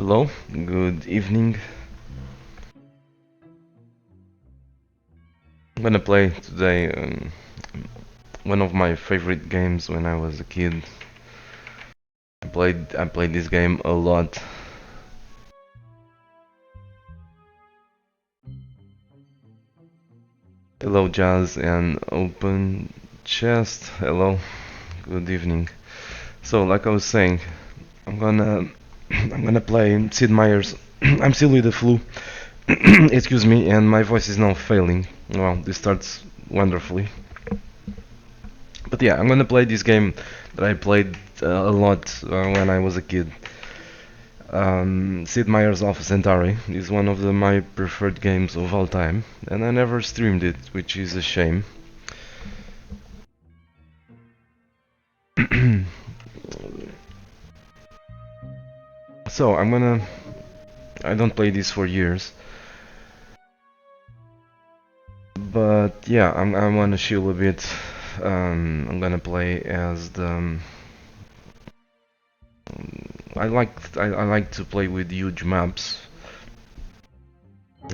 Hello, good evening. I'm gonna play today one of my favorite games when I was a kid. I played this game a lot. Hello, Jazz and Open Chest. Hello, good evening. So, like I was saying, I'm gonna I'm gonna play Sid Meier's. I'm still with the flu. Excuse me, and my voice is now failing. Well, this starts wonderfully. But yeah, I'm gonna play this game that I played a lot when I was a kid. Sid Meier's Alpha Centauri is one of my preferred games of all time, and I never streamed it, which is a shame. So I don't play this for years, but yeah, I wanna chill a bit. I'm gonna play as the. I like to play with huge maps.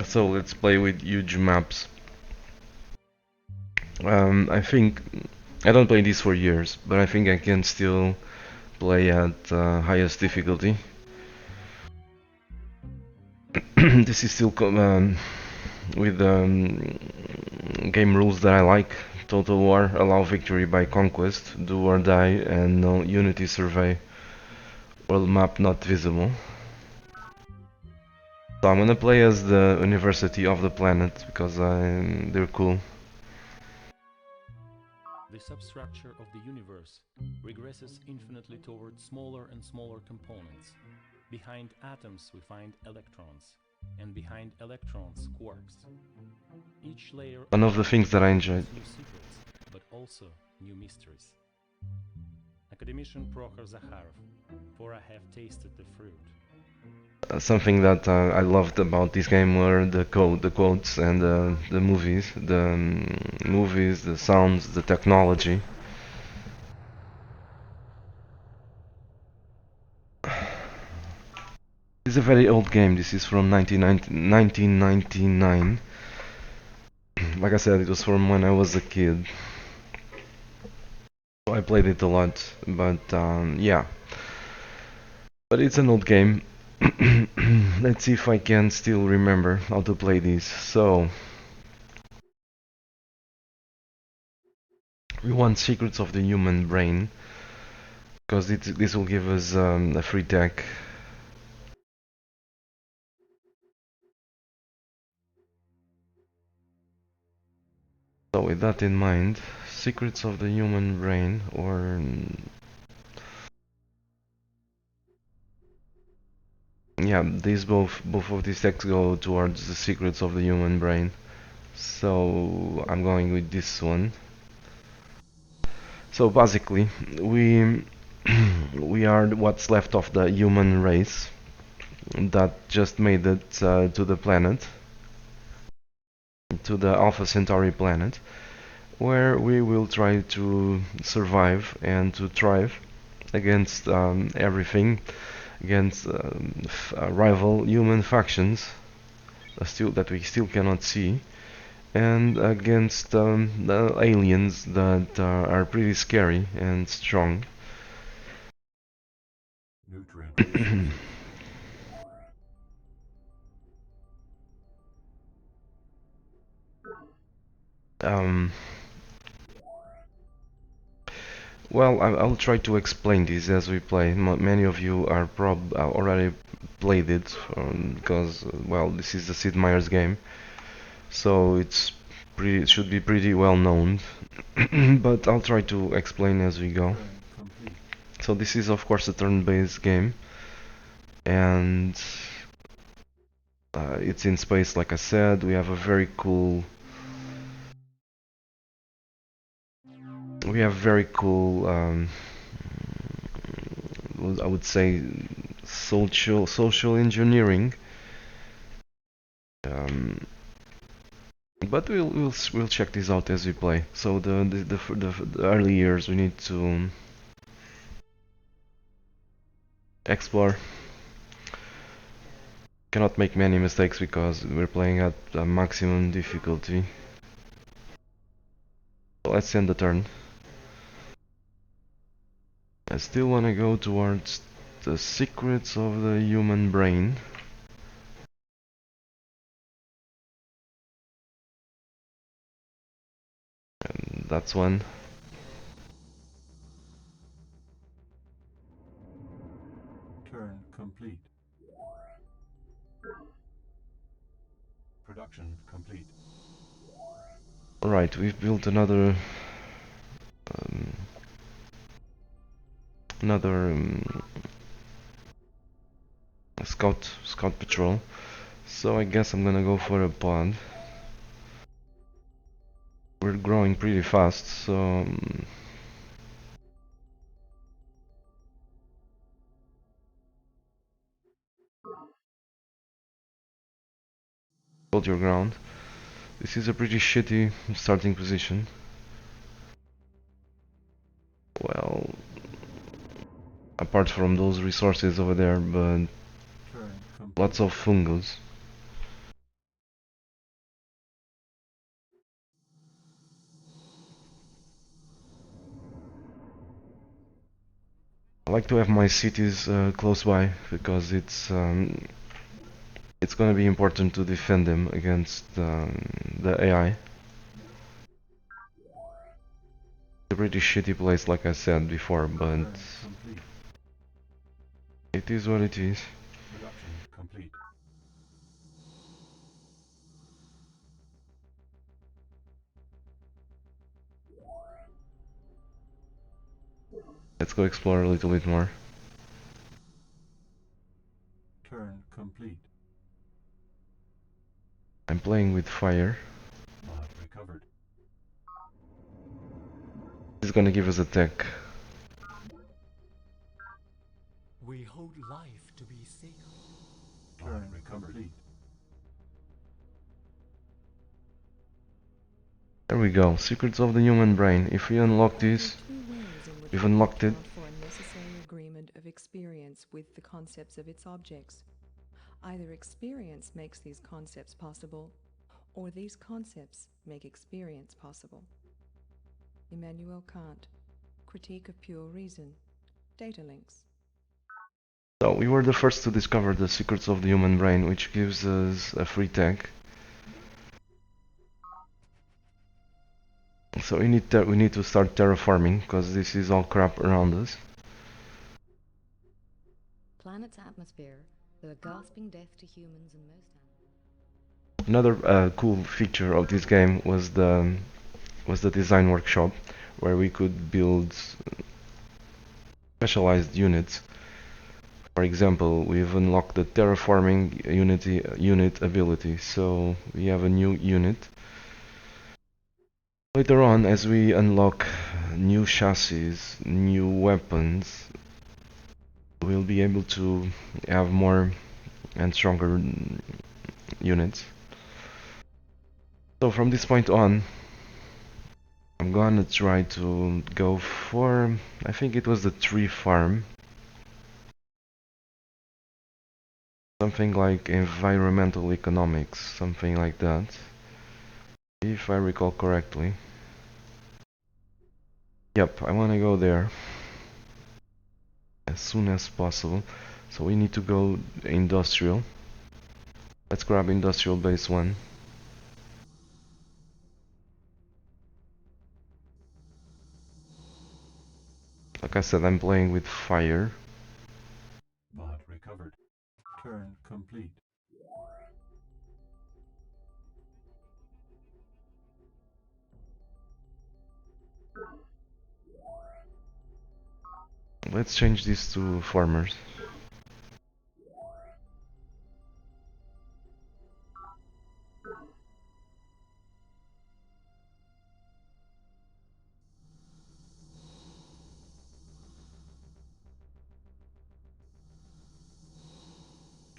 So let's play with huge maps. I think I don't play this for years, but I think I can still play at highest difficulty. This is still with game rules that I like. Total War, allow victory by conquest, do or die, and no unity survey. World map not visible. So I'm gonna play as the University of the Planet because they're cool. The substructure of the universe regresses infinitely toward smaller and smaller components. Behind atoms we find electrons, and behind electrons quarks. Each layer One of the things that I enjoyed. new secrets, but also new mysteries. Academician Prokhor Zakharov, for I have tasted the fruit. Something that I loved about this game were the quotes, and the movies, the sounds, the technology. It's a very old game. This is from 1999. Like I said, it was from when I was a kid. So I played it a lot, but yeah. But it's an old game. Let's see if I can still remember how to play this. So we want secrets of the human brain because this will give us a free tech. So with that in mind, secrets of the human brain, or yeah, these both of these texts go towards the secrets of the human brain. So I'm going with this one. So basically, we we are what's left of the human race that just made it to the planet, to the Alpha Centauri planet, where we will try to survive and to thrive against everything, against rival human factions that we still cannot see, and against the aliens that are pretty scary and strong. um, well, I'll try to explain this as we play. Many of you are already played it because, well, this is the Sid Meier's game, so it should be pretty well known. But I'll try to explain as we go. So this is of course a turn-based game, and it's in space. Like I said, we have a very cool. We have very cool. I would say social engineering. Um, but we'll check this out as we play. So the early years we need to explore. Cannot make many mistakes because we're playing at a maximum difficulty. Let's end the turn. I still want to go towards the secrets of the human brain. And that's one. Turn complete. Production complete. Alright, we've built another another scout patrol. So I guess I'm gonna go for a pod. We're growing pretty fast, so hold your ground. This is a pretty shitty starting position. Well, apart from those resources over there, but lots of fungus. I like to have my cities close by because it's gonna be important to defend them against the AI. It's a pretty shitty place, like I said before, but it is what it is. Production complete. Let's go explore a little bit more. Turn complete. I'm playing with fire. Mod recovered. It's gonna give us a tech. We hold life to be sacred. Turn complete. There we go. Secrets of the human brain. If we unlock this, we've unlocked it. For a necessary agreement of experience with the concepts of its objects. Either experience makes these concepts possible, or these concepts make experience possible. Immanuel Kant, Critique of Pure Reason, Data Links. So we were the first to discover the secrets of the human brain, which gives us a free tech. So we need to start terraforming because this is all crap around us. Planet's atmosphere, the gasping death to humans and most animals. Another cool feature of this game was the design workshop, where we could build specialized units. For example, we've unlocked the terraforming unit ability, so we have a new unit. Later on, as we unlock new chassis, new weapons, we'll be able to have more and stronger units. So from this point on, I'm gonna try to go for, I think it was the tree farm. Something like environmental economics, something like that, if I recall correctly. Yep, I wanna go there as soon as possible. So we need to go industrial. Let's grab industrial base 1. Like I said, I'm playing with fire. Mod recovered. Turn complete. Let's change this to farmers.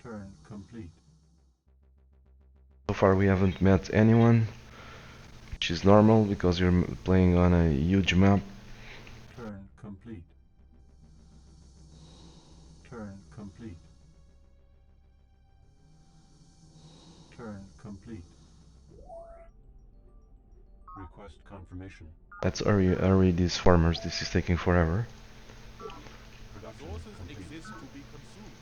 Turn complete. So far we haven't met anyone, which is normal because you're playing on a huge map. Turn complete. Turn complete. Turn complete. Request confirmation. Let's hurry these farmers. This is taking forever. Production Resources complete. exist to be consumed.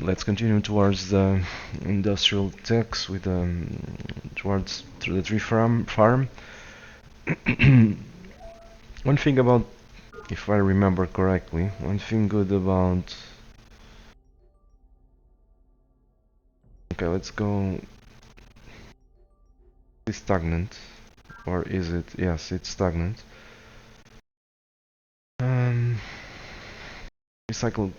Let's continue towards the industrial techs with towards the tree farm. One thing about, if I remember correctly, one thing good about. Okay, let's go. Is stagnant, or is it? Yes, it's stagnant. Recycled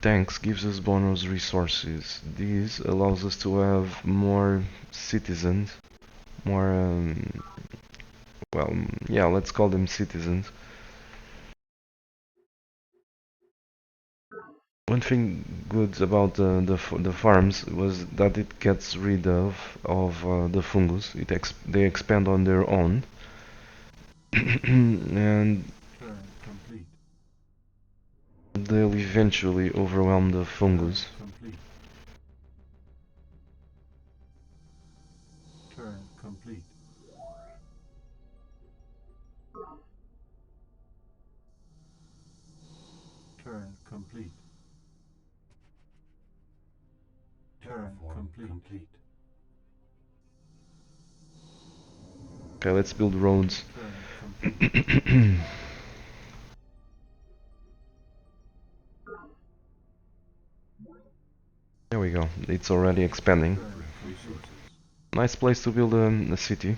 tanks gives us bonus resources. This allows us to have more citizens, more well, yeah, let's call them citizens. One thing good about the farms was that it gets rid of the fungus. They expand on their own, and Turn complete. they'll eventually overwhelm the fungus. Complete. Turn complete. Turn complete. Turn complete. Okay, let's build roads. Turn complete. There we go. It's already expanding. Turn resources. Nice place to build a city.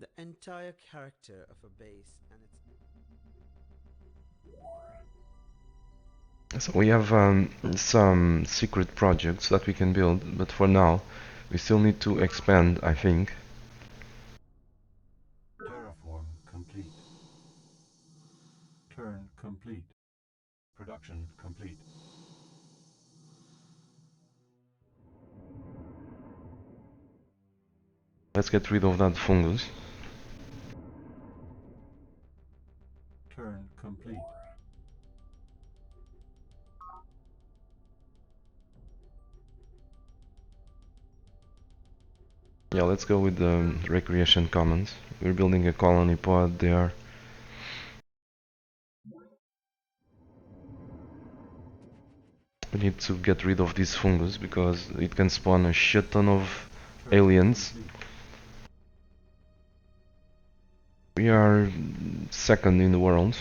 The entire character of a base and its So we have some secret projects that we can build, but for now, we still need to expand, I think. Terraform complete. Turn complete. Production complete. Let's get rid of that fungus. Turn complete. Yeah, let's go with the recreation commons. We're building a colony pod there. We need to get rid of this fungus because it can spawn a shit ton of aliens. We are second in the world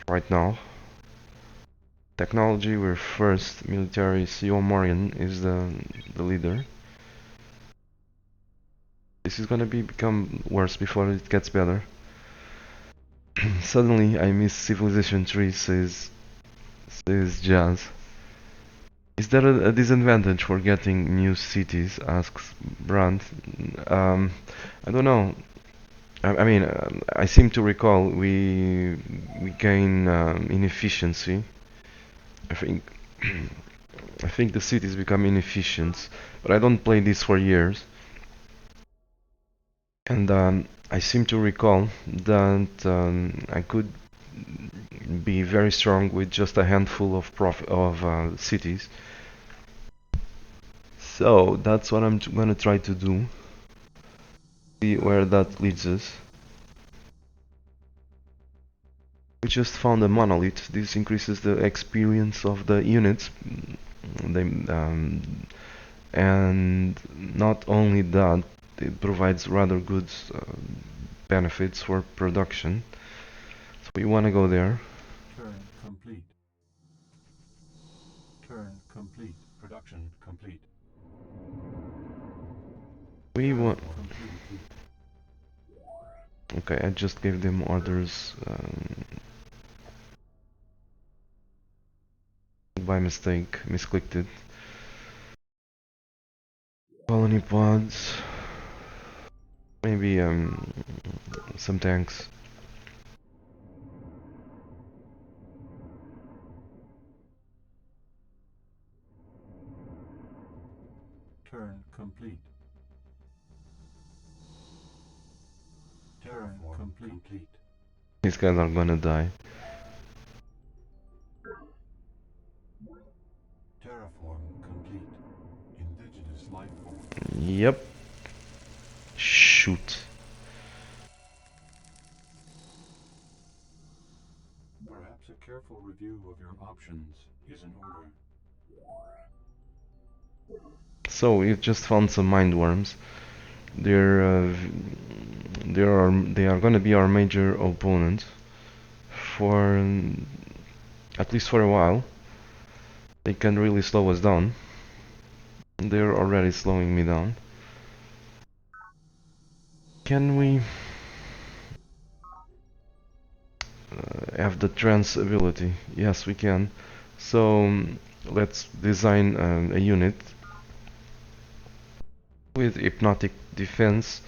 right now. Technology, we're first. Military, CO Morian is the leader. This is gonna become worse before it gets better. Suddenly, I miss Civilization 3, says Jazz. Is there a disadvantage for getting new cities? Asks Brandt. I don't know. I mean, I seem to recall we gain inefficiency. I think I think the cities become inefficient, but I don't play this for years. And I seem to recall that I could be very strong with just a handful of cities. So that's what I'm gonna try to do. See where that leads us. We just found a monolith. This increases the experience of the units. They, and not only that, it provides rather good benefits for production. So we want to go there. Turn complete. Turn complete. Production complete. We want. Complete. Okay, I just gave them orders by mistake, misclicked it. Colony pods. Maybe some tanks. complete. Terraform complete. These guys are gonna die. Terraform complete. Indigenous life form. Yep. Shoot. Perhaps a careful review of your options is in order. So we just found some mind worms. They are gonna be our major opponent for at least for a while. They can really slow us down. They're already slowing me down. Can we have the trance ability? Yes, we can. So let's design a unit with hypnotic defense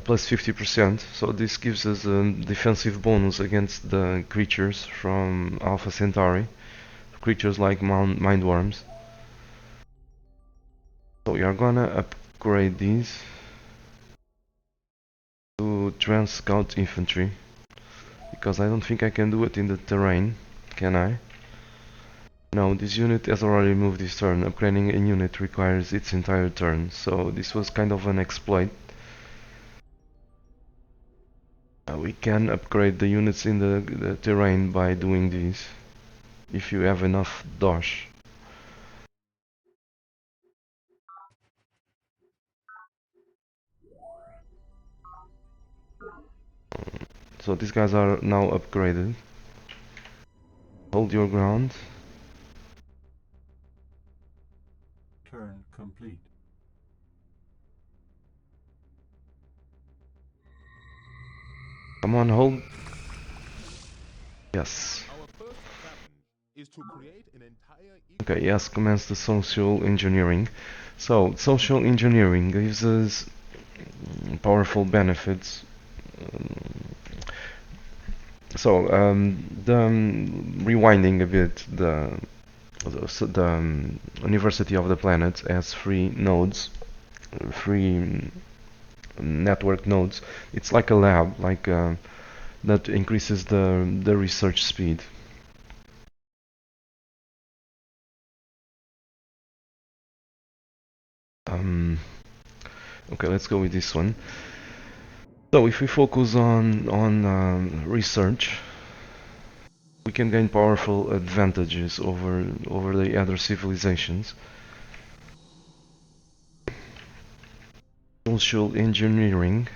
plus 50%. So this gives us a defensive bonus against the creatures from Alpha Centauri, creatures like mind worms. So we are gonna upgrade these to trance scout infantry, because I don't think I can do it in the terrain, can I? No, this unit has already moved this turn. Upgrading a unit requires its entire turn, so this was kind of an exploit. We can upgrade the units in the terrain by doing this, if you have enough dosh. So these guys are now upgraded. Hold your ground. Turn complete. Come on, hold. Yes. Our first challenge is to create an entire Okay, yes, commence the social engineering. So, social engineering gives us powerful benefits. Rewinding a bit, the University of the Planet has free nodes, free network nodes. It's like a lab, that increases the research speed. Okay, let's go with this one. So if we focus on research, we can gain powerful advantages over the other civilizations. Social engineering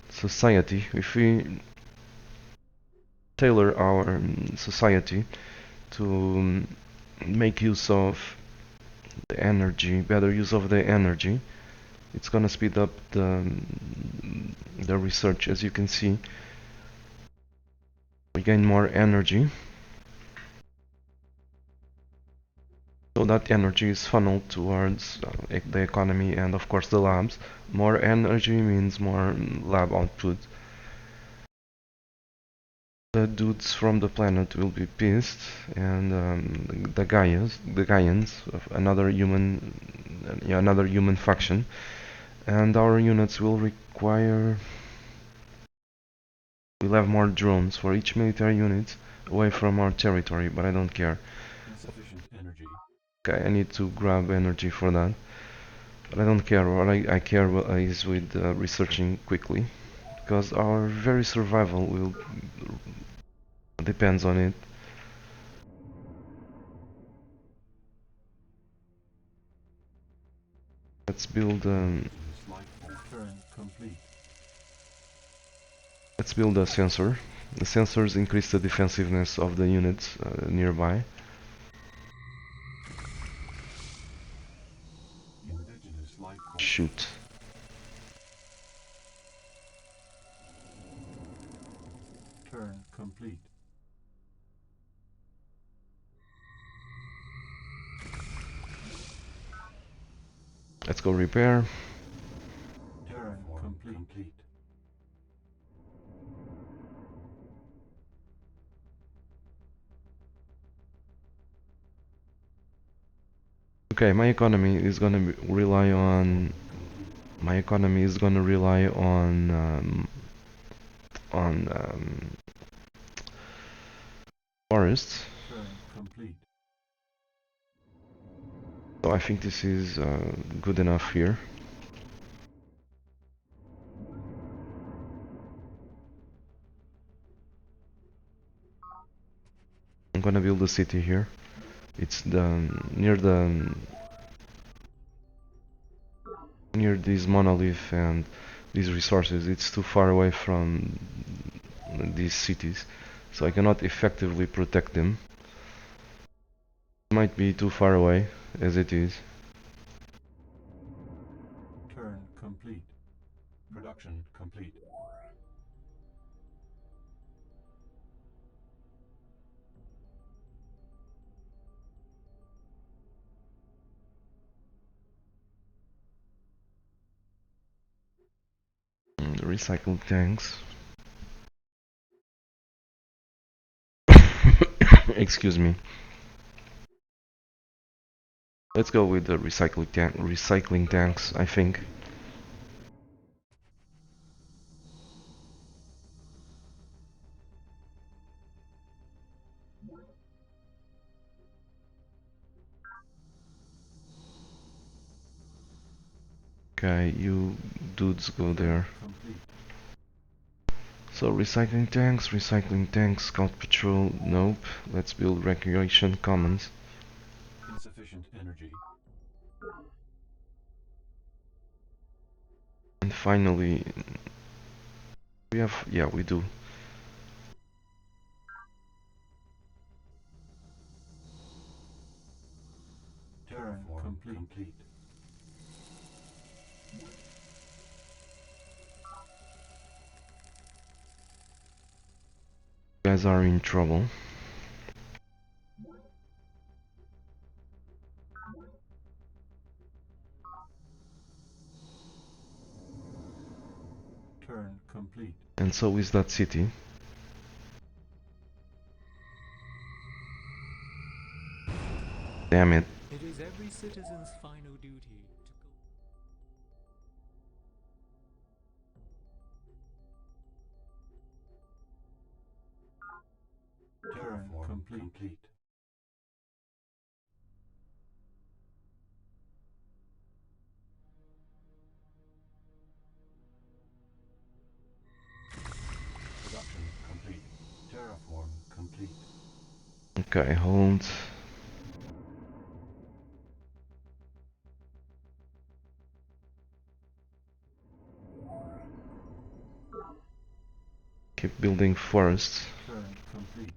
society. If we tailor our society to make use of the energy, better use of the energy, it's gonna speed up the research. As you can see, we gain more energy, so that energy is funneled towards the economy and of course the labs. More energy means more lab output. The dudes from the planet will be pissed, and the Gaians, another human faction, and our units will require. We'll have more drones for each military unit away from our territory, but I don't care. Insufficient energy. Okay, I need to grab energy for that, but I don't care. What I care is with researching quickly, because our very survival will depends on it. Let's build Indigenous life form. Turn complete. let's build a sensor. The sensors increase the defensiveness of the units nearby. Indigenous life form. Shoot. Turn complete. Let's go repair. Turn complete. Okay, my economy is gonna rely on on forests. Turn complete. So I think this is good enough here. I'm gonna build a city here. It's near this monolith and these resources. It's too far away from these cities, so I cannot effectively protect them. It might be too far away as it is. Turn complete. Production complete. Recycled tanks. Excuse me. Let's go with the recycling tanks, I think. Okay, you dudes go there. Complete. So recycling tanks, scout patrol, nope. Let's build recreation commons. Insufficient energy. And finally, yeah, we do. Turn complete. You guys are in trouble. Turn complete. And so is that city. Damn it. It is every citizen's final duty to go. Turn complete. Production complete. Terraform complete. Okay, hold. Keep building forests. Turn complete.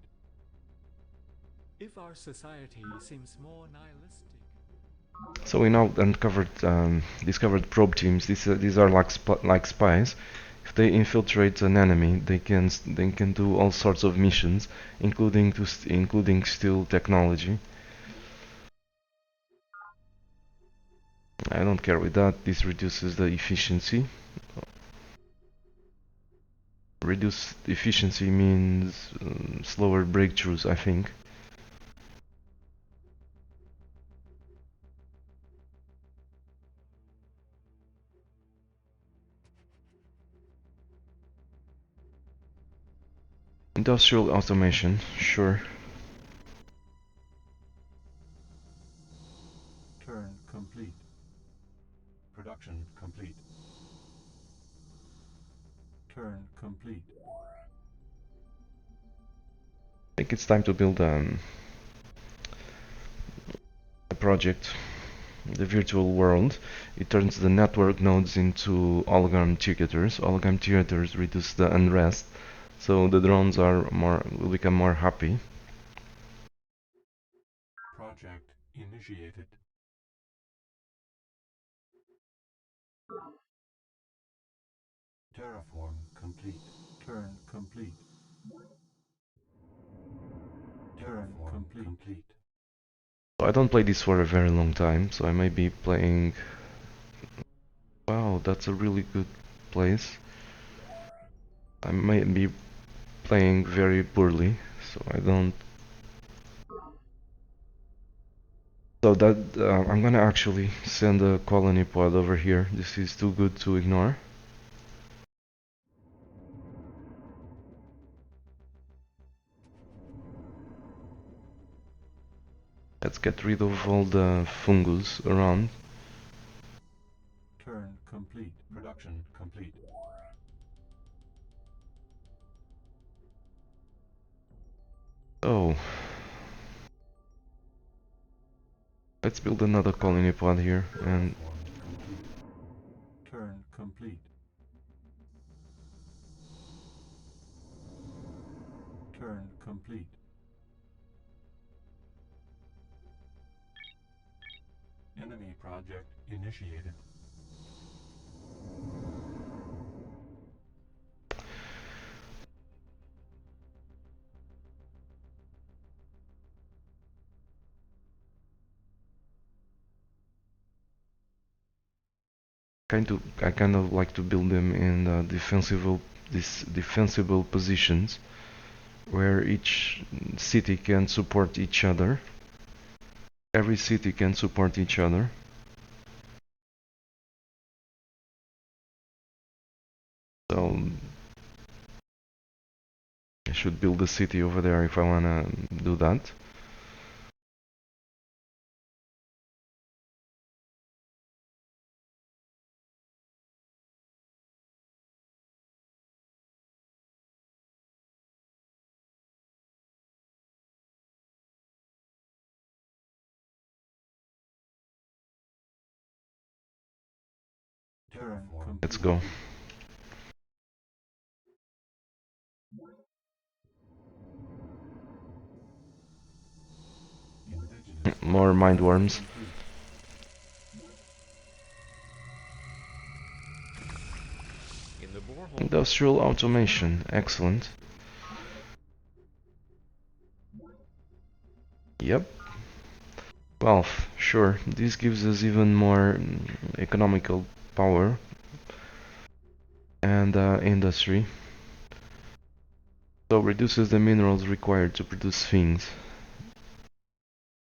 If our society seems more nihilistic. So we now discovered probe teams. These are like spies. If they infiltrate an enemy, they can do all sorts of missions, including steal technology. I don't care with that. This reduces the efficiency. Reduced efficiency means slower breakthroughs, I think. Industrial automation, sure. Turn complete. Production complete. Turn complete. I think it's time to build a project, the virtual world. It turns the network nodes into hologram theaters. Hologram theaters reduce the unrest, so the drones will become more happy. Project initiated. Terraform complete. Turn complete. Turn complete. So I don't play this for a very long time, so I may be playing. Wow, that's a really good place. I may be playing very poorly, so I don't So that I'm gonna actually send a colony pod over here. This is too good to ignore. Let's get rid of all the fungus around. Turn complete. Production complete. Oh. Let's build another colony pod here and Turn complete. Turn complete. Enemy project initiated. I kind of like to build them in defensible positions where each city can support each other. Every city can support each other. So I should build a city over there if I wanna do that. Turn complete. Let's go. Indigenous More mind worms. complete. In the borehole. Industrial automation, excellent. Yep. Well, sure, this gives us even more economical power and industry. So reduces the minerals required to produce things.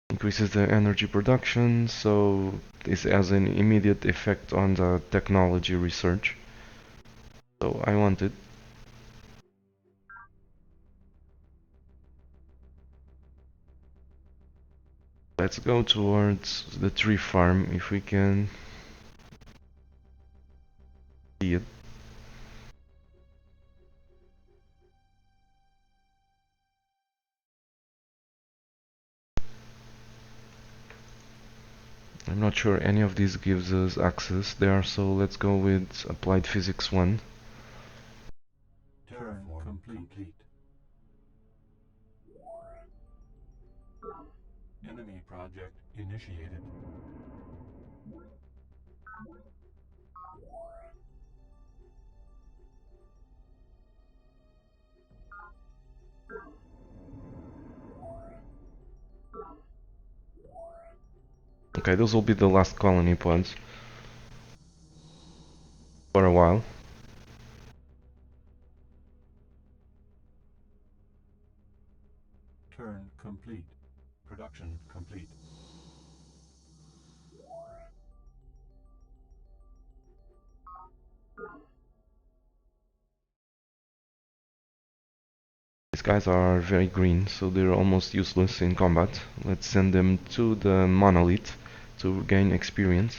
Increases the energy production, so this has an immediate effect on the technology research. So I want it. Let's go towards the tree farm if we can see it. I'm not sure any of these gives us access there, so let's go with Applied Physics 1. Turn complete. Enemy project initiated. Okay, those will be the last colony pods for a while. Turn complete. Production complete. These guys are very green, so they're almost useless in combat. Let's send them to the monolith to gain experience.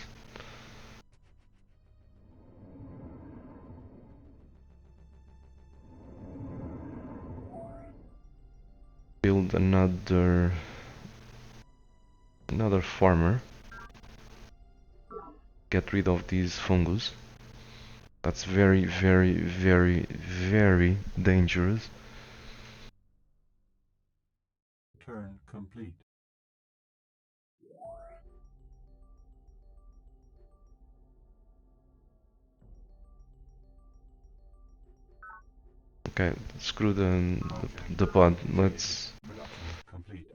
Build another farmer. Get rid of these fungus. That's very, very, very, very dangerous. Turn complete. Okay, screw the pod. Let's Complete.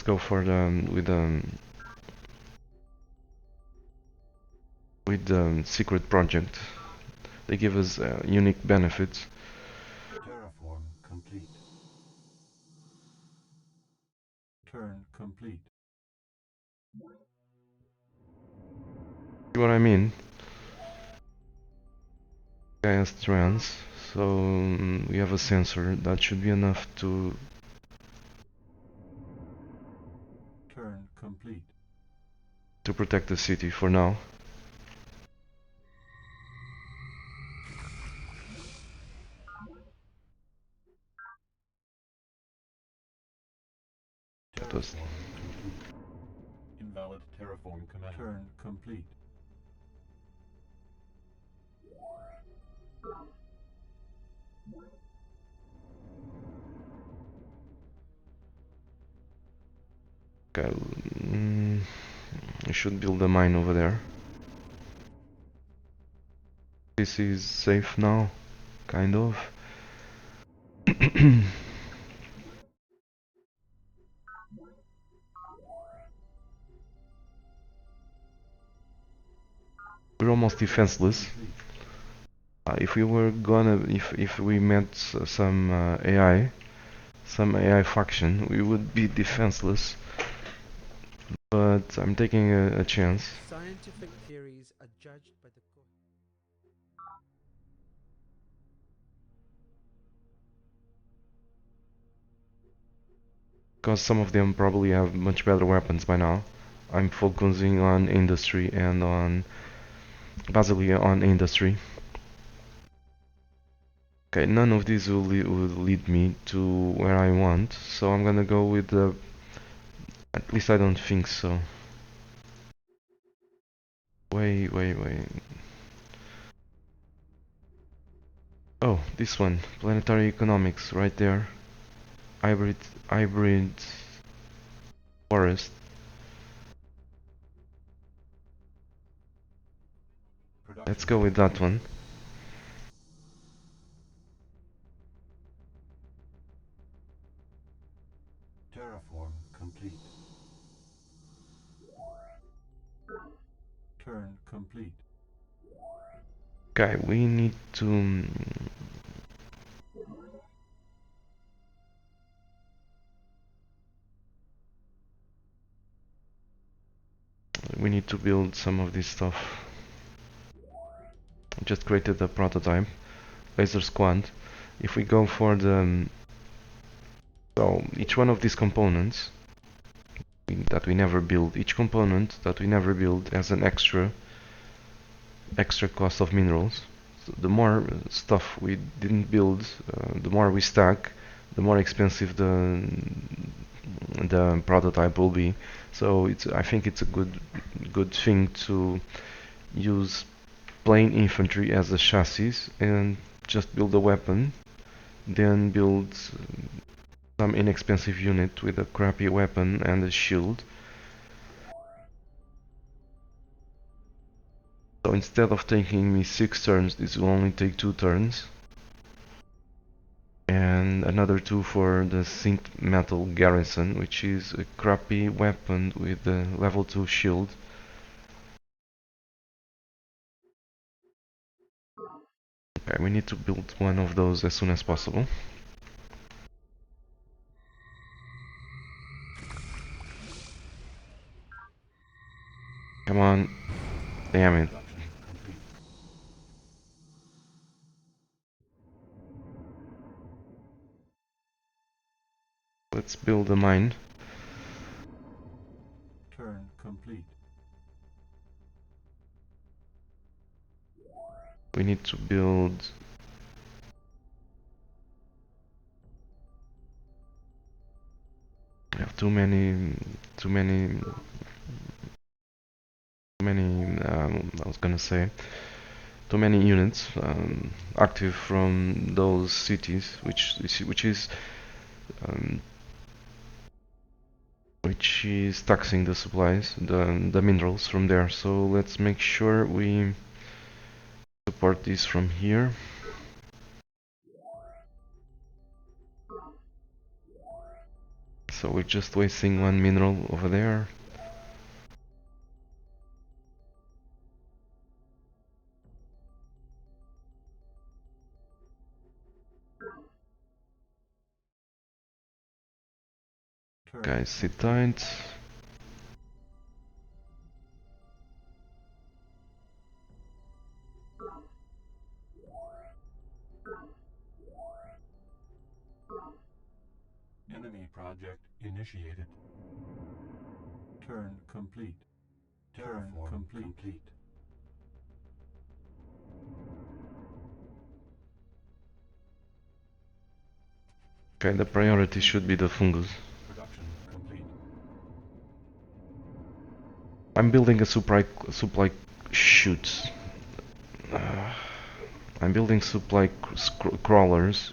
go for with the secret project. They give us unique benefits. Terraform complete. Turn complete. See what I mean? Gas trans, so we have a sensor that should be enough to Turn complete. protect the city for now. That was Invalid terraform command. Turn complete. okay. We should build a mine over there. This is safe now, kind of. We're almost defenseless. If we were gonna, if we met some AI faction, we would be defenseless. But I'm taking a chance. Scientific theories are judged by the court. Because some of them probably have much better weapons by now. I'm focusing on industry and on basically on industry. Okay, none of these will lead me to where I want, so I'm gonna go with the. At least I don't think so. Wait. Oh, this one, planetary economics, right there. Hybrid forest. Let's go with that one. Terraform complete. Turn complete. Okay, we need to. We need to build some of this stuff. Just created a prototype, laser squad. If we go for the so each one of these components that we never build, each component that we never build has an extra cost of minerals. So the more stuff we didn't build, the more we stack, the more expensive the prototype will be. So I think it's a good thing to use plain infantry as a chassis and just build a weapon, then build some inexpensive unit with a crappy weapon and a shield. So instead of taking me 6 turns, this will only take 2 turns. And another 2 for the Synth Metal Garrison, which is a crappy weapon with a level 2 shield. Okay, we need to build one of those as soon as possible. Come on. Damn it. Let's build a mine. Turn complete. We need to build. We have too many. I was gonna say too many units active from those cities, um, which is taxing the supplies, the minerals from there. So let's make sure we support this from here. So we're just wasting 1 mineral over there. Guys, sit tight. Enemy project initiated. Turn complete. Terraform complete. Okay, the priority should be the fungus. Production complete. I'm building a supply shoot. I'm building supply crawlers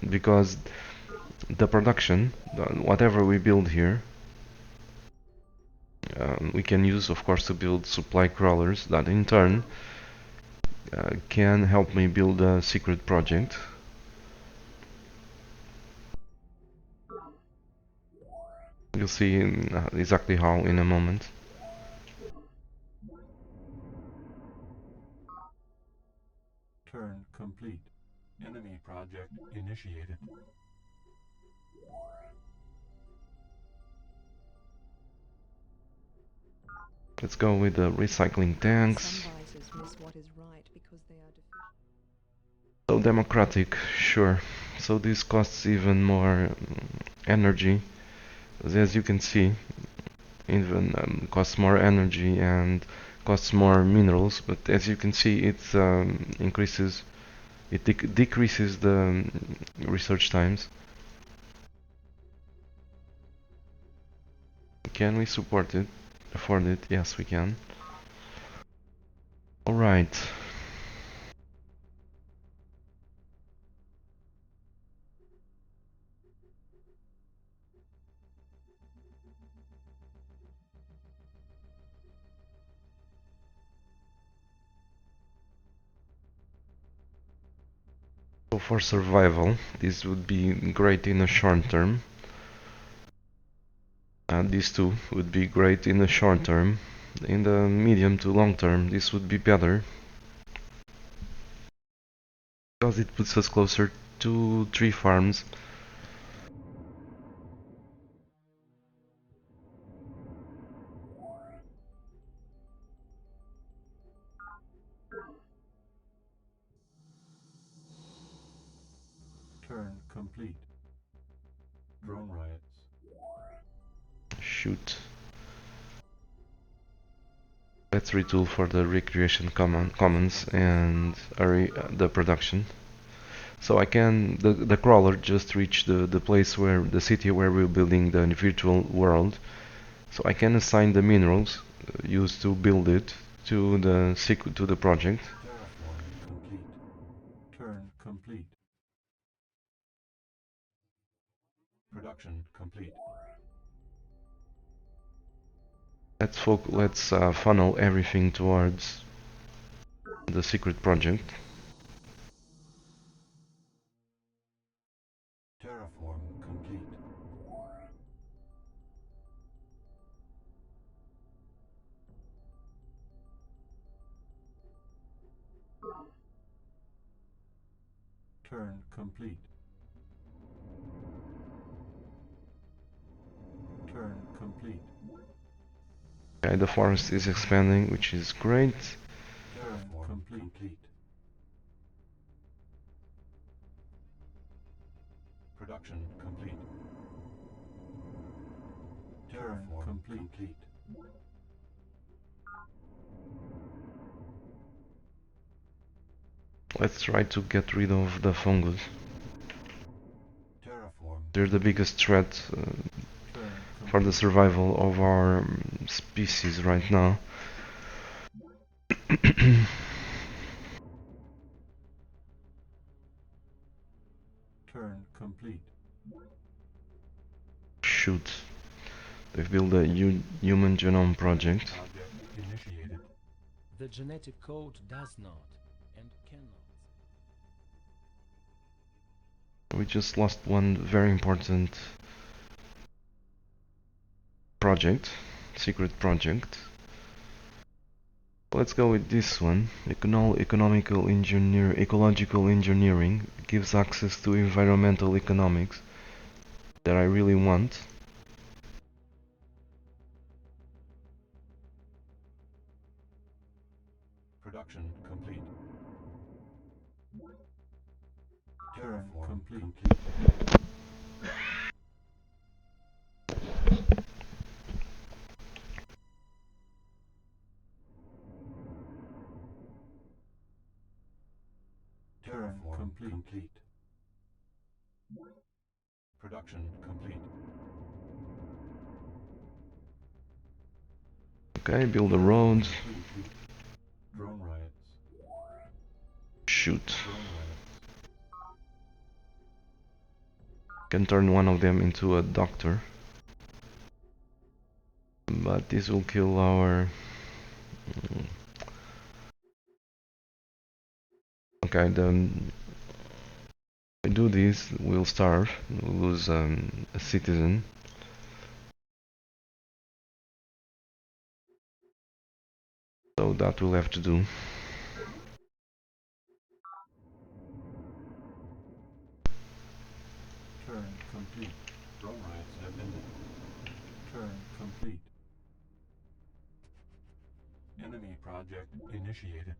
because the production, whatever we build here, we can use, of course, to build supply crawlers that in turn can help me build a secret project. You'll see exactly how in a moment. Turn complete. Enemy project initiated. Let's go with the recycling tanks. Some visors miss what is right because they are deficient. So democratic, sure. So this costs even more energy. As you can see, even costs more energy and costs more minerals. But as you can see, it increases, it decreases the research times. Can we support it? Afford it? Yes, we can. All right. So for survival, this would be great in the short term. These two would be great in the short term. In the medium to long term, this would be better because it puts us closer to tree farms. Turn complete. Drone riots. Shoot. Let's retool for the recreation commons and the production. So I can the crawler just reach the place where the city where we're building the virtual world. So I can assign the minerals used to build it to the project. Terraforming complete. Turn complete. Production complete. Let's funnel everything towards the secret project. Terraform complete. Turn complete. Turn complete. Okay, the forest is expanding, which is great. Terraform complete. Production complete. Terraform complete. Let's try to get rid of the fungus. Terraform. They're the biggest threat for the survival of our species right now. Turn complete. Shoot. They've built a human genome project. Project initiated. The genetic code does not and cannot. We just lost one very important project, secret project. Let's go with this one. Ecological engineering gives access to environmental economics that I really want. Terraform complete. Terraform complete. Production complete. Okay, build a road. Drone riots. Shoot. Drone riots. Can turn one of them into a doctor. But this will kill our... Okay, then if we do this, we'll starve. We'll lose a citizen. So that we'll have to do. Turn complete. Drone riots have ended. Turn complete. Enemy project initiated.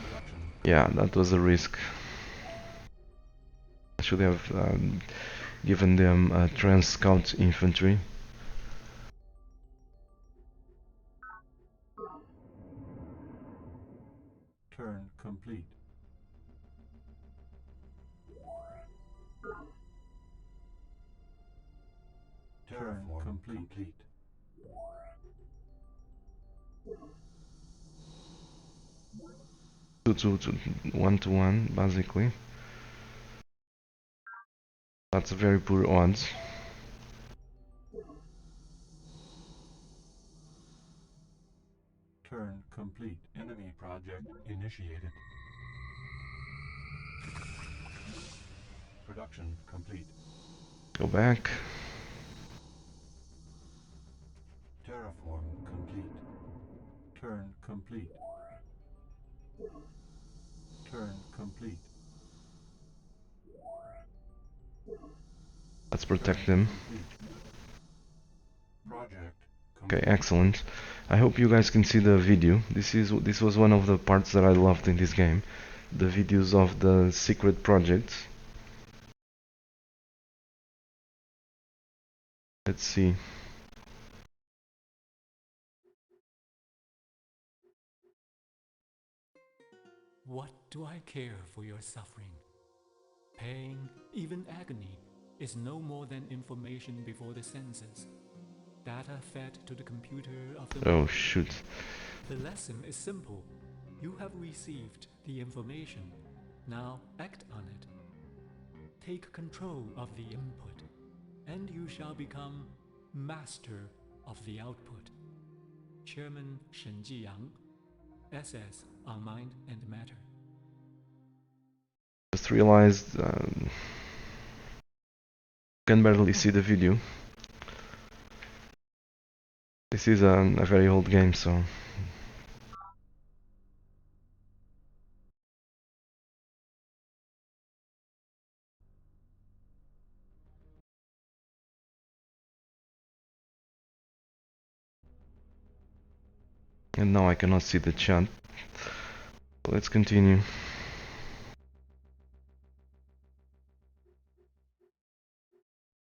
Production. Yeah, that was a risk. I should have given them trans scout infantry. Turn complete. Terraform complete. One to one, basically. That's very poor odds. Turn complete. Enemy project initiated. Production complete. Go back. Terraform complete. Turn complete. Turn complete. Let's protect them. Project Okay, excellent. I hope you guys can see the video. This was one of the parts that I loved in this game. The videos of the secret projects. Let's see. What do I care for your suffering? Pain, even agony, is no more than information before the senses. Data fed to the computer of the Oh mind. shoot. The lesson is simple. You have received the information. Now act on it. Take control of the input, and you shall become master of the output. Chairman Shen Jiyang, SS on Mind and Matter. Just realized can barely see the video. This is a very old game, so and now I cannot see the chat. Let's continue.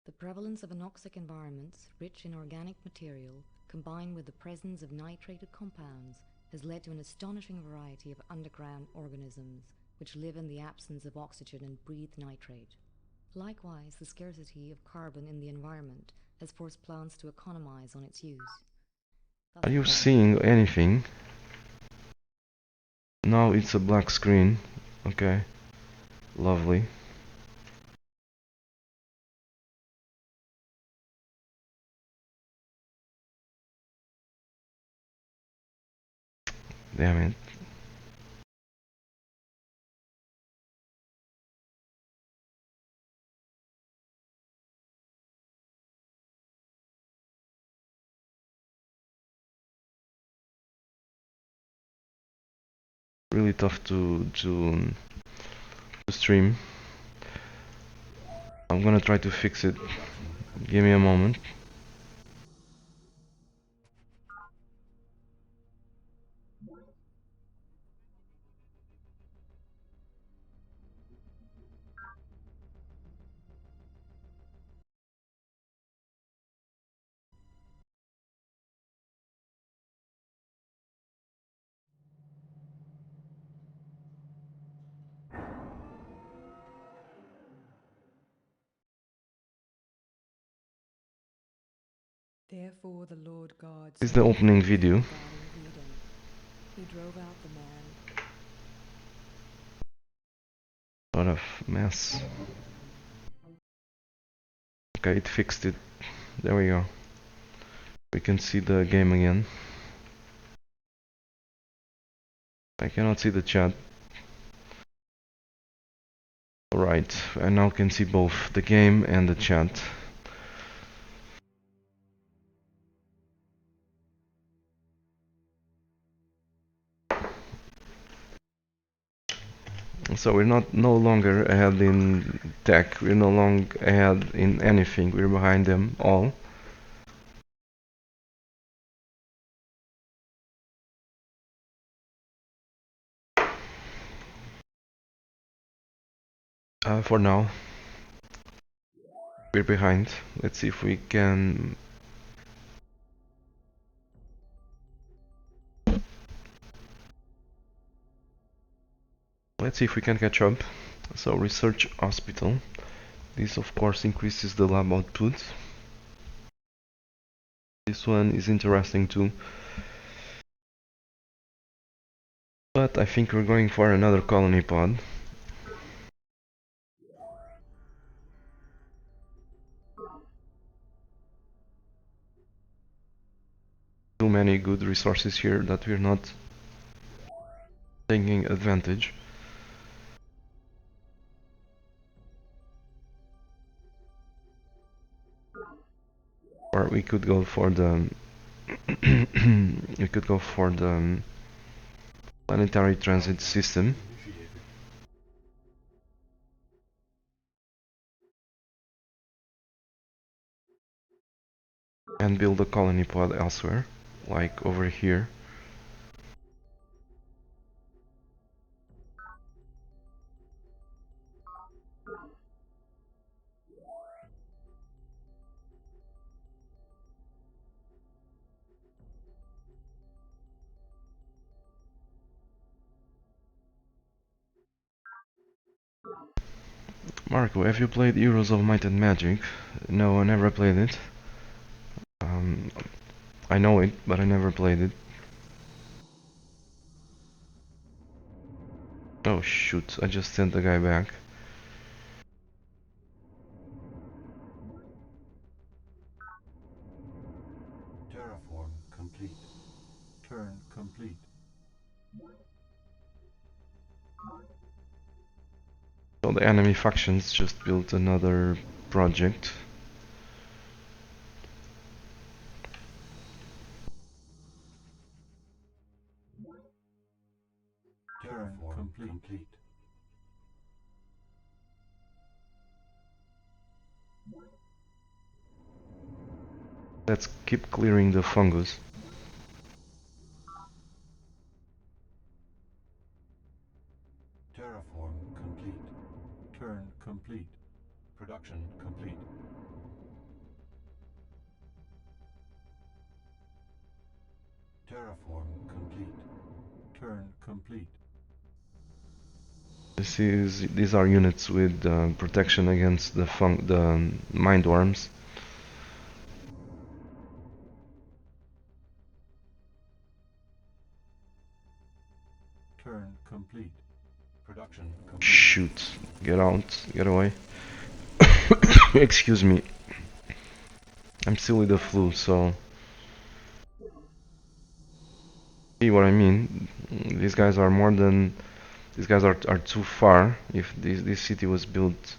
The prevalence of anoxic environments, rich in organic material, combined with the presence of nitrated compounds, has led to an astonishing variety of underground organisms, which live in the absence of oxygen and breathe nitrate. Likewise, the scarcity of carbon in the environment has forced plants to economize on its use. Are you seeing anything? Now it's a black screen. Okay. Lovely. Damn it. Really tough to stream. I'm gonna try to fix it. Give me a moment. Therefore the Lord God This is the sent opening forth video. from the Garden of Eden. He drove out the man. Lot of mess. Okay, it fixed it. There we go. We can see the game again. I cannot see the chat. Alright, I now can see both the game and the chat. So we're no longer ahead in tech, we're no longer ahead in anything, we're behind them all. For now, we're behind. Let's see if we can... Let's see if we can catch up. So research hospital. This of course increases the lab output. This one is interesting too. But I think we're going for another colony pod. Too many good resources here that we're not taking advantage. Or we could go for the we could go for the planetary transit system. And build a colony pod elsewhere, like over here. Marco, have you played Heroes of Might and Magic? No, I never played it. I know it, but I never played it. Oh shoot, I just sent the guy back. Terraform complete. Turn complete. So the enemy factions just built another project. Terraform complete. Let's keep clearing the fungus. Terraform complete. Turn complete. Production complete. Terraform complete. Turn complete. These are units with protection against the mind worms. Turn complete. Production complete. Shoot, get out, get away. Excuse me. I'm still with the flu, so... See what I mean? These guys are more than... These guys are too far. If this city was built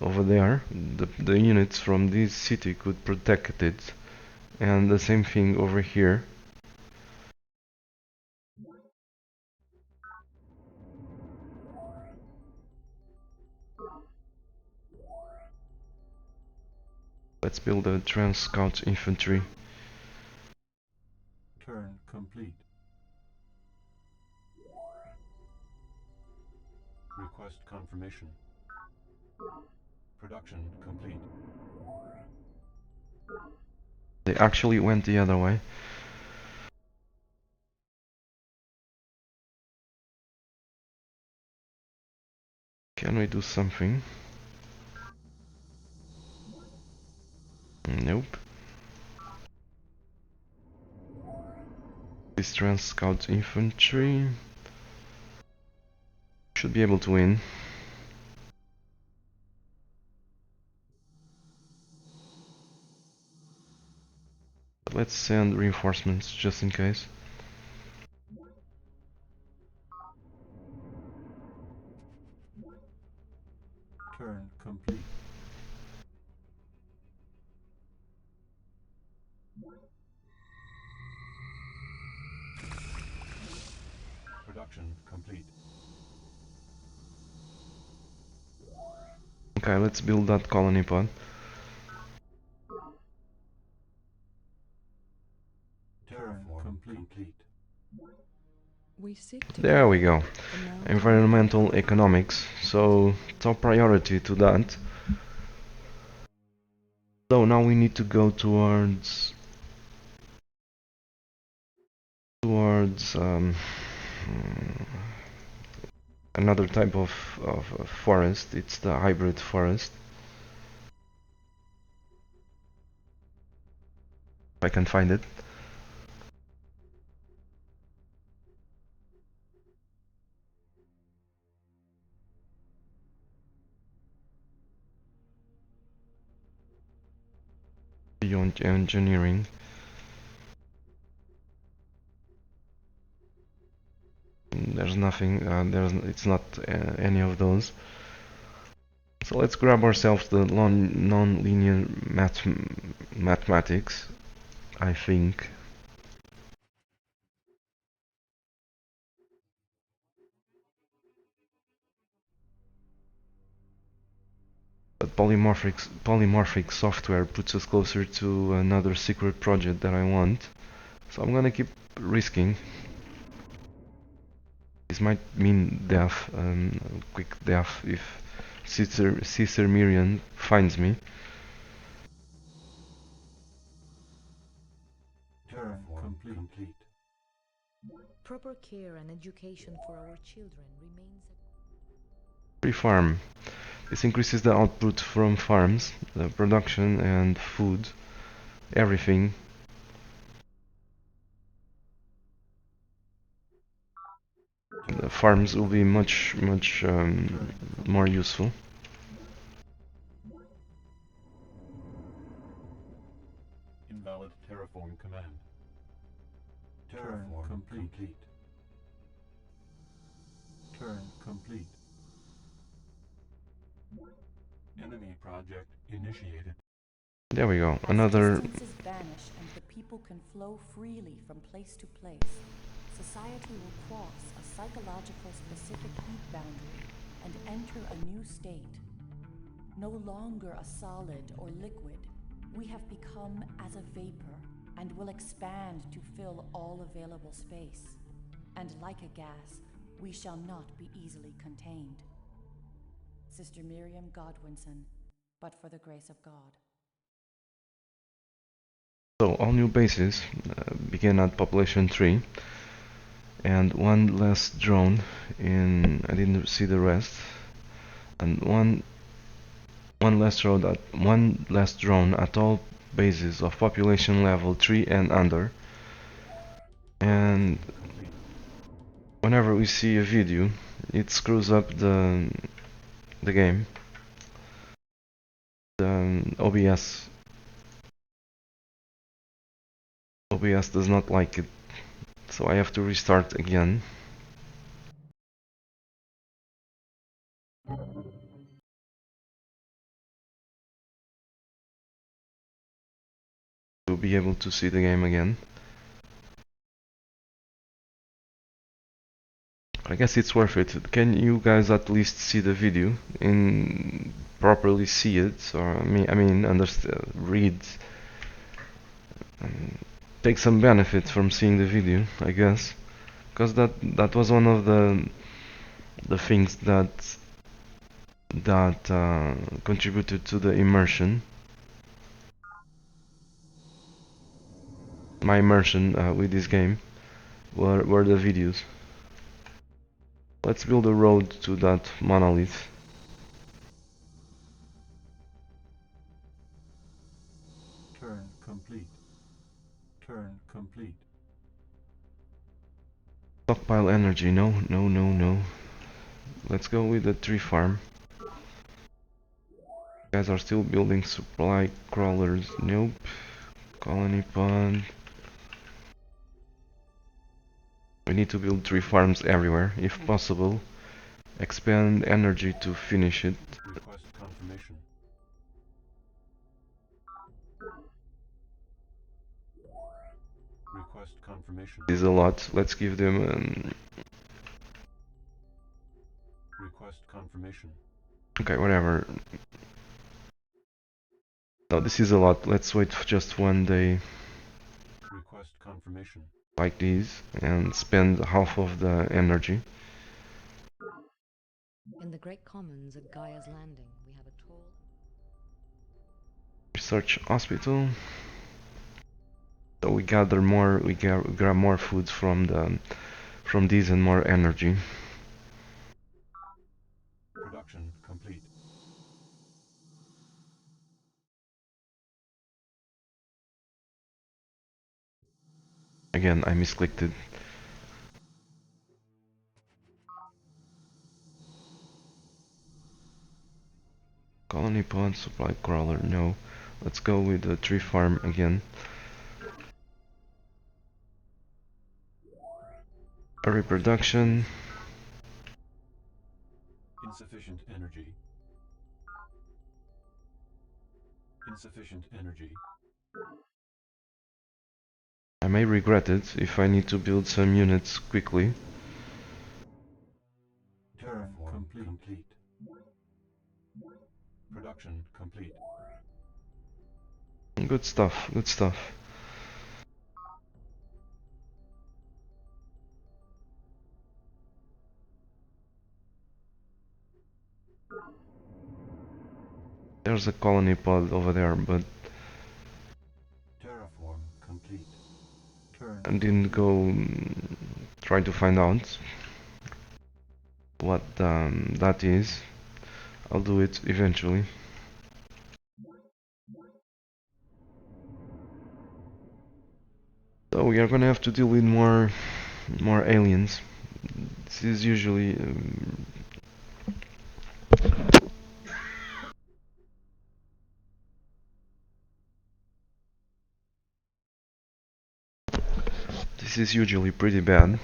over there, the units from this city could protect it. And the same thing over here. Let's build a trans scout infantry. Turn complete. Request confirmation. Production complete. They actually went the other way. Can we do something? Nope. Strand Scout Infantry. Should be able to win. But let's send reinforcements just in case. Turn complete. Production complete. Okay, let's build that colony pod. Terraform complete. We sit There we go. together, the mountain Environmental economics. So top priority to that. So now we need to go towards another type of forest. It's the hybrid forest. If I can find it. Beyond engineering. There's nothing. It's not any of those. So let's grab ourselves the non-linear mathematics. I think. But polymorphic software puts us closer to another secret project that I want. So I'm gonna keep risking. This might mean death, quick death if Caesar Miriam finds me. Terraform complete. Proper care and education for our children remains a Free farm. This increases the output from farms, the production and food, everything. The farms will be much more useful. Invalid terraform command. Terraform complete. Turn complete. Enemy project initiated. There we go. As Another. distances vanish and the people can flow freely from place to place, society will cross a psychological specific heat boundary and enter a new state. No longer a solid or liquid, we have become as a vapor and will expand to fill all available space. And like a gas, we shall not be easily contained. Sister Miriam Godwinson, but for the grace of God. So all new bases begin at population 3 and one less drone in. I didn't see the rest, and one less drone at all bases of population level 3 and under. And whenever we see a video, it screws up the game. The OBS does not like it, so I have to restart again. To be able to see the game again. I guess it's worth it. Can you guys at least see the video and properly see it, or I mean, understand, read, take some benefit from seeing the video, I guess, because that was one of the things that contributed to the immersion. My immersion with this game were the videos. Let's build a road to that monolith. Turn complete. Turn complete. Stockpile energy, no, no, no, no. Let's go with the tree farm. Guys are still building supply crawlers, nope. Colony pond. We need to build tree farms everywhere, if possible. Expend energy to finish it. Request confirmation. Request confirmation. This is a lot. Let's give them Request confirmation. okay, whatever. No, this is a lot. Let's wait for just one day Request confirmation. like this and spend half of the energy. In the Great Commons at Gaia's Landing, we have a tall... Research hospital. So we gather more, we grab more food from these and more energy. Production complete. Again, I misclicked it. Colony pod, supply crawler, no. Let's go with the tree farm again. A reproduction. Insufficient energy. Insufficient energy. I may regret it if I need to build some units quickly. Terraform complete. Production complete. Good stuff, good stuff. There's a colony pod over there, but Terraform complete. Turn. I didn't go try to find out what that is. I'll do it eventually. So we are gonna have to deal with more aliens. This is usually this is usually pretty bad.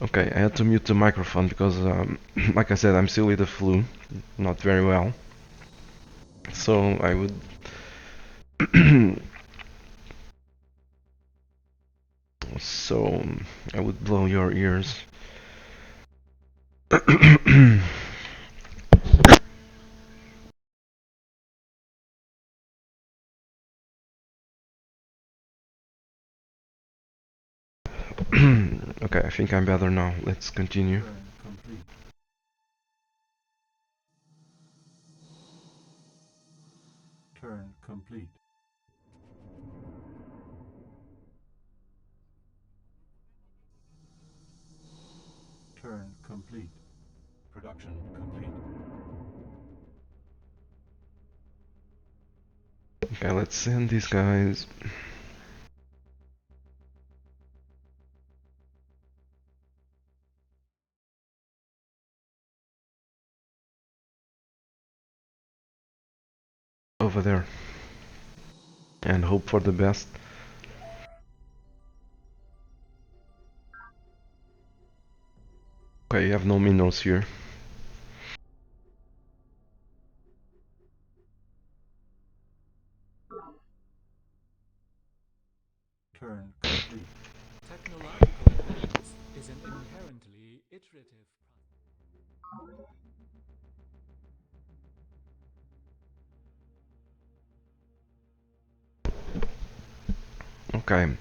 Okay, I had to mute the microphone because, like I said, I'm still with the flu, not very well. So I would I would blow your ears. Okay, I think I'm better now. Let's continue. Turn complete. Turn complete. Turn complete. Production complete. Okay, let's send these guys. Over there. And hope for the best. Okay, you have no minerals here. Turn complete. Technological advance is an inherently iterative process. Okay,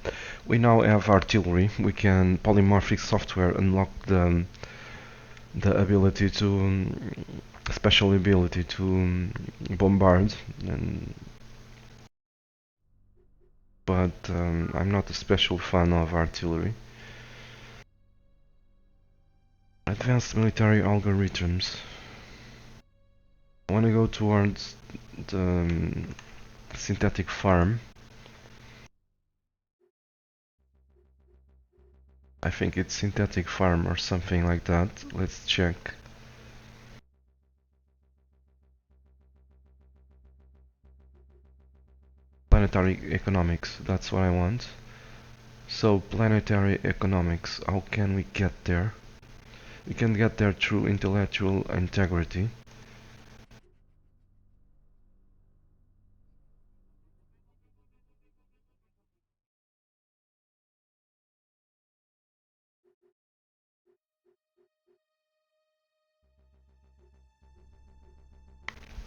we now have artillery. We can polymorphic software unlock the ability to special ability to bombard, and but I'm not a special fan of artillery. Advanced military algorithms. I want to go towards the synthetic farm. I think it's synthetic farm or something like that. Let's check. Planetary economics, that's what I want. So planetary economics, how can we get there? We can get there through intellectual integrity.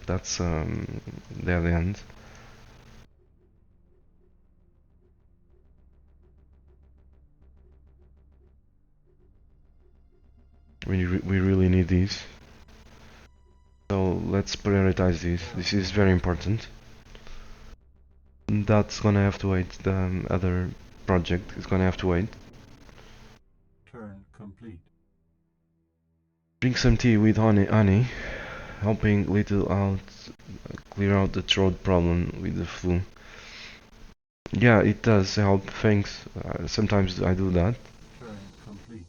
That's dead end. We really need these. So let's prioritize these. This is very important. That's gonna have to wait. The other project is gonna have to wait. Turn complete. Drink some tea with honey, helping little out, clear out the throat problem with the flu. Yeah, it does help. Thanks. Sometimes I do that. Turn complete.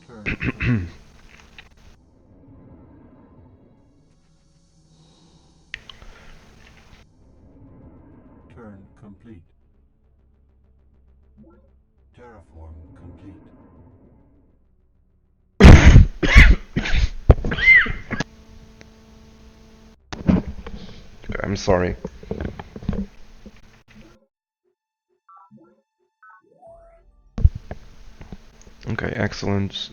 Turn complete. Turn complete. Terraform complete. I'm sorry. Okay, excellent.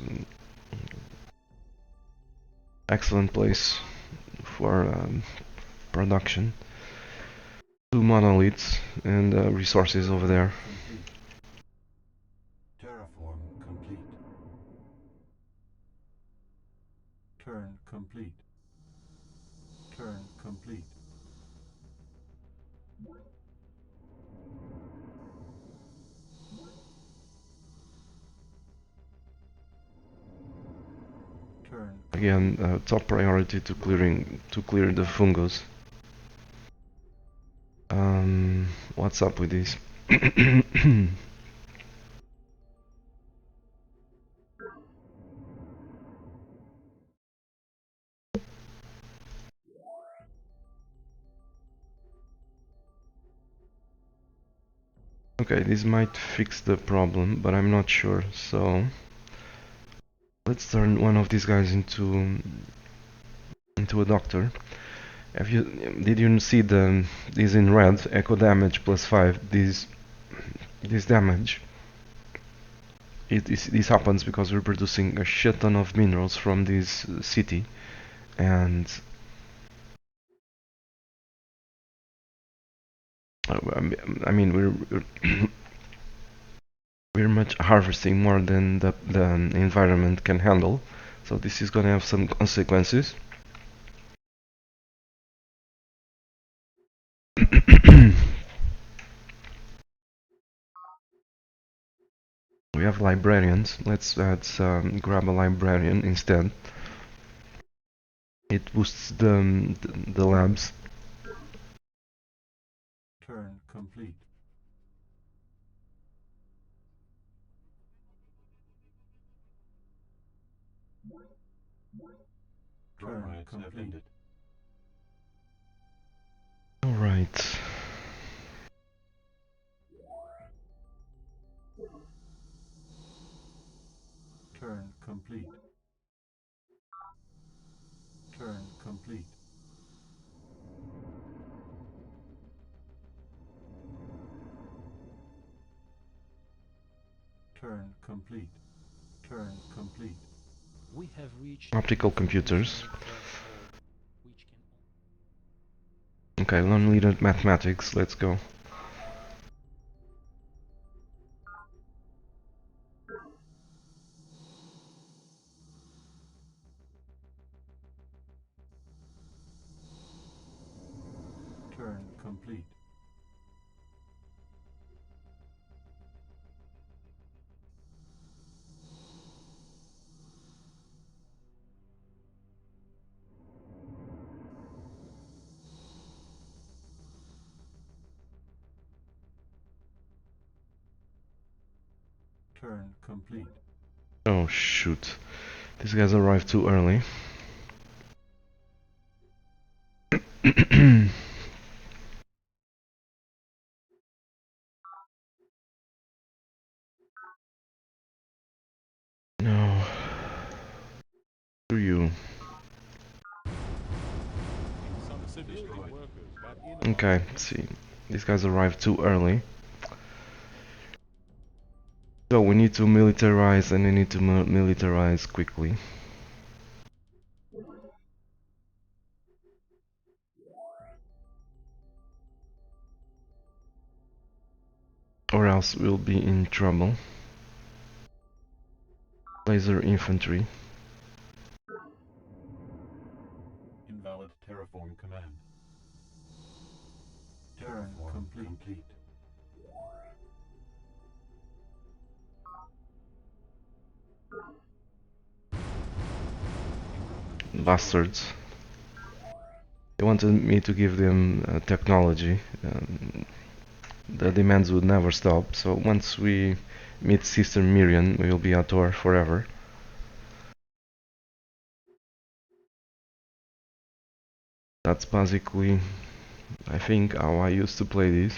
Excellent place for production. 2 monoliths and resources over there. Complete. Terraform complete. Turn complete. Turn complete. Turn Again, top priority to clear the fungus. What's up with this? Okay, this might fix the problem, but I'm not sure. So let's turn one of these guys into a doctor. Did you see these in red? Echo damage +5. This damage. This happens because we're producing a shit ton of minerals from this city, and I mean we're much harvesting more than the environment can handle. So this is gonna have some consequences. We have librarians. Let's grab a librarian instead. It boosts the labs. turn complete. Turn complete. All right. Turn complete. Turn complete. Turn complete. Turn complete. We have reached Optical the computers. threshold, which can Okay, non-linear mathematics. Let's go. Turn complete. Turn complete. Oh shoot. These guys arrived too early. No. Screw you. Some civilian workers got in among Okay, the see. These guys arrived too early. So we need to militarize, and we need to militarize quickly. Or else we'll be in trouble. Laser infantry. Invalid terraform command. Terraform complete. Bastards. They wanted me to give them technology. The demands would never stop, so once we meet Sister Miriam, we will be at war forever. That's basically, I think, how I used to play this.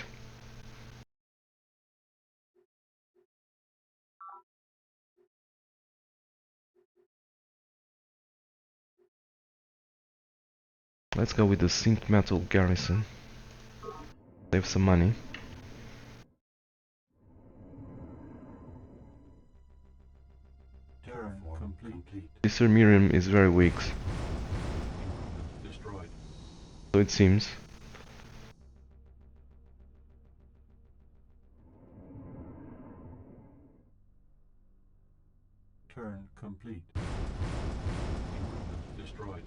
Let's go with the synth metal garrison. Save some money. Terraform complete. Sister Miriam is very weak, Destroyed. so it seems. Turn complete. Destroyed.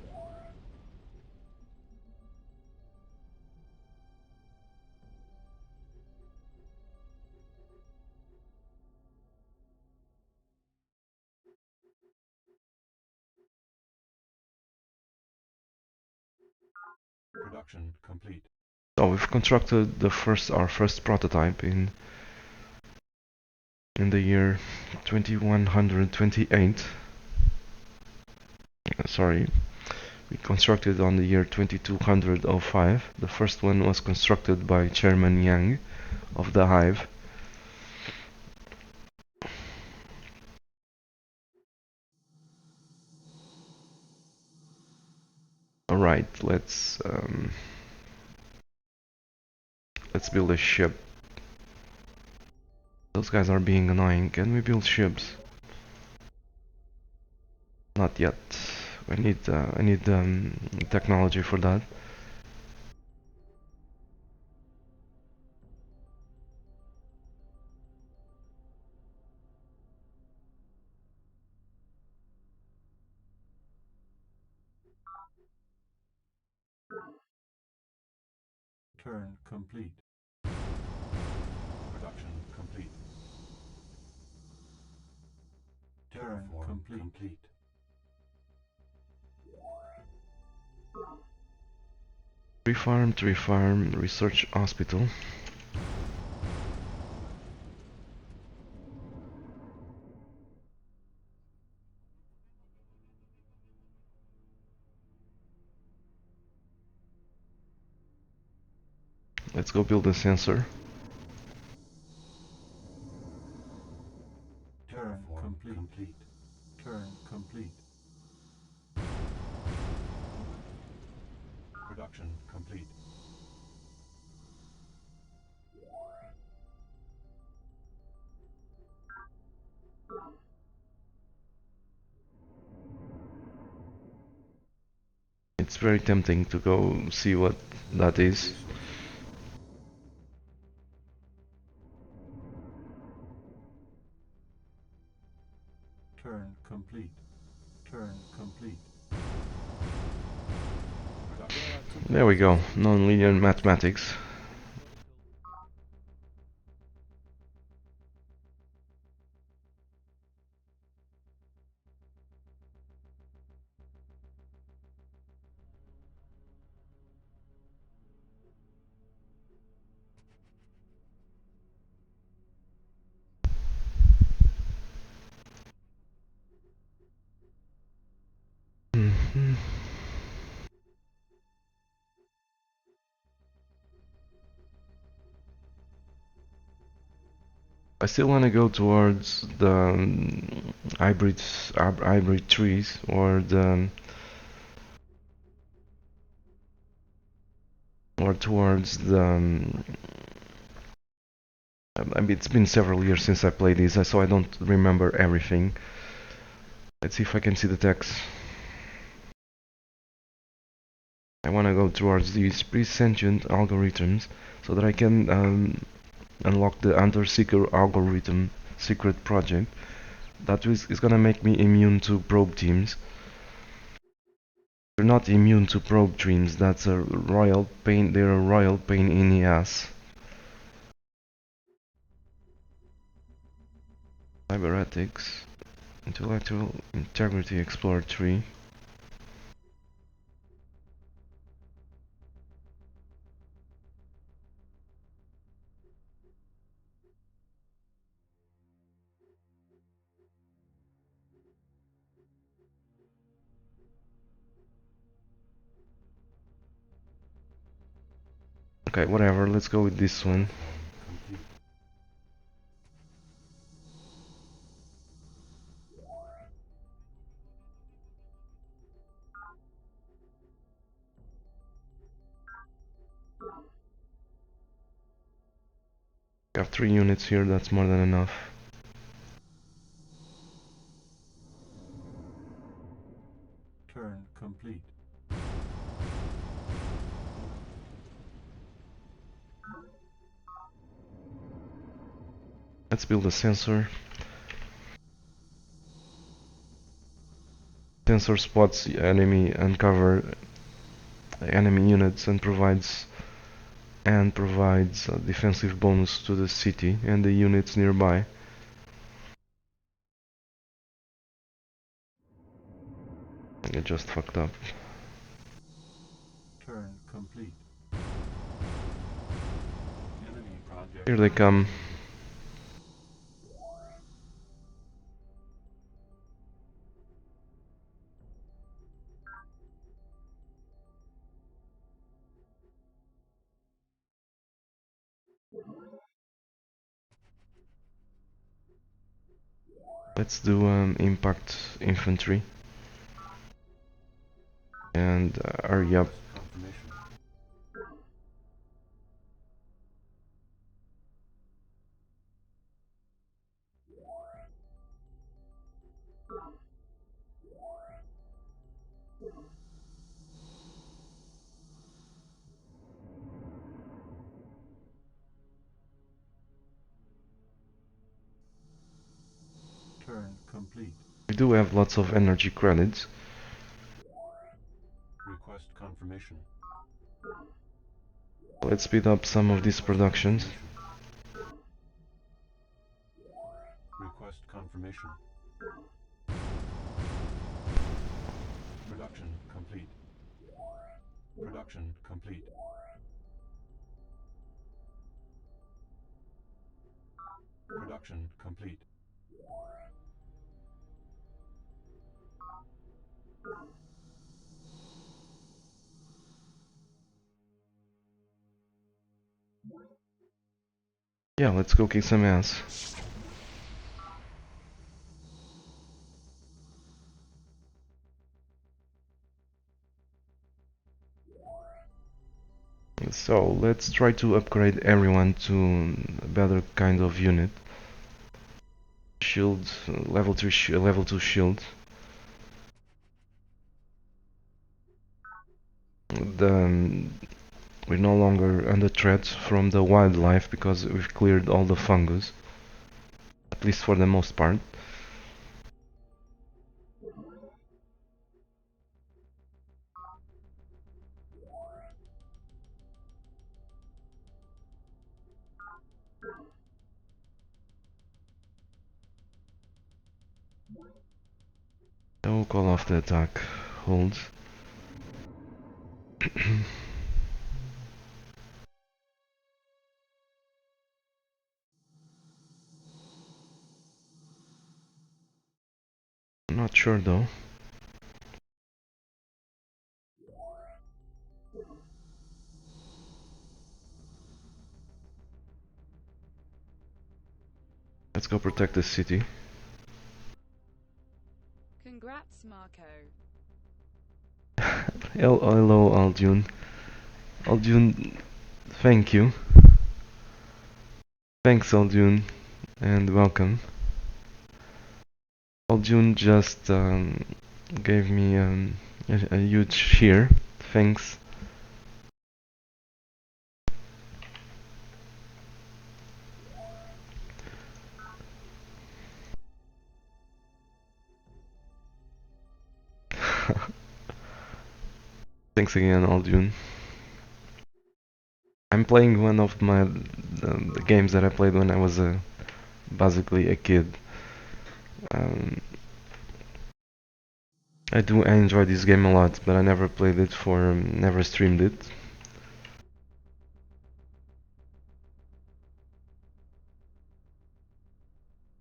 Production complete. So we've constructed our first prototype in the year 2128. Sorry, we constructed on the year 2205. The first one was constructed by Chairman Yang of the Hive. Alright, let's build a ship. Those guys are being annoying. Can we build ships? Not yet. I need technology for that. Turn complete. Production complete. Terraform complete. Tree farm, research hospital. Let's go build a sensor. Turn complete. Turn complete. Production complete. It's very tempting to go see what that is. Turn complete. Turn complete. There we go, non-linear mathematics. I still want to go towards the hybrid trees or towards the I mean, it's been several years since I played this, so I don't remember everything. Let's see if I can see the text. I want to go towards these pre-sentient algorithms so that I can unlock the Underseeker algorithm secret project. That is gonna make me immune to probe teams. They're not immune to probe teams. That's a royal pain. They're a royal pain in the ass. Cyberetics, intellectual integrity, explore 3. Okay, whatever. Let's go with this one. We have 3 units here. That's more than enough. Turn complete. Let's build a sensor. Sensor spots the enemy, uncover enemy units, and provides a defensive bonus to the city and the units nearby. I just fucked up. Turn complete. Enemy project. Here they come. Let's do impact infantry and hurry up. Confirmation. Turn complete. We do have lots of energy credits. Request confirmation. Let's speed up some of these productions. Request confirmation. Production complete. Production complete. Production complete. Yeah, let's go kick some ass. So let's try to upgrade everyone to a better kind of unit. Shield, level 3 level 2 shield. We're no longer under threat from the wildlife because we've cleared all the fungus, at least for the most part. I will call off the attack. Hold. Not sure though. Let's go protect the city. Congrats, Marco. Hello, Aldun. Aldun, thank you. Thanks, Aldun, and welcome. Aldun just gave me a huge cheer. Thanks. Thanks again, Aldun. I'm playing one of the games that I played when I was basically a kid. I enjoy this game a lot, but I never played it never streamed it.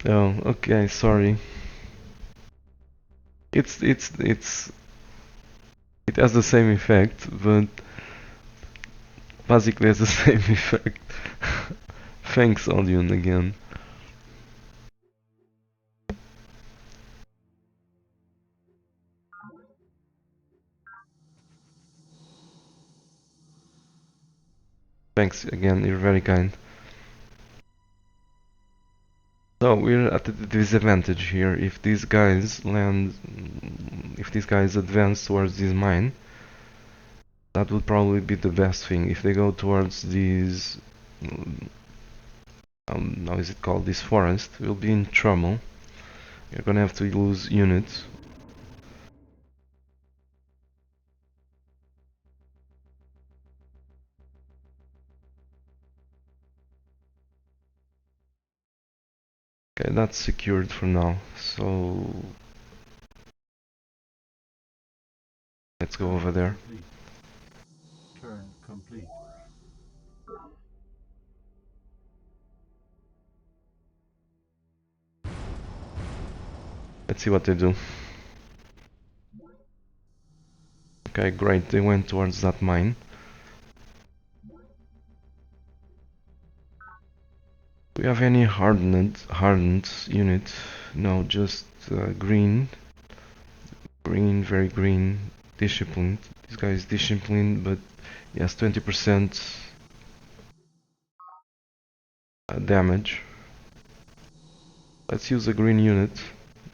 Oh, okay, sorry. It has the same effect, but basically has the same effect. Thanks, Audion, again. Thanks again, you're very kind. So we're at the disadvantage here. If these guys advance towards this mine, that would probably be the best thing. If they go towards these, how is it called, this forest, we'll be in trouble. You're gonna have to lose units. Okay, that's secured for now, so let's go over there. Turn complete. Let's see what they do. Okay, great, they went towards that mine. Do we have any hardened unit? No, just green. Green, very green, disciplined. This guy is disciplined, but he has 20% damage. Let's use a green unit.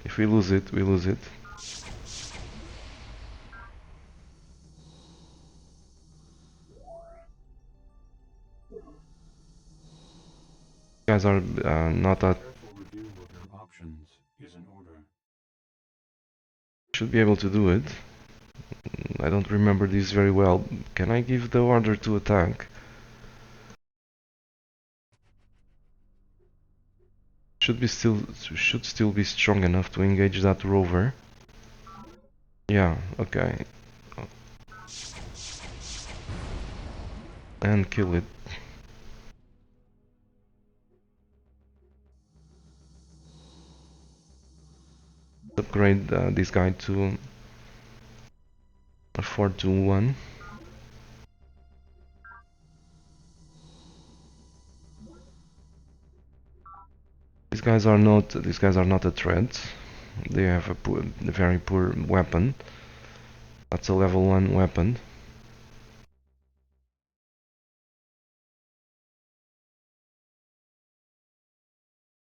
If we lose it, we lose it. Guys are not that. Careful review of your options is in order. Should be able to do it. I don't remember this very well. Can I give the order to attack? Should still be strong enough to engage that rover. Yeah, okay. And kill it. Upgrade this guy to a 421. These guys are not a threat. They have a very poor weapon. That's a level 1 weapon.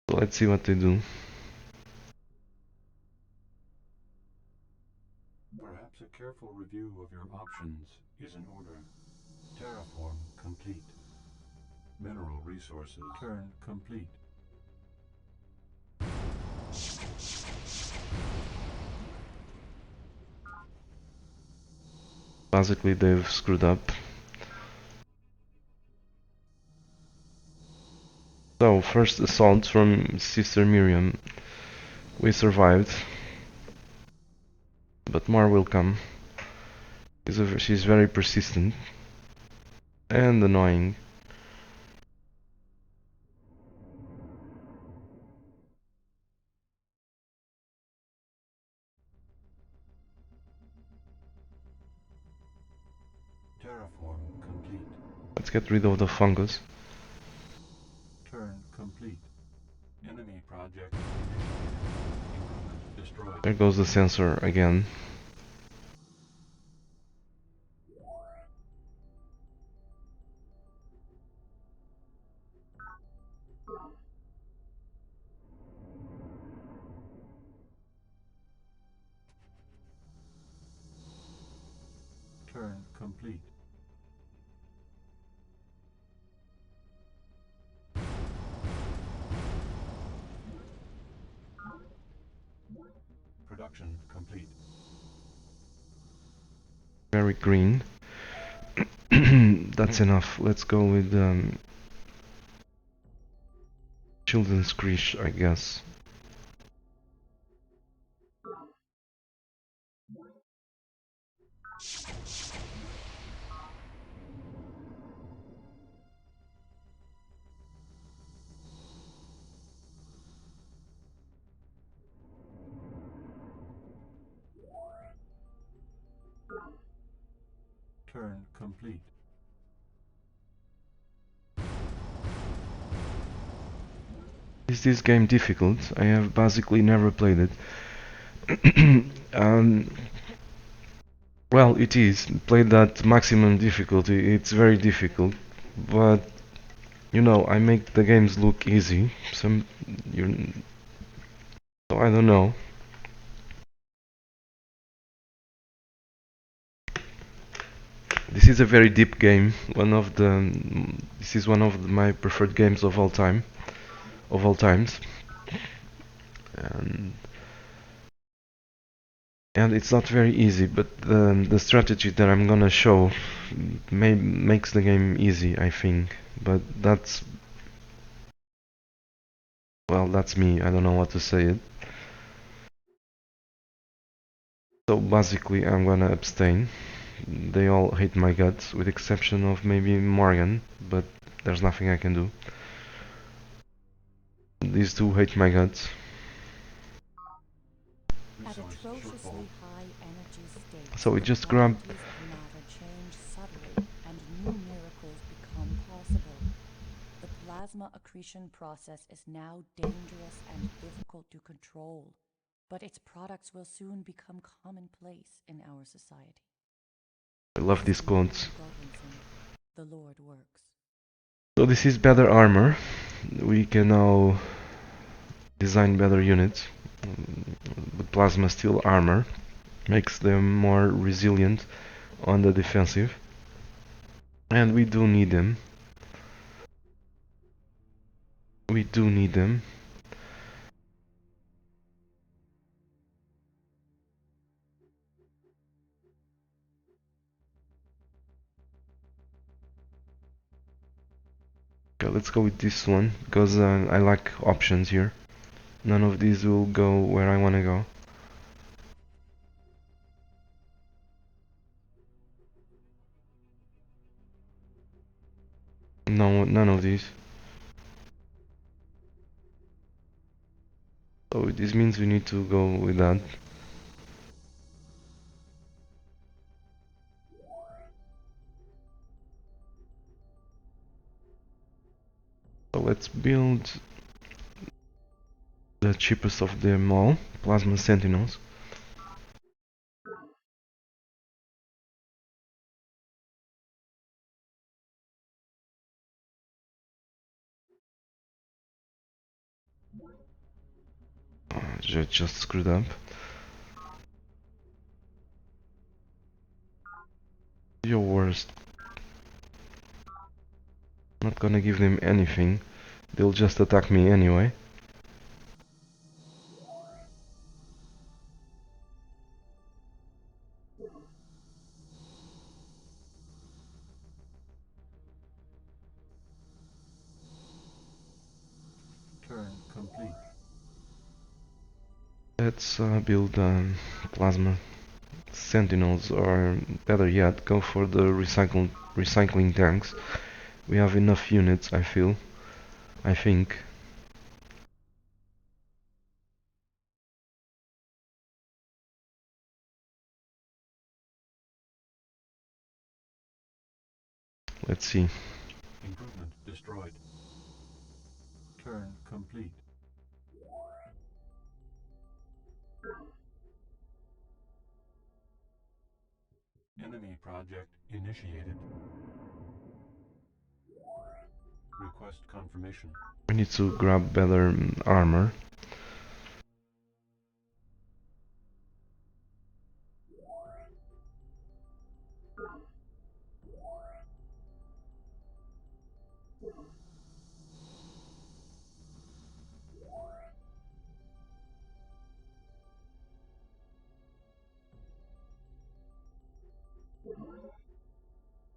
So let's see what they do. Perhaps a careful review of your options is in order. Terraform complete. Mineral resources turn complete. Basically, they've screwed up. So, first assault from Sister Miriam. We survived. But more will come. She's very persistent. And annoying. Terraform complete. Let's get rid of the fungus. Turn complete. Enemy project initiated. Improvement destroyed. There goes the sensor again. Turn complete. Production complete. Very green. That's enough. Let's go with children's creche, I guess. Turn complete. Is this game difficult? I have basically never played it. Well, it is. Played at maximum difficulty. It's very difficult, but you know, I make the games look easy. You, so I don't know. This is a very deep game. This is one of my preferred games of all time, of all times, and and it's not very easy. But the strategy that I'm gonna show makes the game easy, I think. But that's me. I don't know what to say it. So basically, I'm gonna abstain. They all hate my guts, with exception of maybe Morgan, but there's nothing I can do. These two hate my guts. At atrociously high energy states, So we the just grab. properties of matter change subtly, and new miracles become possible. The plasma accretion process is now dangerous and difficult to control, but its products will soon become commonplace in our society. I love these quotes. The Lord works. So this is better armor. We can now design better units. The plasma steel armor makes them more resilient on the defensive. And we do need them. We do need them. Okay, let's go with this one, because I like options here. None of these will go where I want to go. No, none of these. So this means we need to go with that. So let's build the cheapest of them all, Plasma Sentinels. Just screwed up. Your worst. Not gonna give them anything. They'll just attack me anyway. Turn complete. Let's build Plasma Sentinels, or better yet, go for the recycling tanks. We have enough units, I feel. I think. Let's see. Improvement destroyed. Turn complete. project initiated. Request confirmation. We need to grab better armor.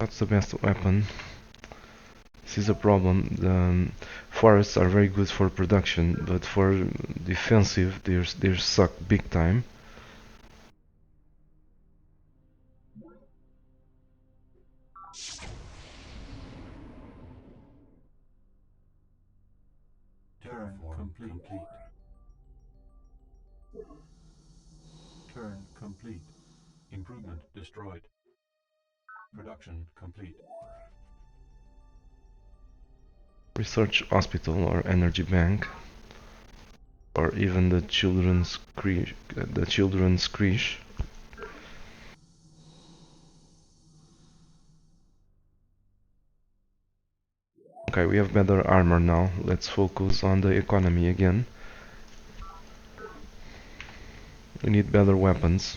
That's the best weapon. This is a problem. The forests are very good for production, but for defensive, they suck big time. Terraform complete. Turn complete. Improvement destroyed. Production complete. Research hospital or energy bank, or even the children's creche. Okay, we have better armor now. Let's focus on the economy again. We need better weapons.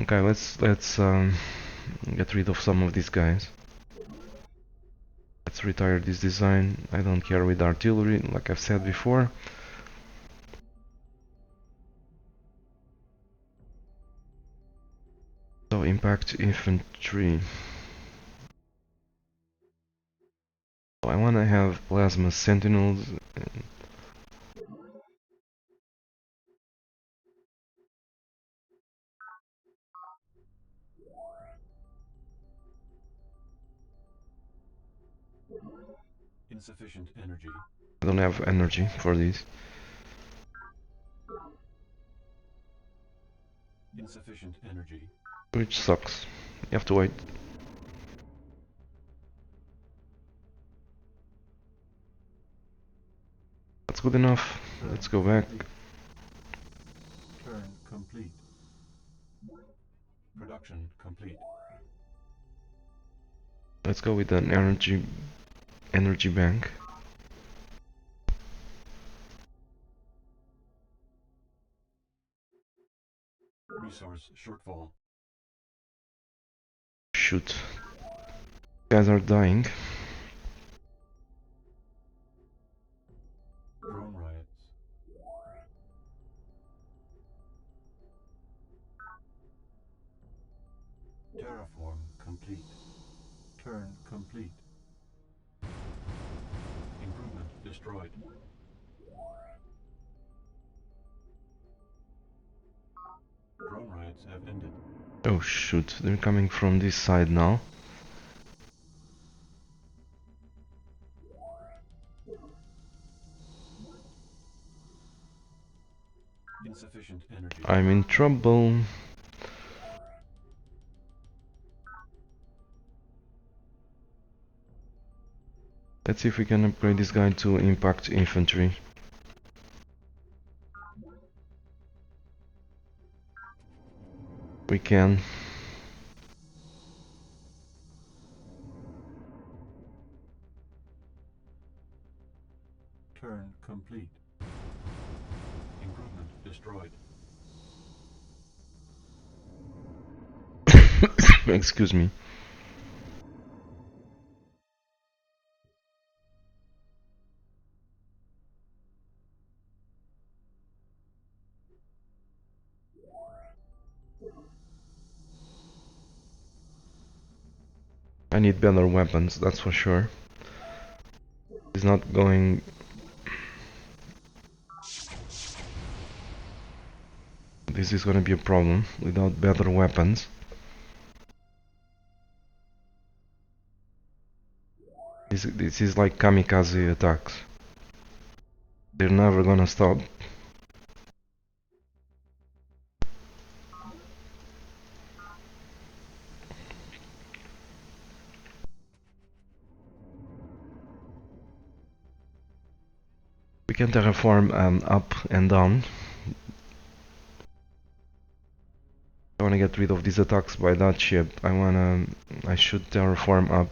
Okay, let's get rid of some of these guys. Let's retire this design. I don't care with artillery, like I've said before. So impact infantry. I want to have plasma sentinels. Insufficient energy. I don't have energy for this. Insufficient energy. Which sucks. You have to wait. That's good enough. Let's go back. Turn complete. Production complete. Let's go with an energy bank. Resource shortfall. Shoot. Guys are dying. Drone riots. Terraform complete. Turn complete. Improvement destroyed. Drone riots have ended. Oh shoot, they're coming from this side now. Insufficient energy. I'm in trouble. Let's see if we can upgrade this guy to impact infantry. We can. Turn complete. Improvement destroyed. Excuse me. I need better weapons, that's for sure. It's not going... This is gonna be a problem without better weapons. This is like kamikaze attacks. They're never gonna stop. can terraform up and down. I wanna get rid of these attacks by that ship. I should terraform up.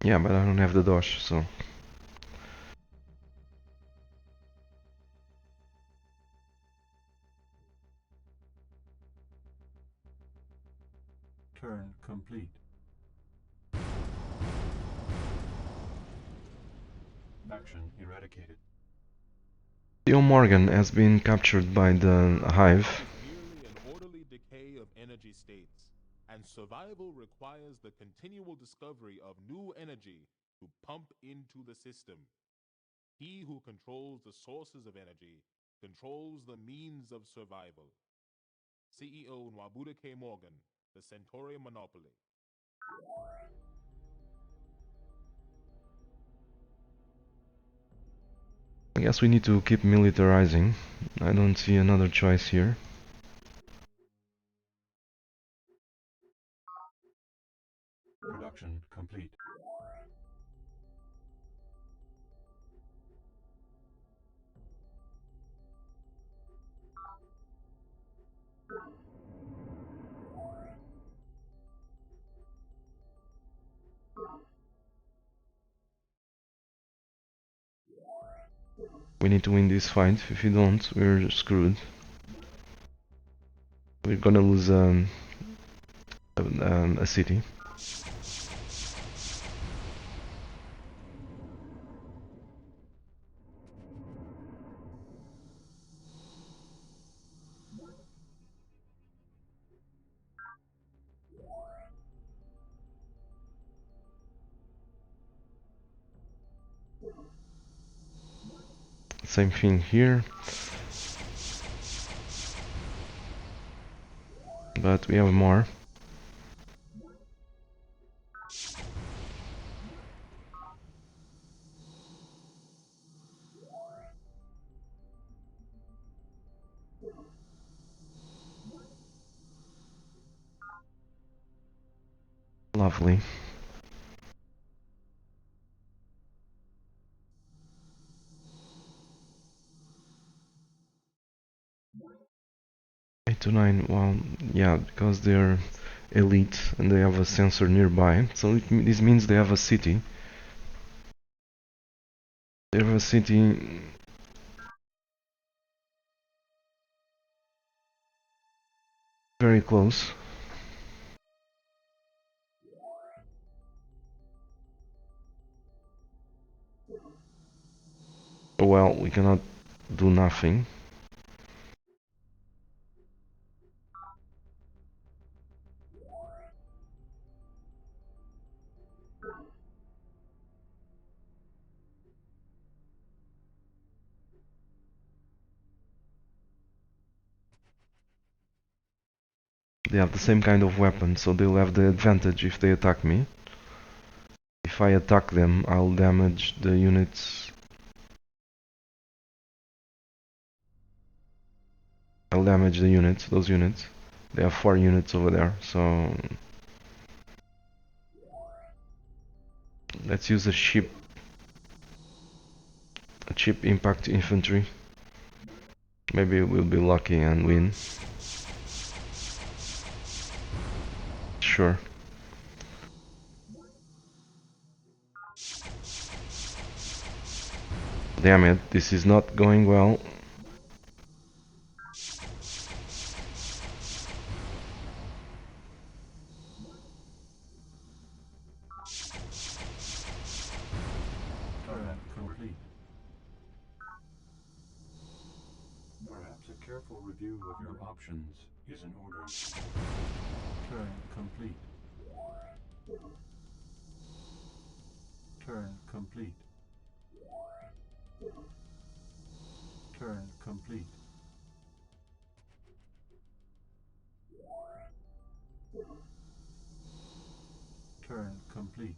Yeah, but I don't have the dosh, so. Turn complete. Action eradicated. Theo Morgan has been captured by the Hive. Merely an orderly decay of energy states, and survival requires the continual discovery of new energy to pump into the system. He who controls the sources of energy controls the means of survival. CEO Nwabuda K. Morgan, the Centauri Monopoly. I guess we need to keep militarizing. I don't see another choice here. Production complete. We need to win this fight. If we don't, we're screwed. We're gonna lose a city. Same thing here. But we have more. Lovely. Eight to nine. Well, yeah, because they're elite and they have a sensor nearby. So this means they have a city. They have a city very close. Well, we cannot do nothing. They have the same kind of weapon, so they'll have the advantage if they attack me. If I attack them, I'll damage the units. I'll damage the units, those units. They have 4 units over there, so let's use a ship impact infantry. Maybe we'll be lucky and win. Sure. Damn it, this is not going well. Turn complete. Perhaps a careful review of your options is in order. Turn complete. Turn complete. Turn complete. Turn complete.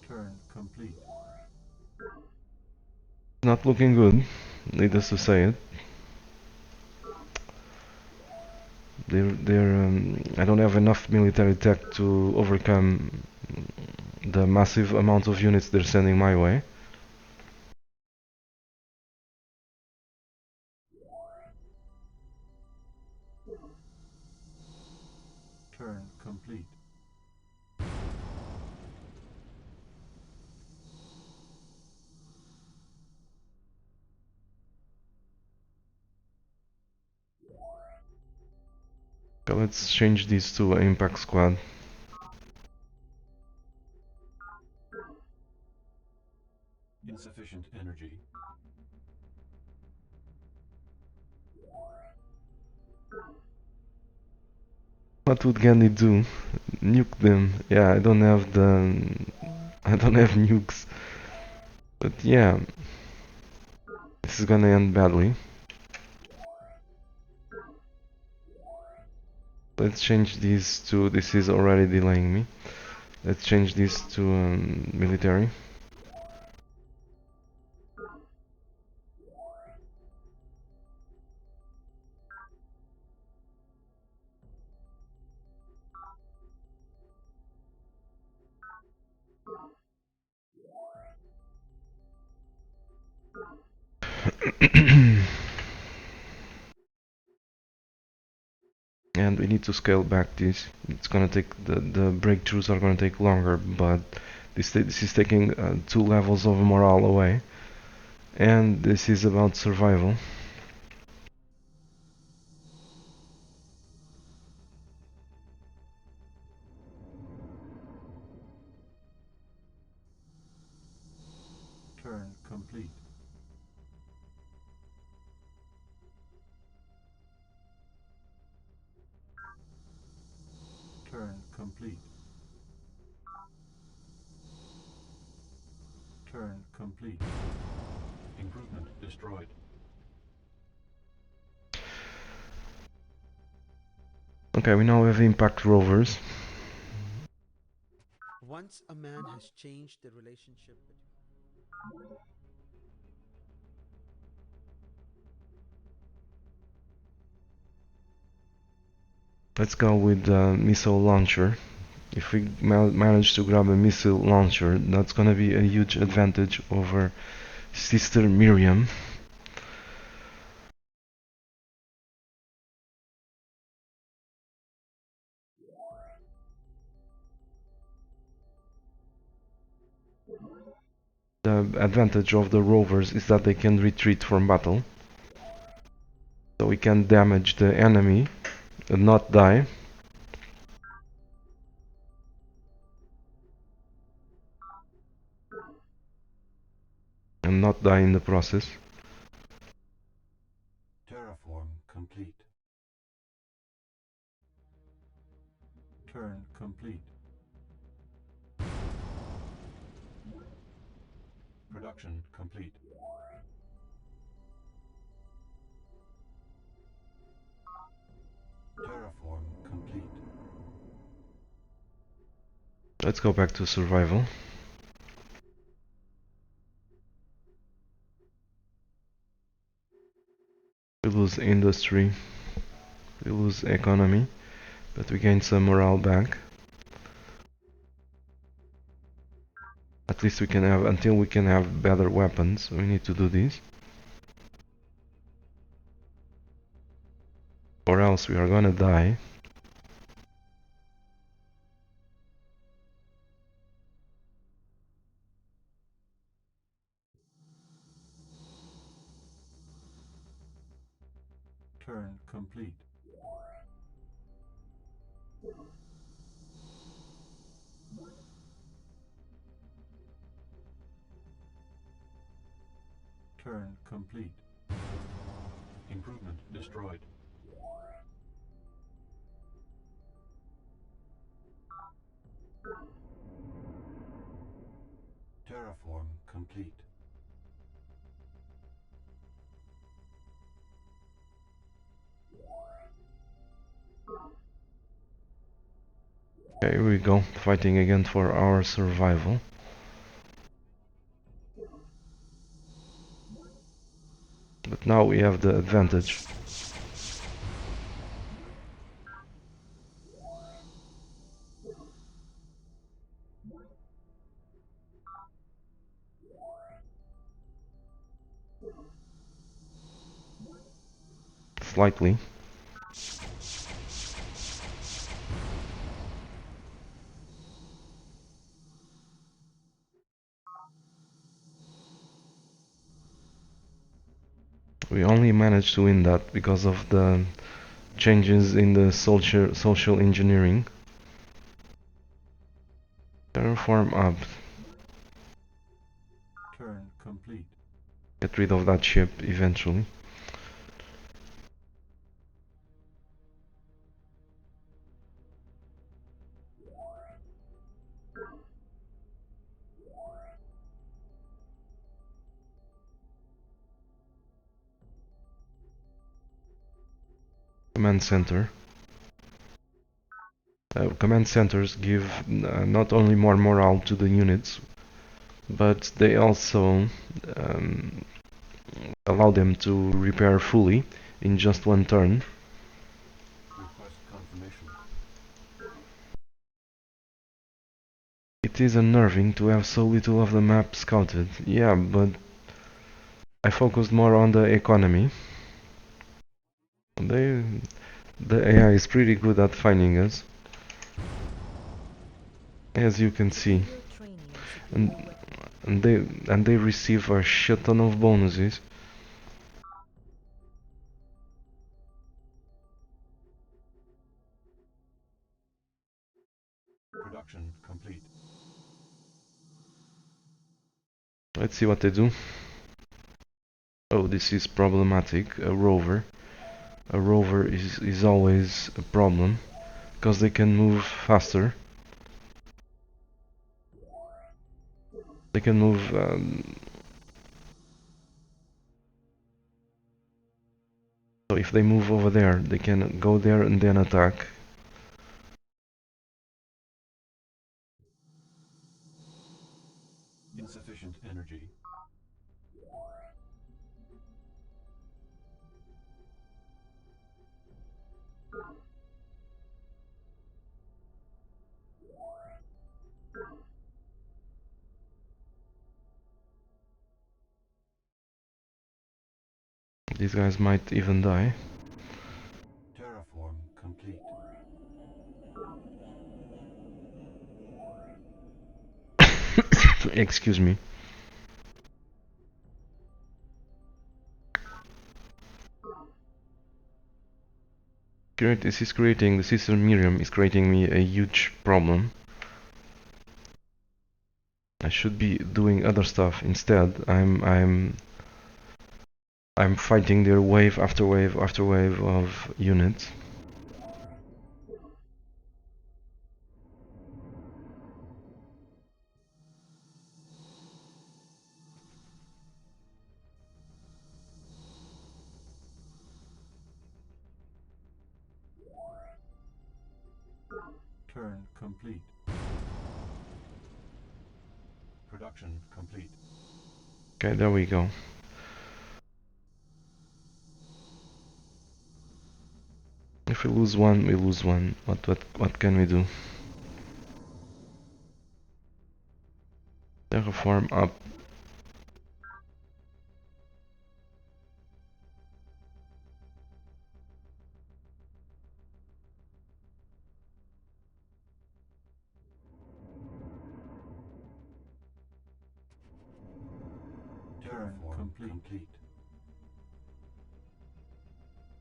Turn complete. Not looking good, needless to say it. I don't have enough military tech to overcome the massive amount of units they're sending my way. Turn complete. Okay, let's change these to impact squad. Insufficient energy. What would Gandhi do? Nuke them. Yeah, I don't have nukes. But yeah, this is gonna end badly. Let's change these to, this is already delaying me. Let's change this to military. And we need to scale back this. It's gonna take, the breakthroughs are gonna take longer, but this is taking 2 levels of morale away. And this is about survival. Turn complete. Turn complete. Turn complete. Improvement destroyed. Okay, we now have impact rovers. Once a man has changed the relationship between Let's go with missile launcher. If we manage to grab a missile launcher, that's gonna be a huge advantage over Sister Miriam. The advantage of the rovers is that they can retreat from battle. So we can damage the enemy and not die. And not die in the process. Terraform complete. Turn complete. Production complete. Terraform complete. Let's go back to survival. We lose industry, we lose economy, but we gain some morale back. At least we can have, until we can have better weapons, we need to do this. Or else we are gonna die. Turn complete. Turn complete. Improvement destroyed. Terraform complete. Okay, here we go, fighting again for our survival. But now we have the advantage. slightly. We only managed to win that because of the changes in the social engineering. Terraform up. Turn complete. Get rid of that ship eventually. Command center. Command centers give not only more morale to the units, but they also allow them to repair fully in just one turn. Request confirmation. It is unnerving to have so little of the map scouted. Yeah, but I focused more on the economy. The AI is pretty good at finding us, as you can see, and they receive a shit ton of bonuses. Production complete. Let's see what they do. Oh, this is problematic. A rover. A rover is always a problem, because they can move faster. They can move so if they move over there, they can go there and then attack. Insufficient energy. These guys might even die. Terraform complete. Excuse me. The sister Miriam is creating me a huge problem. I should be doing other stuff instead. I'm fighting their wave after wave after wave of units. Turn complete. Production complete. Okay, there we go. If we lose one, we lose one. What can we do? Terraform up. Terraform complete.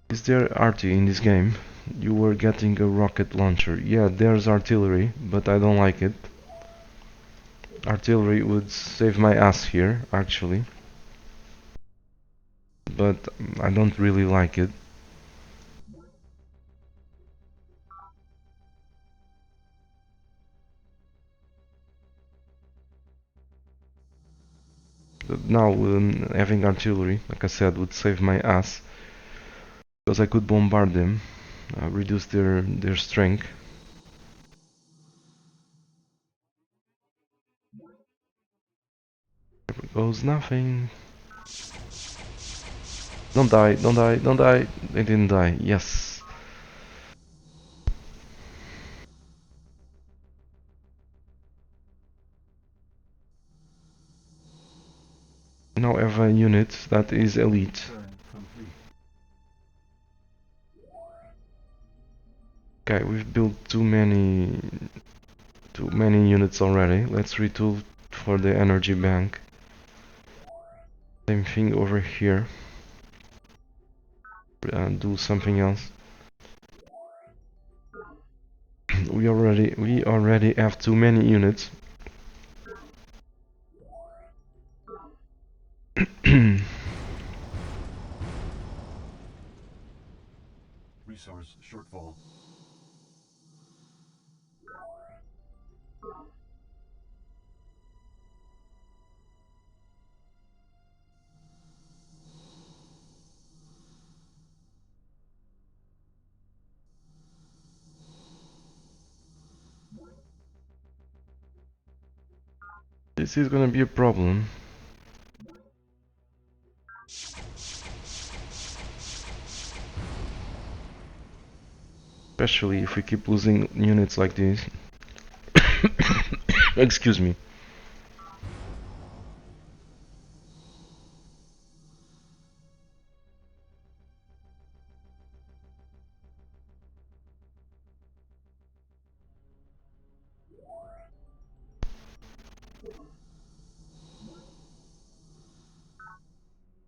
Is there RT in this game? You were getting a rocket launcher. Yeah, there's artillery, but I don't like it. Artillery would save my ass here, actually. But I don't really like it. But now, having artillery, like I said, would save my ass. Because I could bombard them, reduce their strength. There goes nothing. Don't die, don't die, don't die. They didn't die. Yes. Now I have a unit that is elite. Turn complete. Okay, we've built too many units already. Let's retool for the energy bank. Same thing over here. Do something else. we already have too many units. Resource shortfall. This is gonna be a problem. Especially if we keep losing units like this. Excuse me.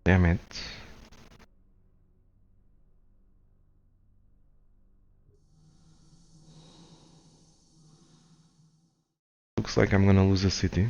Damn it. Looks like I'm gonna lose a city.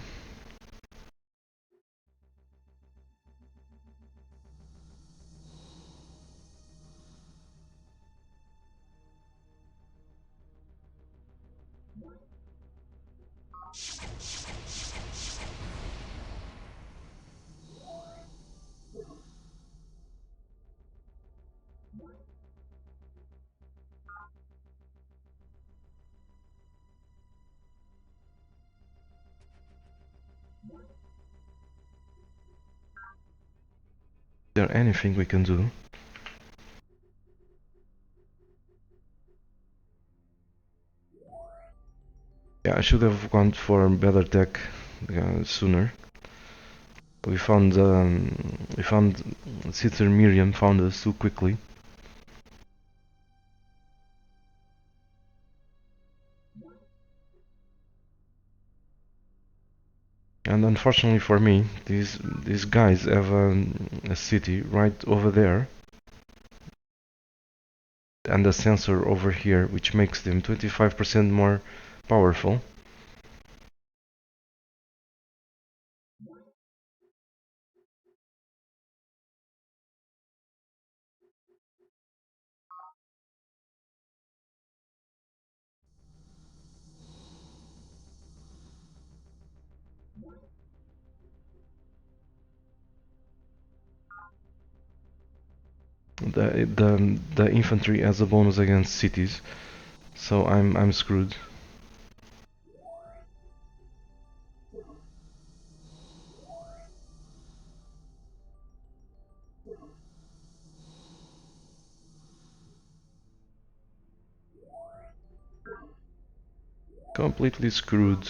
Is there anything we can do? Yeah, I should have gone for better tech sooner. We found Sister Miriam found us too quickly. And unfortunately for me, these guys have a city right over there and a sensor over here, which makes them 25% more powerful. The infantry has a bonus against cities, so I'm screwed. Completely screwed.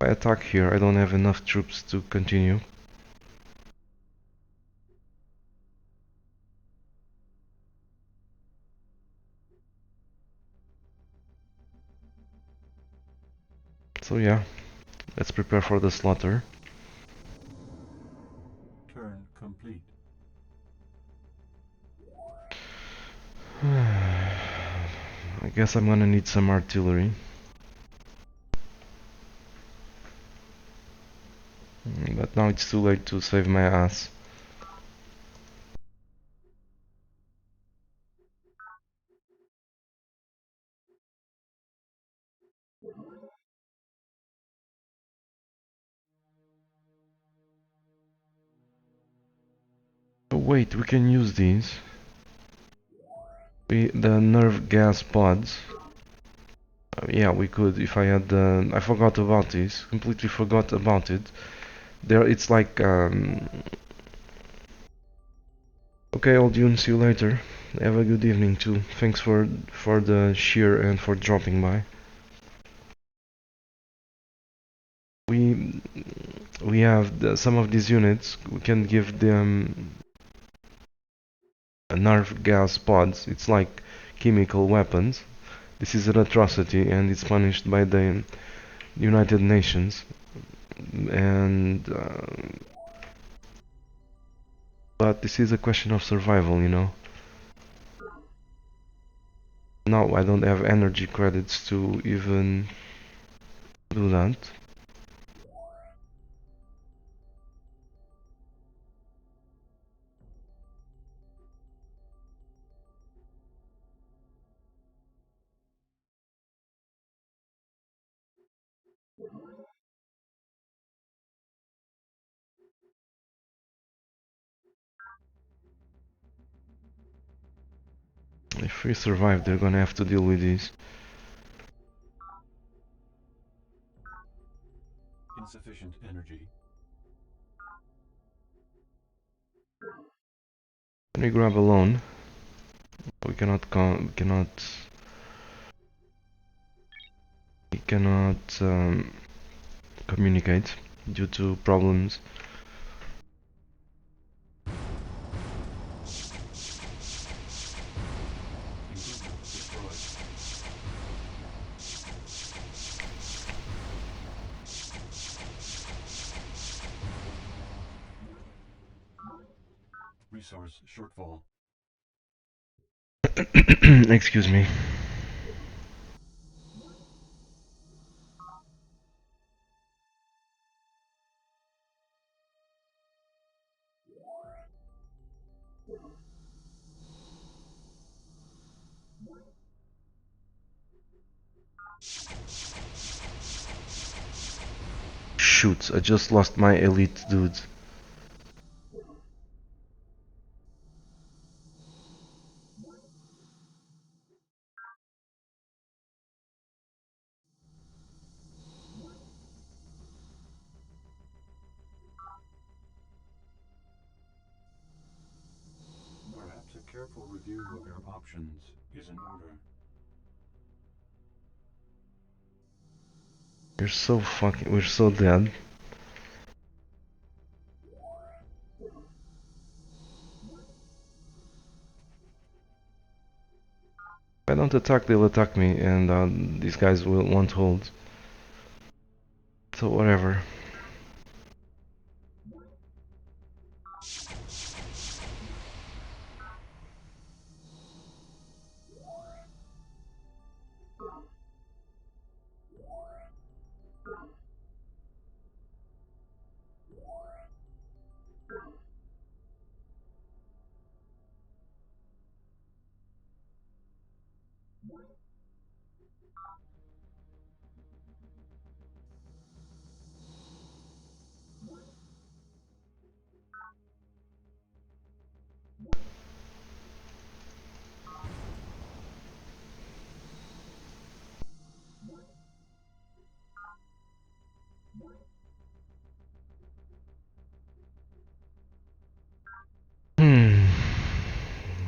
If I attack here, I don't have enough troops to continue. So yeah, let's prepare for the slaughter. Turn complete. I guess I'm gonna need some artillery. But now it's too late to save my ass. Oh, wait, we can use these. The nerve gas pods. Yeah, we could if I had. I forgot about this. Completely forgot about it. There, it's like. Okay, old Dune. See you later. Have a good evening too. Thanks for the share and for dropping by. We we have some of these units. We can give them nerve gas pods. It's like chemical weapons. This is an atrocity and it's punished by the United Nations. And but this is a question of survival, you know. Now I don't have energy credits to even do that. If we survive, they're gonna have to deal with this. Insufficient energy. Can we grab a loan? We cannot communicate due to problems. Resource shortfall. Excuse me. Shoot, I just lost my elite dudes. Perhaps a careful review of your options is in order. We're so dead. If I don't attack, they'll attack me, and these guys won't hold. So whatever.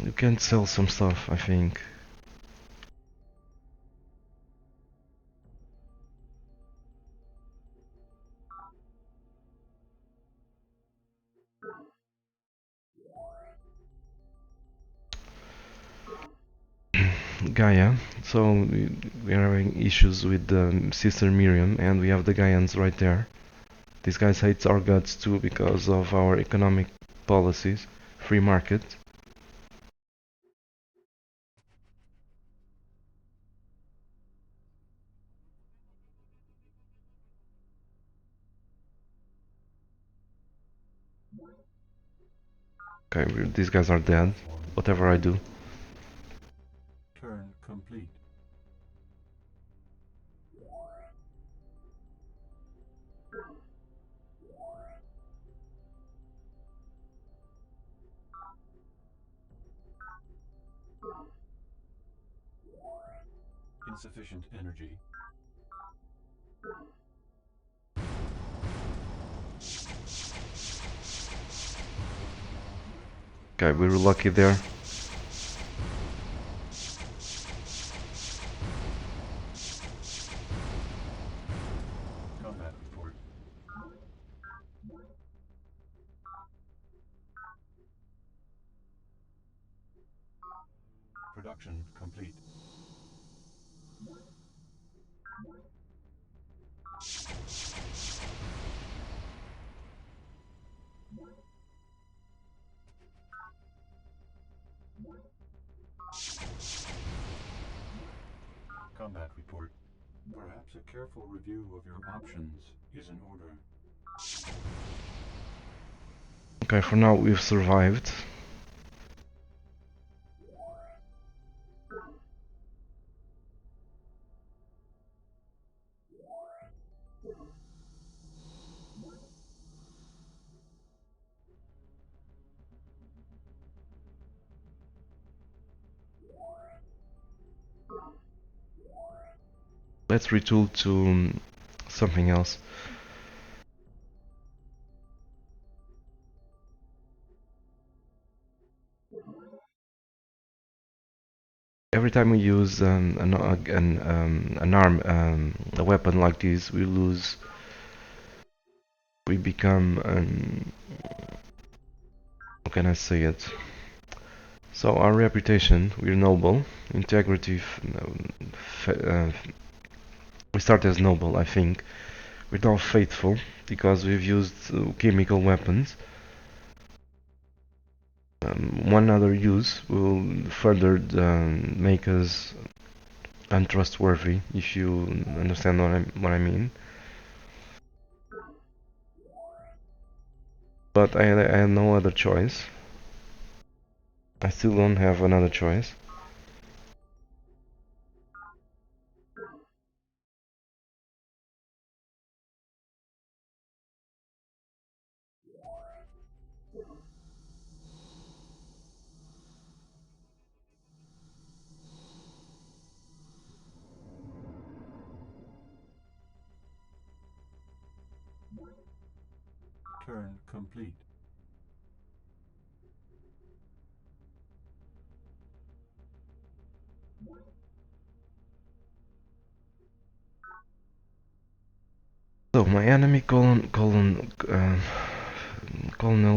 You can sell some stuff, I think. Gaia. So we are having issues with Sister Miriam, and we have the Gaians right there. These guys hate our guts too because of our economic policies, free market. Okay, these guys are dead. Whatever I do. Turn complete. Insufficient energy. Okay, we were lucky there. Combat report. Production complete. Combat report. Perhaps a careful review of your options is in order. Okay, for now we've survived. Let's retool to something else. Every time we use an arm, a weapon like this, we become, how can I say it? So our reputation, we're noble, integrity, we start as noble, I think. We're now faithful, because we've used chemical weapons. One other use will further make us untrustworthy, if you understand what I mean. But I had no other choice. I still don't have another choice. Turn complete. So my enemy Colonel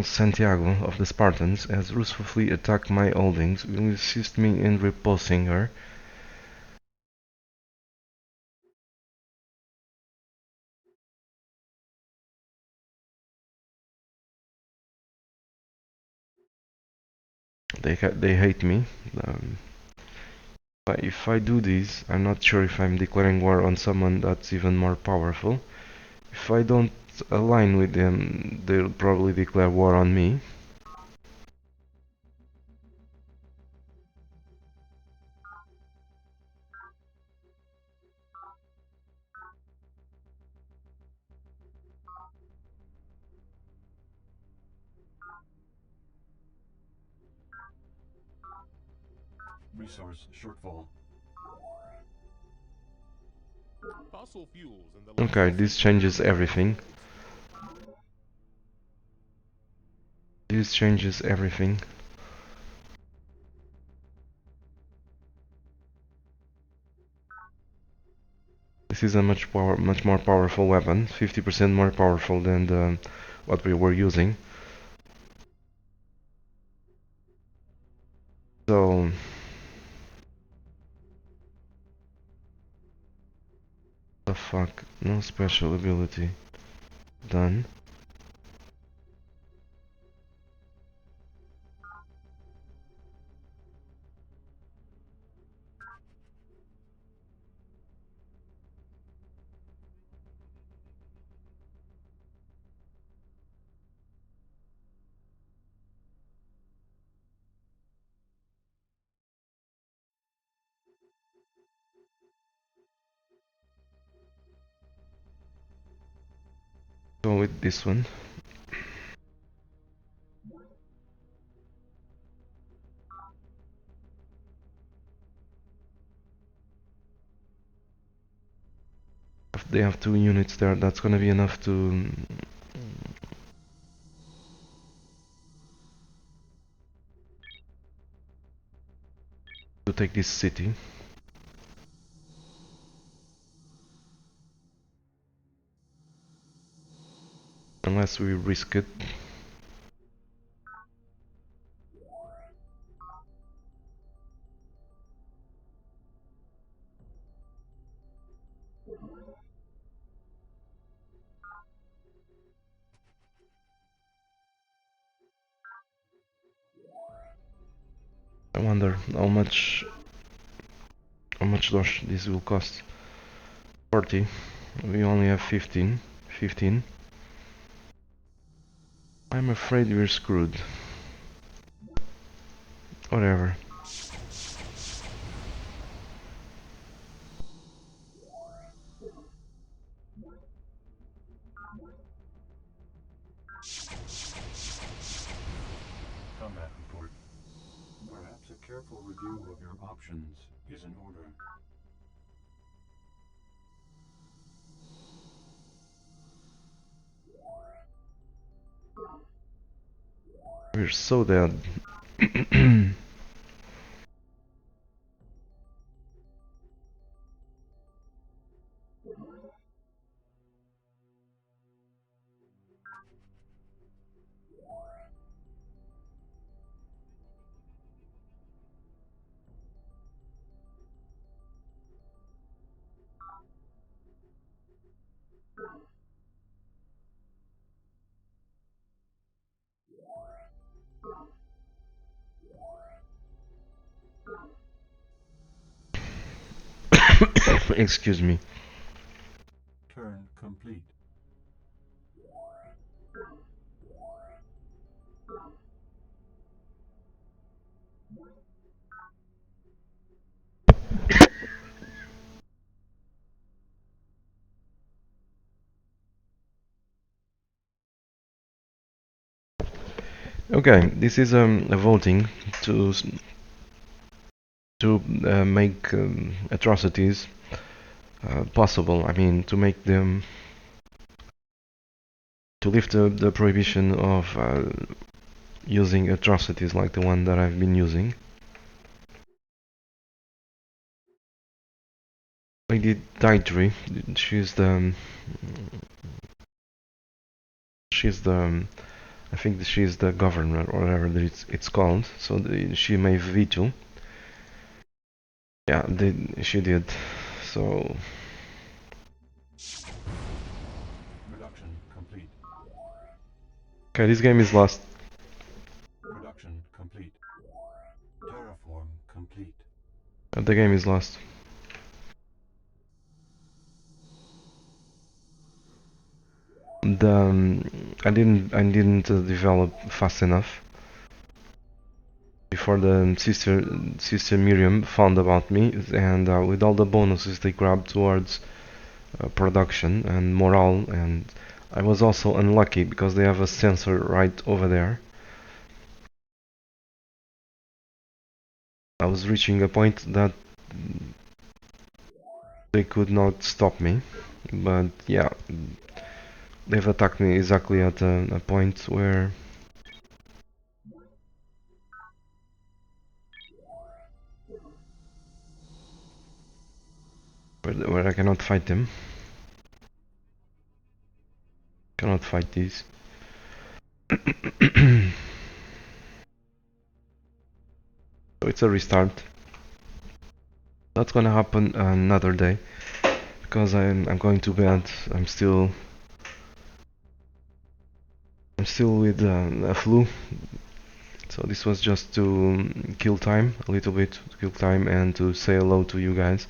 Santiago of the Spartans has ruthlessly attacked my holdings. Will you assist me in repulsing her? They hate me. But if I do this, I'm not sure if I'm declaring war on someone that's even more powerful. If I don't align with them, they'll probably declare war on me. Resource shortfall. Fossil fuels and the Okay, this changes everything. This changes everything. This is a much more powerful weapon, 50% more powerful than what we were using. So the fuck, no special ability. Done. Go with this one. They have 2 units there. That's gonna be enough to take this city. Unless we risk it. I wonder how much dosh this will cost. 40. We only have 15. I'm afraid we're screwed. Whatever. Combat report. Perhaps a careful review of your options is in order. We're so dead. Excuse me. Turn complete. Okay, this is a voting to make atrocities possible. I mean, to make them to lift the prohibition of using atrocities like the one that I've been using. Lady Dietry, she's the I think she's the governor or whatever that it's called. So she may veto. Yeah, she did. So Production complete. okay, this game is lost. Production complete. Terraform complete. The game is lost. I didn't develop fast enough before the sister Miriam found about me, and with all the bonuses they grabbed towards production and morale, and I was also unlucky because they have a sensor right over there. I was reaching a point that they could not stop me, but yeah, they've attacked me exactly at a point where I cannot fight them. Cannot fight these. So it's a restart. That's gonna happen another day because I'm going to bed. I'm still with a flu. So this was just to kill time a little bit, to kill time and to say hello to you guys.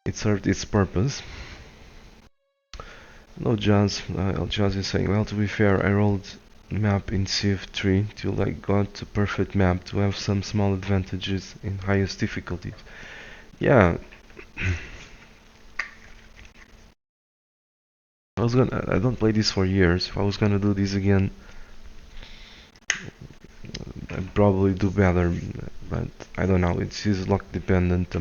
It served its purpose. No, Jazz. Jazz is saying, well, to be fair, I rolled map in Civ 3 till I got a perfect map to have some small advantages in highest difficulties. Yeah. I don't play this for years. If I was gonna do this again, I'd probably do better, but I don't know. It's luck dependent.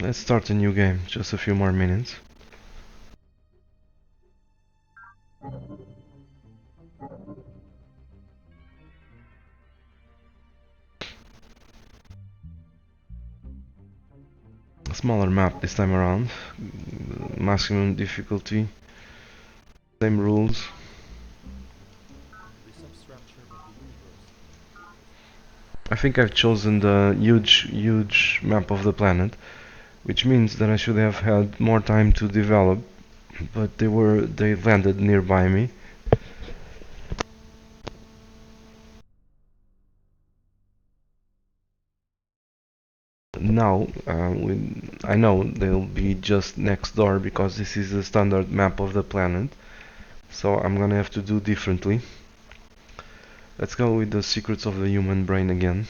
Let's start a new game, just a few more minutes. A smaller map this time around, maximum difficulty, same rules. The substructure of the universe. I think I've chosen the huge map of the planet, which means that I should have had more time to develop, but they landed nearby me. Now, I know they'll be just next door because this is the standard map of the planet, so I'm gonna have to do differently. Let's go with the secrets of the human brain again.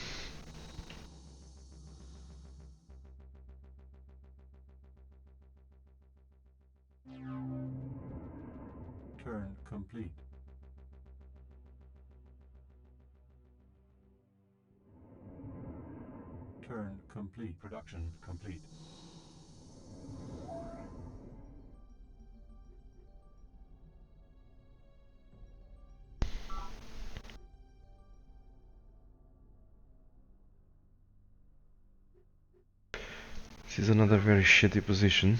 Turn complete. Turn complete. Production complete. This is another very shitty position.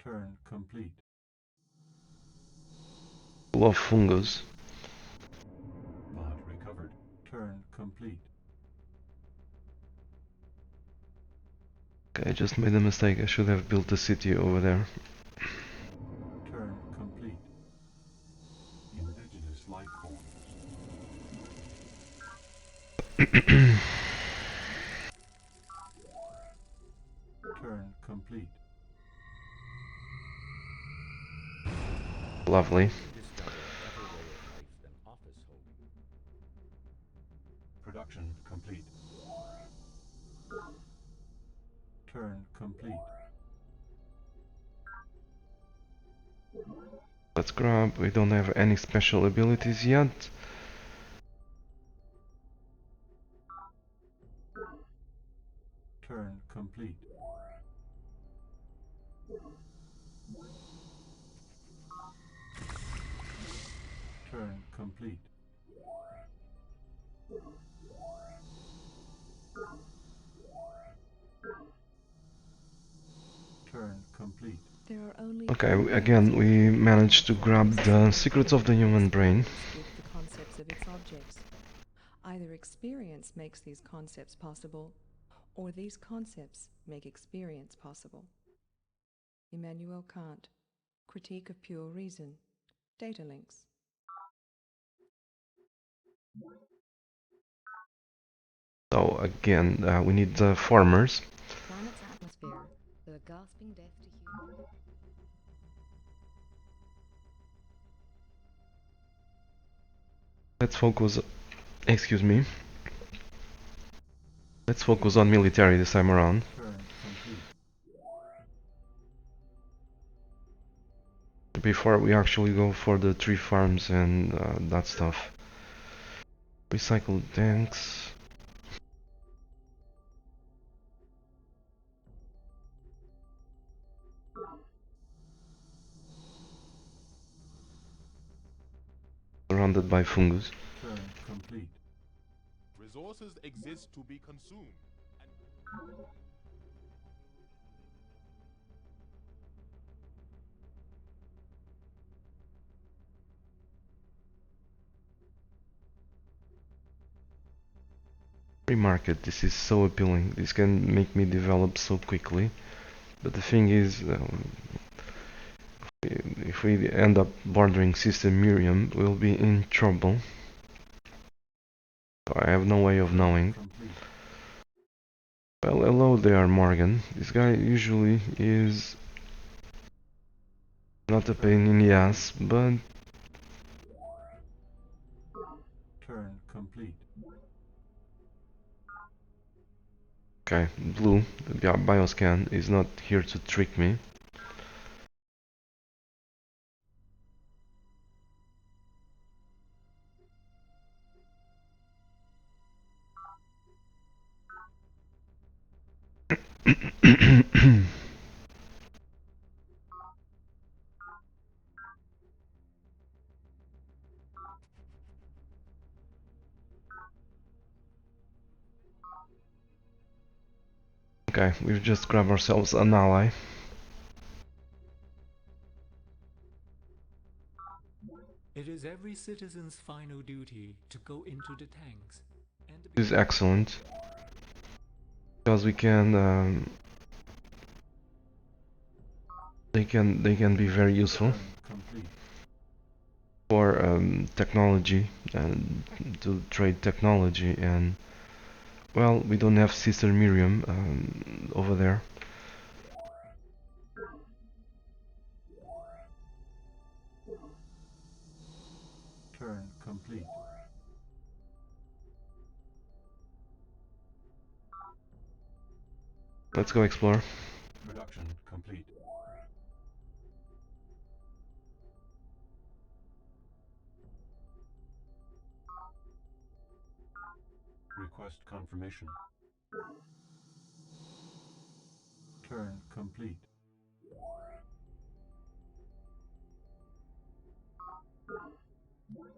Turn complete. Full of fungus. Bot recovered. Turn complete. Okay, I just made a mistake. I should have built a city over there. Turn complete. Indigenous life forms. Turn complete. Lovely. To discover a better way of life than office holding. Production complete. Turn complete. Let's grab. We don't have any special abilities yet. Turn complete. Turn complete. Turn complete. There are only Okay, three again, ways we of managed to grab the experience secrets of the human brain. with the concepts of its objects. Either experience makes these concepts possible, or these concepts make experience possible. Immanuel Kant, Critique of Pure Reason, Data Links. So again, we need the formers. Planet's atmosphere, the gasping death to humans. Let's focus. Excuse me. Let's focus on military this time around. Turn complete. Before we actually go for the tree farms and that stuff. Recycled tanks. Surrounded by fungus. Turn complete. Resources exist to be consumed. And Free market, this is so appealing. This can make me develop so quickly. But the thing is, if we end up bordering System Miriam, we'll be in trouble. I have no way of knowing. Complete. Well, hello there, Morgan. This guy usually is not a pain in the ass, but Turn complete. Okay, blue, the bioscan is not here to trick me. Okay, we've just grabbed ourselves an ally. It is every citizen's final duty to go into the tanks. And This is excellent. Because we can they can be very useful for technology and to trade technology, and well, we don't have Sister Miriam over there. Turn complete. Let's go explore. Production complete. Request confirmation. Turn complete.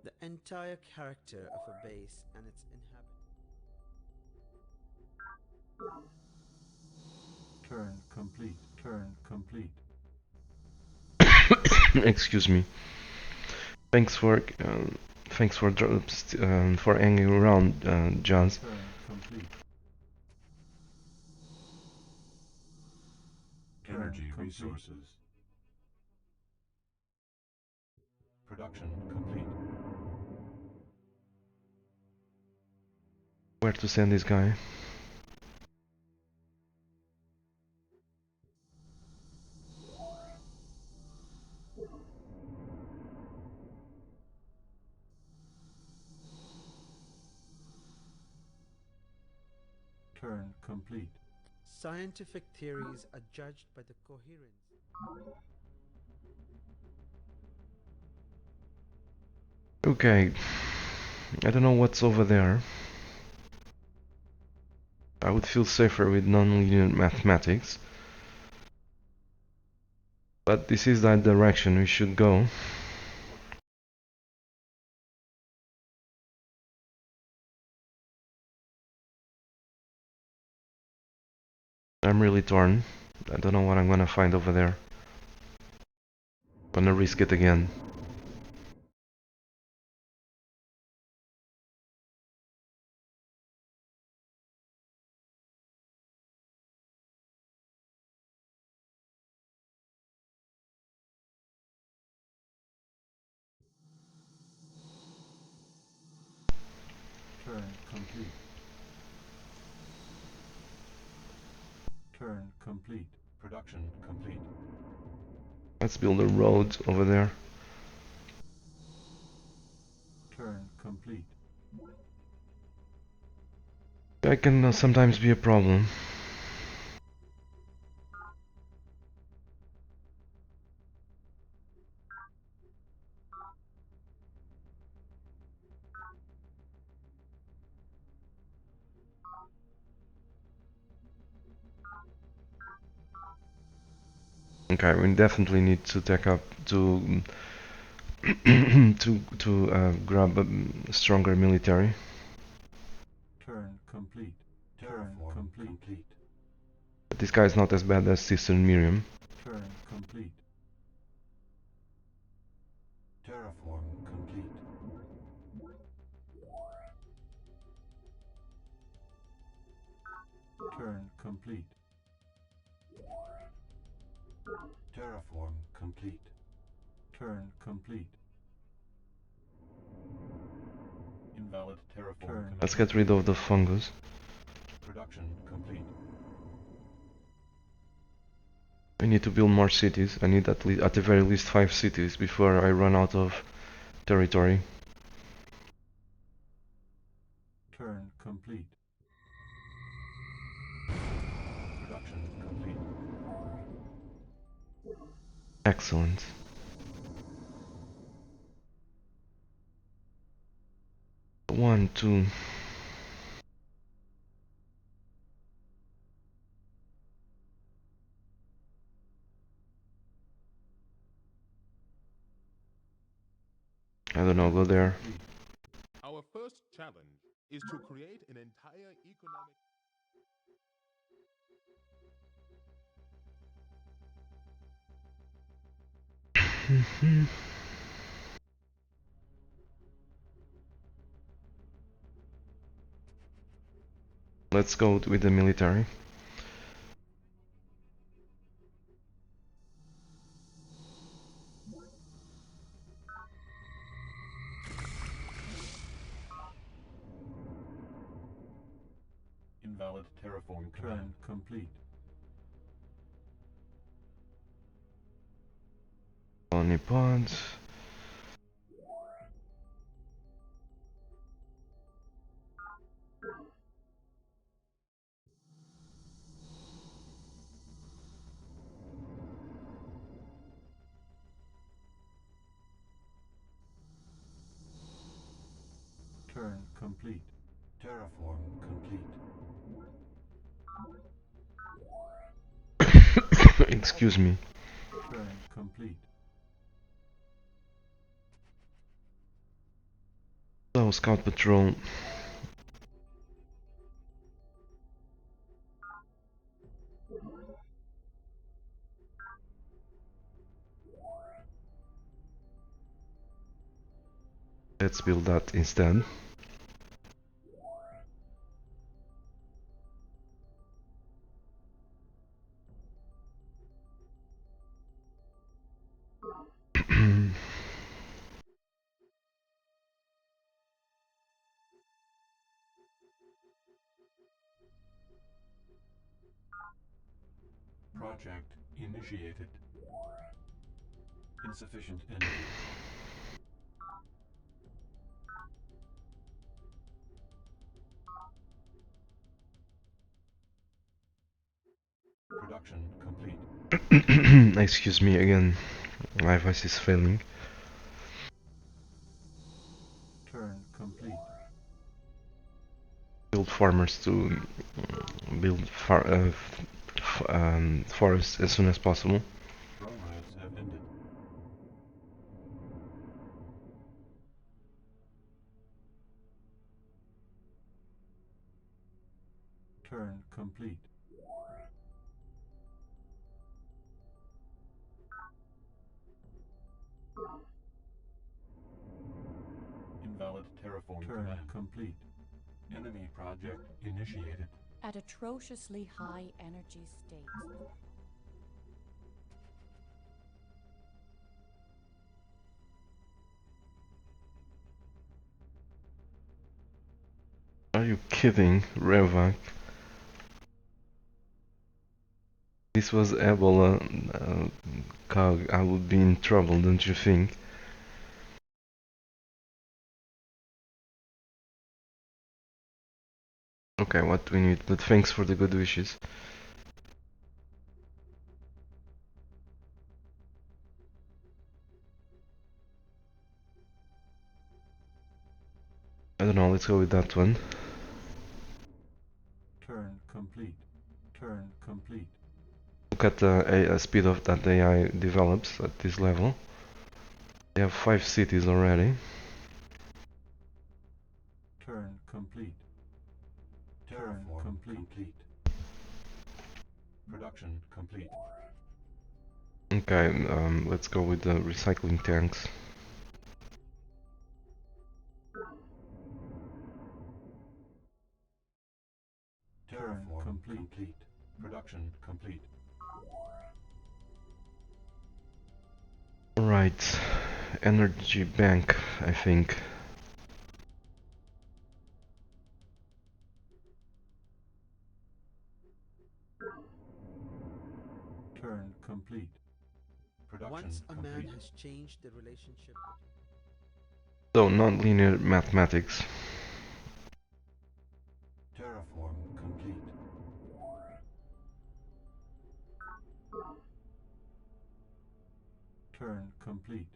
The entire character of a base and its inhabitants. Turn complete. Turn complete. Excuse me. Thanks for hanging around, Johns. Turn complete. Energy resources. Production complete. Where to send this guy? Turn complete. Scientific theories are judged by the coherence. Okay, I don't know what's over there. I would feel safer with nonlinear mathematics. But this is the direction we should go. I'm really torn. I don't know what I'm gonna find over there. Gonna risk it again. Turn complete. Turn complete. Production complete. Let's build a road over there. Turn complete. That can sometimes be a problem. Okay, we definitely need to take up to to grab a stronger military. Turn complete. Turn complete. But this guy is not as bad as Sister Miriam. Turn complete. Terraform complete. Turn complete. Terraform complete. Turn complete. Invalid terraform. Let's get rid of the fungus. Production complete. I need to build more cities. I need at the very least 5 cities before I run out of territory. Turn complete. Excellent. One, two. I don't know, go there. Our first challenge is to create an entire economic. Let's go with the military. Invalid terraform turn complete. Colony pods. Turn complete. Terraform complete. Excuse me. Turn complete. So, scout patrol. Let's build that instead. Project initiated. Insufficient energy. Production complete. Excuse me again. My voice is failing. Turn complete. Build farmers to build forests as soon as possible. Drone riots have ended. Turn complete. Invalid terraform turn complete. Enemy project initiated. At atrociously high energy states. Are you kidding, Revak? This was Ebola, Cog. I would be in trouble, don't you think? Okay, what do we need? But thanks for the good wishes. I don't know, let's go with that one. Turn complete. Turn complete. Look at the speed of that AI develops at this level. They have 5 cities already. Turn complete. Turn complete. Production complete. Okay, let's go with the recycling tanks. Turn complete. Production complete. Right, energy bank, I think. Turn complete. Production Once a man complete. has changed the relationship between So, non-linear mathematics. Terraform complete. Turn complete.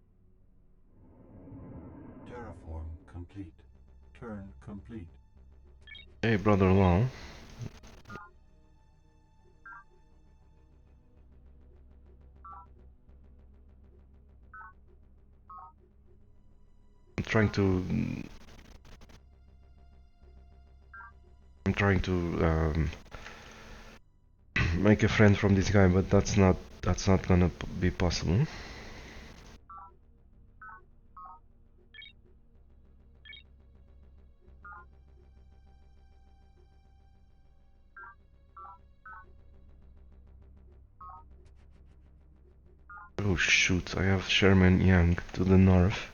Terraform complete. Turn complete. Hey, brother Long. I'm trying to make a friend from this guy, but that's not gonna be possible. Oh shoot, I have Sherman Yang to the north.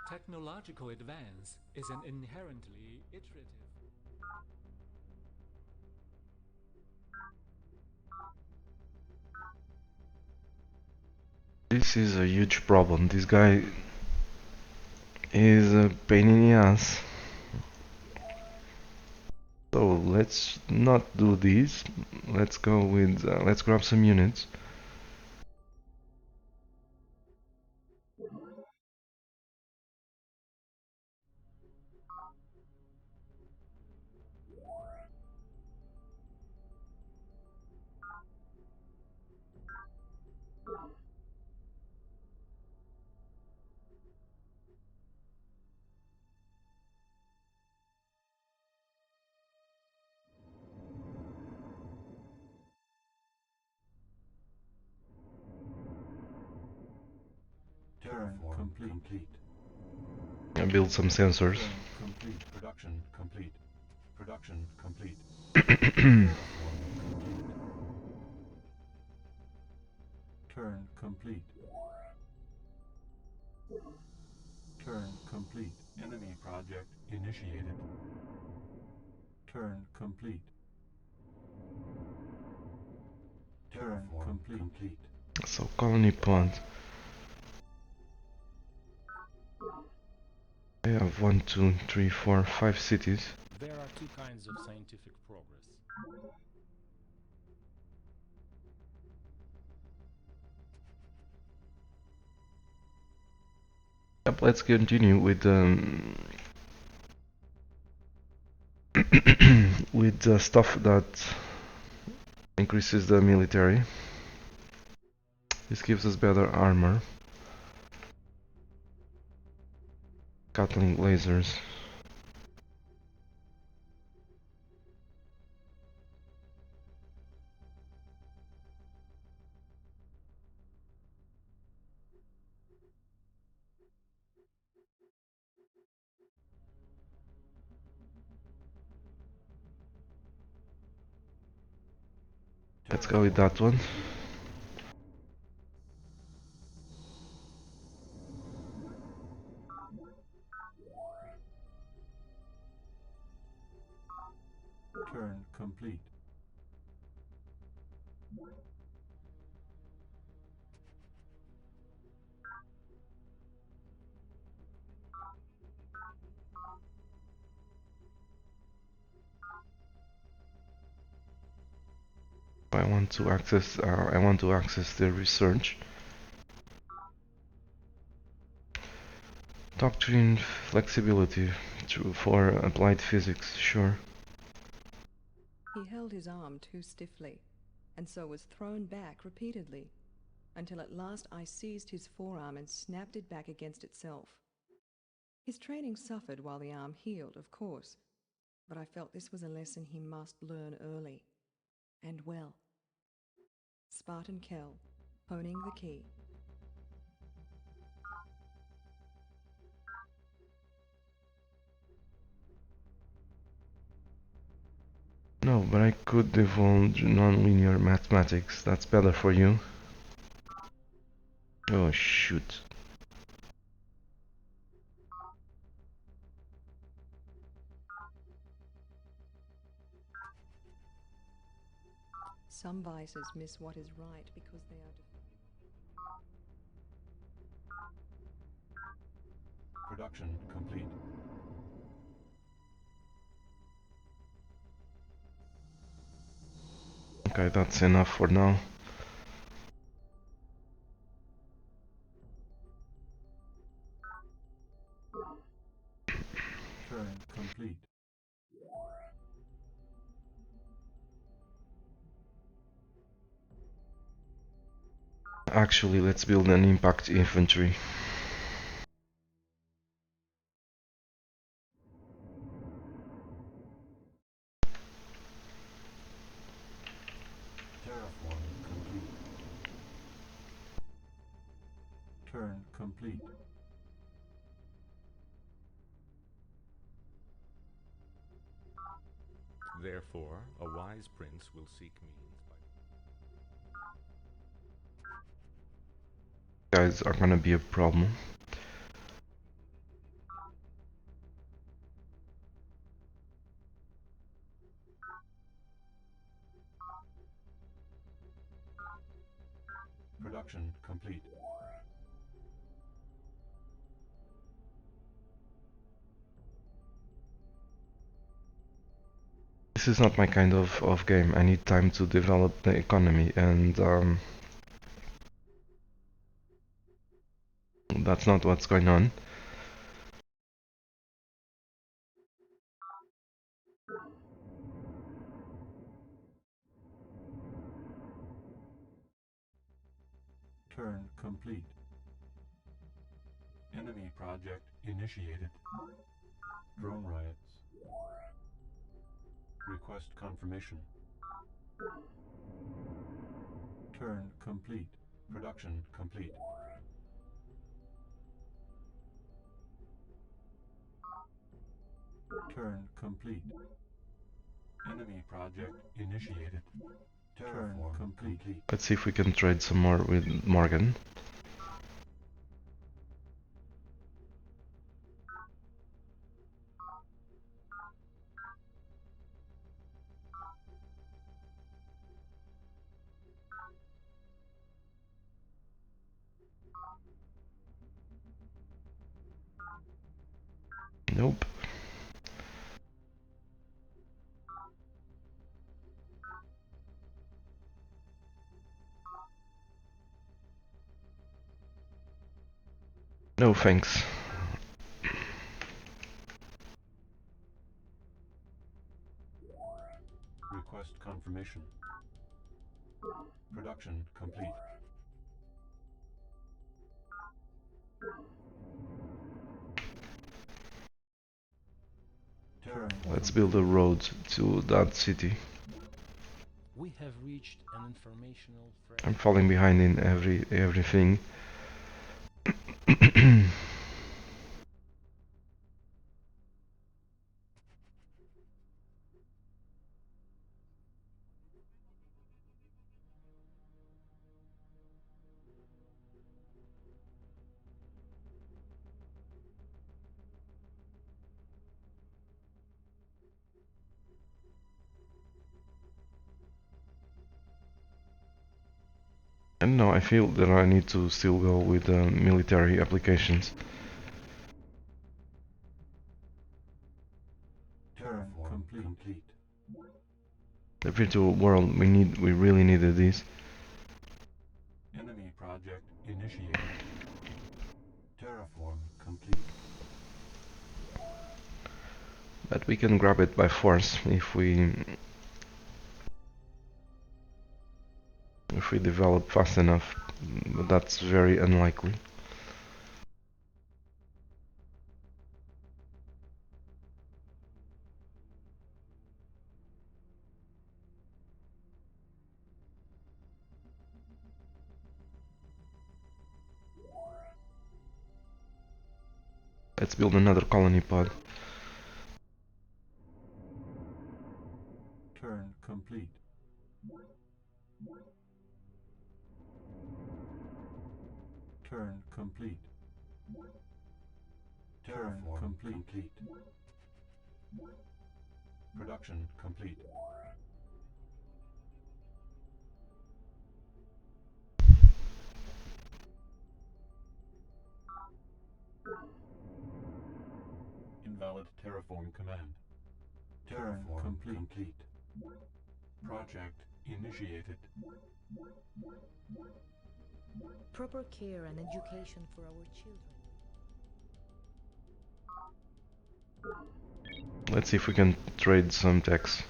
Technological advance is an inherently iterative. This is a huge problem. This guy is a pain in the ass. So let's not do this. Let's go with let's grab some units. Turn complete. I build some sensors. Turn complete. Production complete. Production complete. Terraform complete. Turn complete. Turn complete. Enemy project initiated. Turn complete. Turn complete. So colony pod. I have 1, 2, 3, 4, 5 cities. There are two kinds of scientific progress. Yep, let's continue with with stuff that increases the military. This gives us better armor. Gatling lasers. Let's go with that one. Turn complete. I want to access the research. Doctrine flexibility for applied physics, sure. He held his arm too stiffly, and so was thrown back repeatedly, until at last I seized his forearm and snapped it back against itself. His training suffered while the arm healed, of course, but I felt this was a lesson he must learn early, and well. Spartan Kell, honing the key. No, but I could divulge nonlinear mathematics. That's better for you. Oh shoot. Some vices miss what is right because they are Production complete. Okay, that's enough for now. Turn complete. Actually, let's build an impact infantry. Terraforming complete. Turn complete. Therefore, a wise prince will seek means by... Guys are gonna be a problem. Production complete. This is not my kind of game. I need time to develop the economy, and that's not what's going on. Turn complete. Enemy project initiated. Drone riots. Request confirmation. Turn complete. Production complete. Turn complete. Enemy project initiated. Turn complete. Let's see if we can trade some more with Morgan. Nope. No thanks. Request confirmation. Production complete. Let's build a road to that city. We have reached an informational threat. I'm falling behind in everything. I don't know, I feel that I need to still go with military applications. Terraform complete. The virtual world, we really needed this. Enemy project initiated. Terraform complete. But we can grab it by force if we develop fast enough, but that's very unlikely. Let's build another colony pod. Turn complete. Turn complete. Terraform complete. Production complete. Invalid terraform command. Terraform complete. Project initiated. Proper care and education for our children. Let's see if we can trade some techs.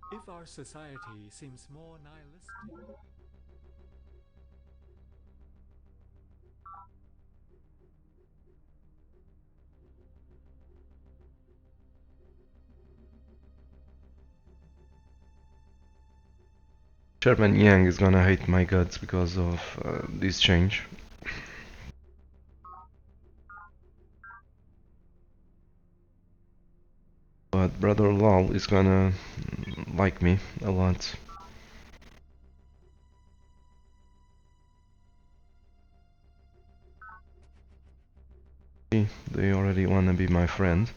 If our society seems more nihilistic, Chairman Yang is gonna hate my guts because of this change. But Brother Lal is gonna like me a lot. See, they already wanna be my friend.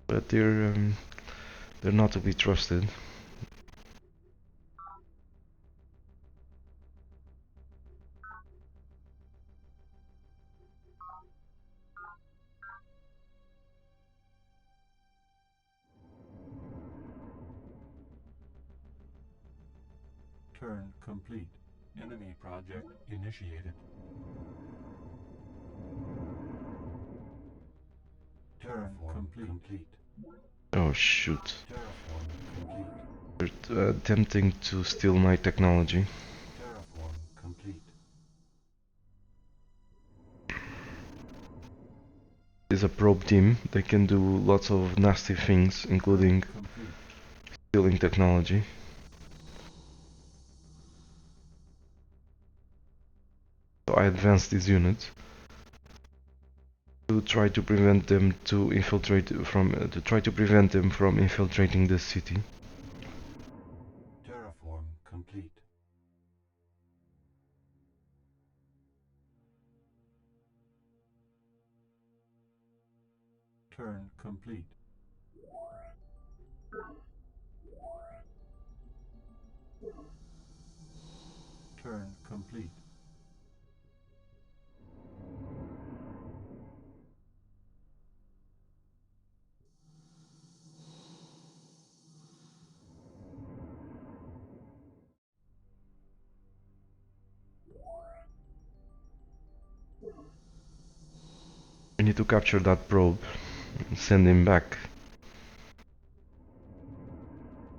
But they're not to be trusted. Turn complete. Enemy project initiated. Terraform complete. Oh shoot. Terraform complete. They're attempting to steal my technology. Terraform complete. Is a probe team. They can do lots of nasty things, including stealing technology. So I advanced this unit to try to prevent them to prevent them from infiltrating the city. Terraform complete. Turn complete. Turn complete. We need to capture that probe and send him back.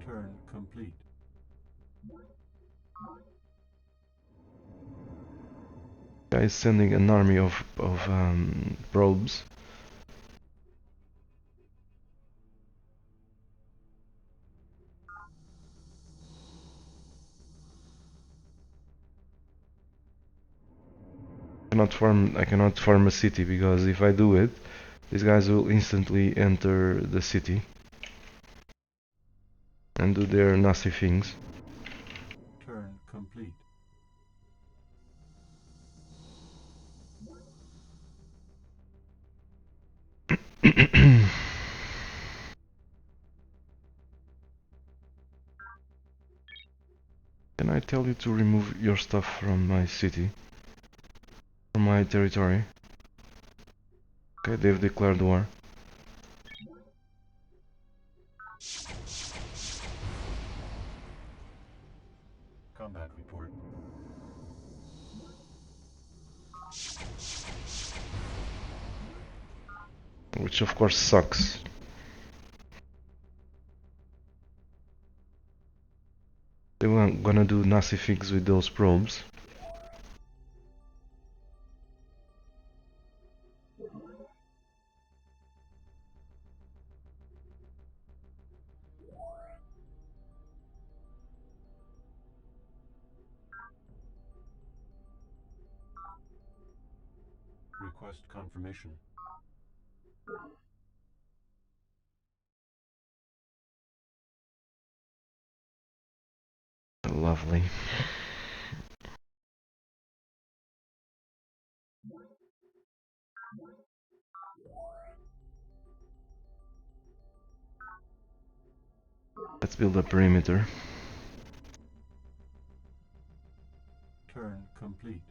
Turn complete. Guy is sending an army of probes. I cannot farm a city because if I do it, these guys will instantly enter the city and do their nasty things. Turn complete. Can I tell you to remove your stuff from my city? From my territory? Okay, they've declared war. Combat report. Which of course sucks. They were gonna do nasty things with those probes. Request confirmation. Lovely. Let's build a perimeter. Turn complete.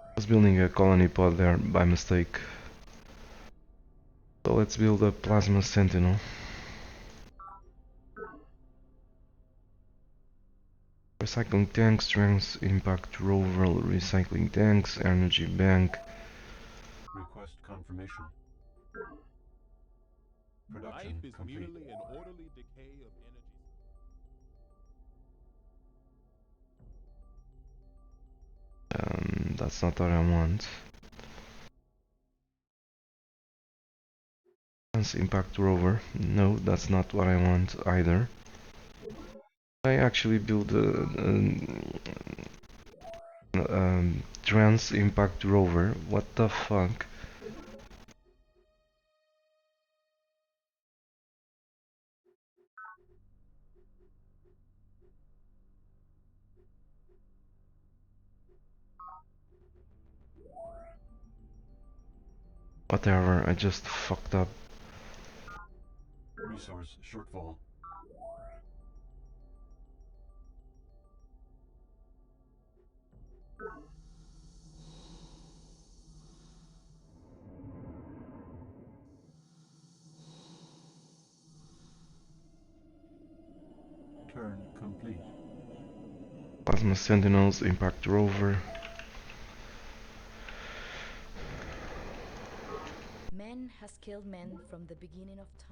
I was building a colony pod there by mistake. So let's build a plasma sentinel. Recycling tanks, strength, impact rover, recycling tanks, energy bank. Request confirmation. Production Life is complete. merely an orderly decay of energy. That's not what I want. Impact rover. No, that's not what I want either. I actually build a trans impact rover. What the fuck? Whatever, I just fucked up. Resource shortfall. Turn complete. Plasma sentinels, impact rover. Men has killed men from the beginning of time.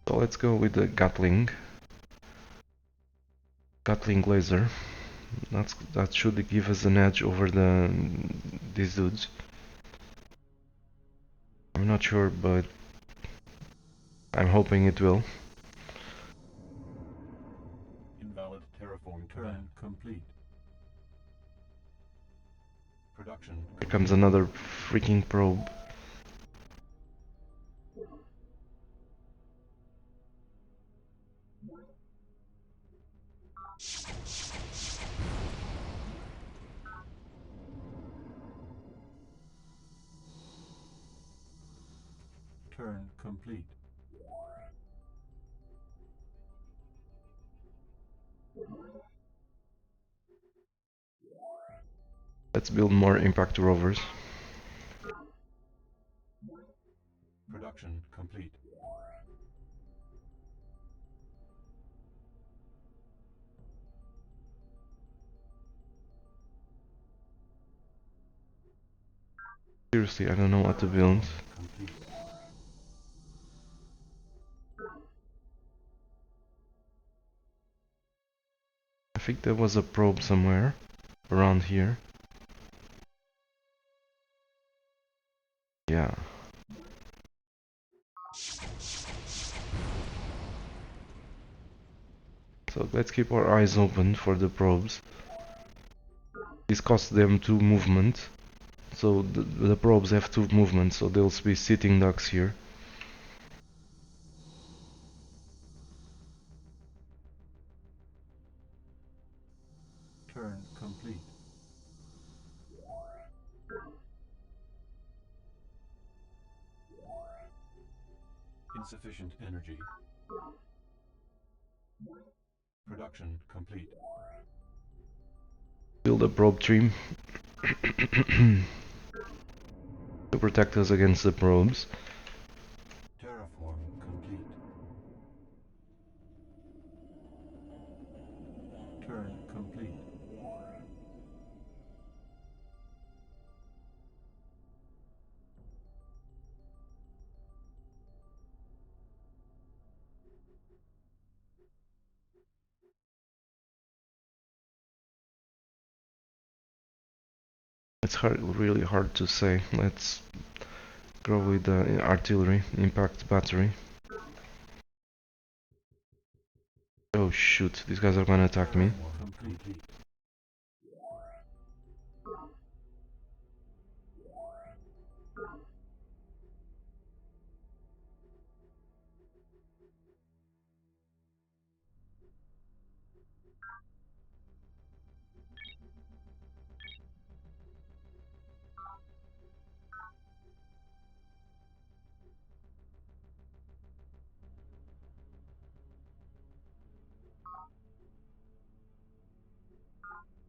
So let's go with the Gatling. Gatling laser. That should give us an edge over these dudes. I'm not sure, but I'm hoping it will. Invalid terraform. Turn complete. Production. Here comes another freaking probe. Turn complete. Let's build more impact rovers. Production complete. Seriously, I don't know what to build. Complete. I think there was a probe somewhere around here. Yeah. So let's keep our eyes open for the probes. This costs them 2 movement. So the probes have 2 movements, so they'll be sitting ducks here. Turn complete. Insufficient energy. Production complete. Build a probe tree to protect us against the probes. Terraform complete. Turn complete. It's really hard to say. Let's Grow with artillery, impact battery. Oh shoot, these guys are gonna attack me.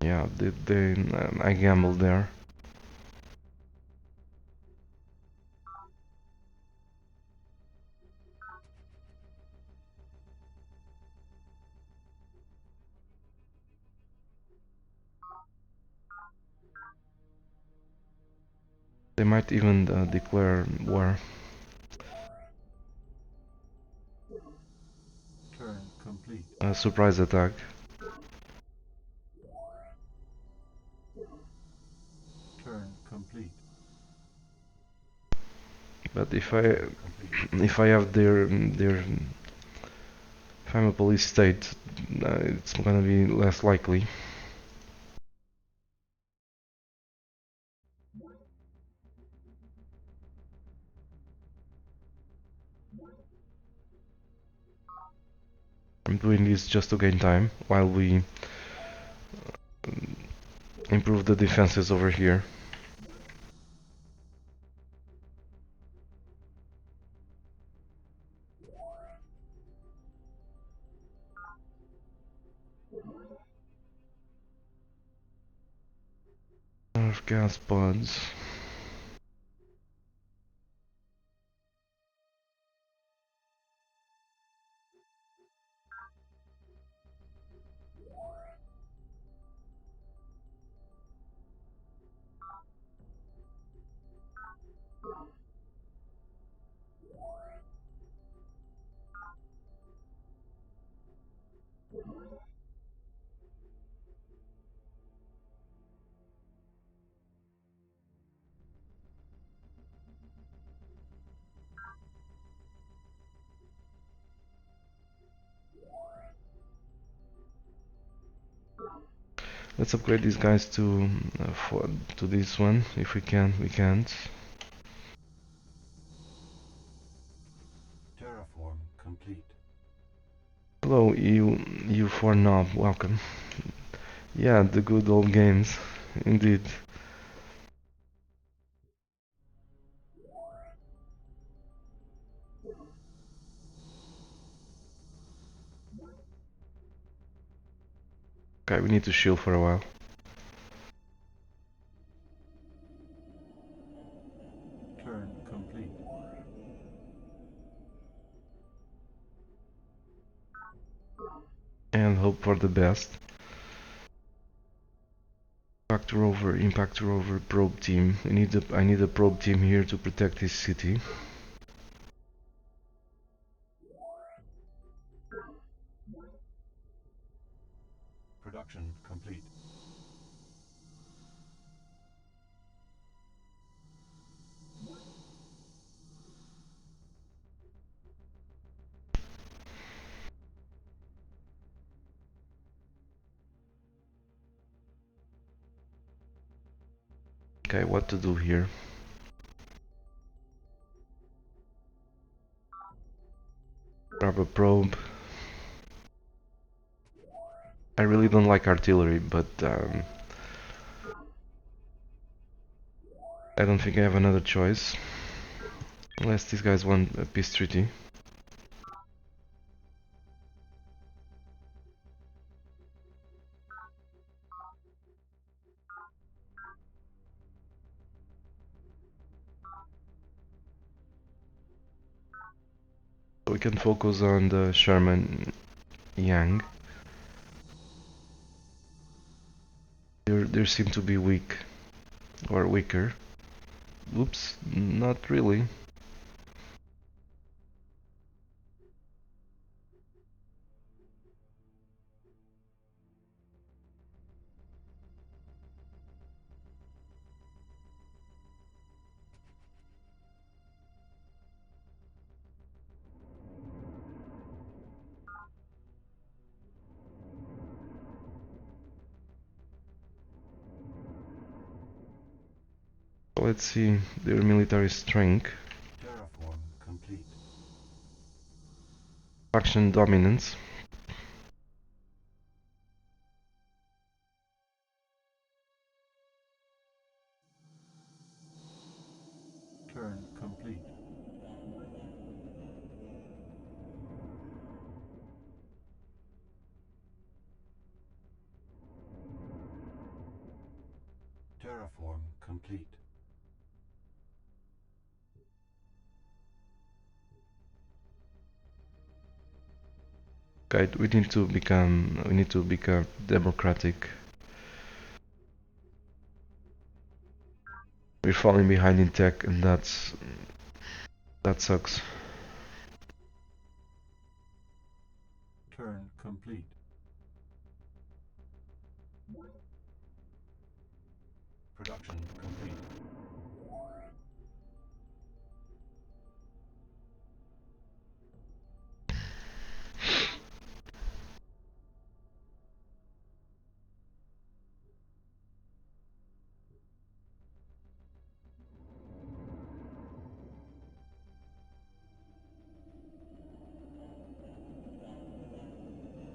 Yeah, I gambled there. They might even declare war. Turn complete. A surprise attack. Turn complete. But if I have if I'm a police state, it's gonna be less likely. I'm doing this just to gain time while we improve the defenses over here. Nerf gas pods. Let's upgrade these guys to this one if we can. We can't. Terraform complete. Hello, you for knob. Welcome. Yeah, the good old games, indeed. Okay, we need to shield for a while. Turn complete. And hope for the best. Impact rover, probe team. I need a probe team here to protect this city. Production complete. Okay, what to do here? Grab a probe. I really don't like artillery, but I don't think I have another choice. Unless these guys want a peace treaty. So we can focus on the Sherman Yang. They seem to be weak. Or weaker. Oops, not really. Let's see their military strength. Terraform complete. Faction dominance. Turn complete. Terraform complete. Okay, we need to become democratic. We're falling behind in tech, and that sucks. Turn complete. Production complete.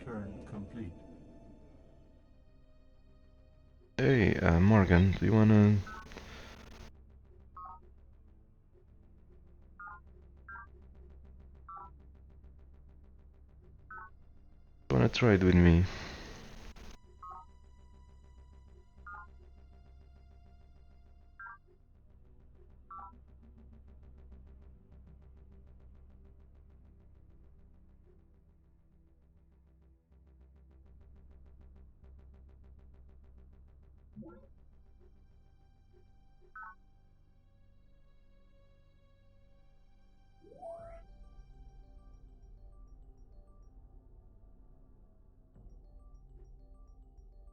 Turn complete. Hey, Morgan, do you wanna trade with me?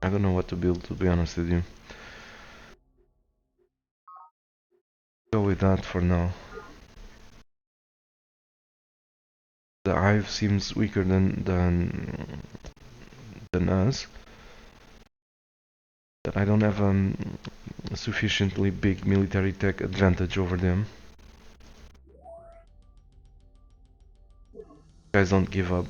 I don't know what to build, to be honest with you. Go with that for now. The Hive seems weaker than us. That I don't have a sufficiently big military tech advantage over them. Guys, don't give up.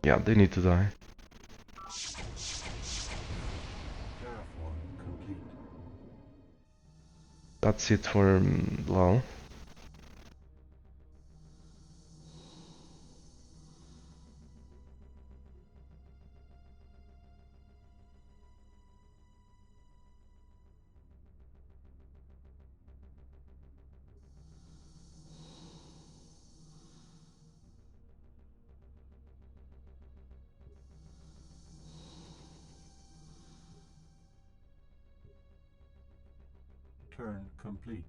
Yeah, they need to die. Terraform complete. That's it for LOL. Turn complete.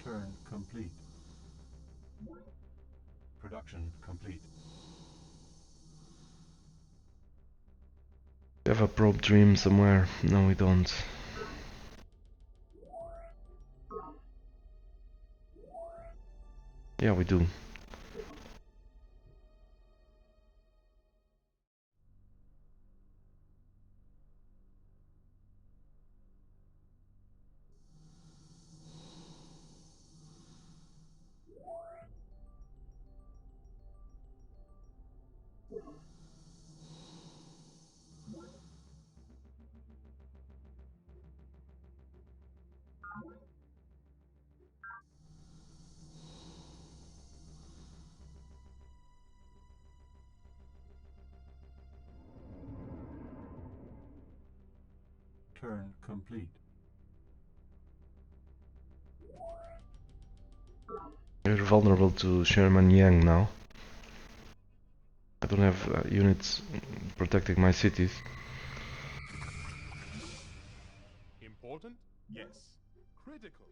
Turn complete. Production complete. We have a probe dream somewhere. No, we don't. Yeah, we do. Turn complete. We're vulnerable to Sherman Yang now. I don't have units protecting my cities. Important? Yes. Critical.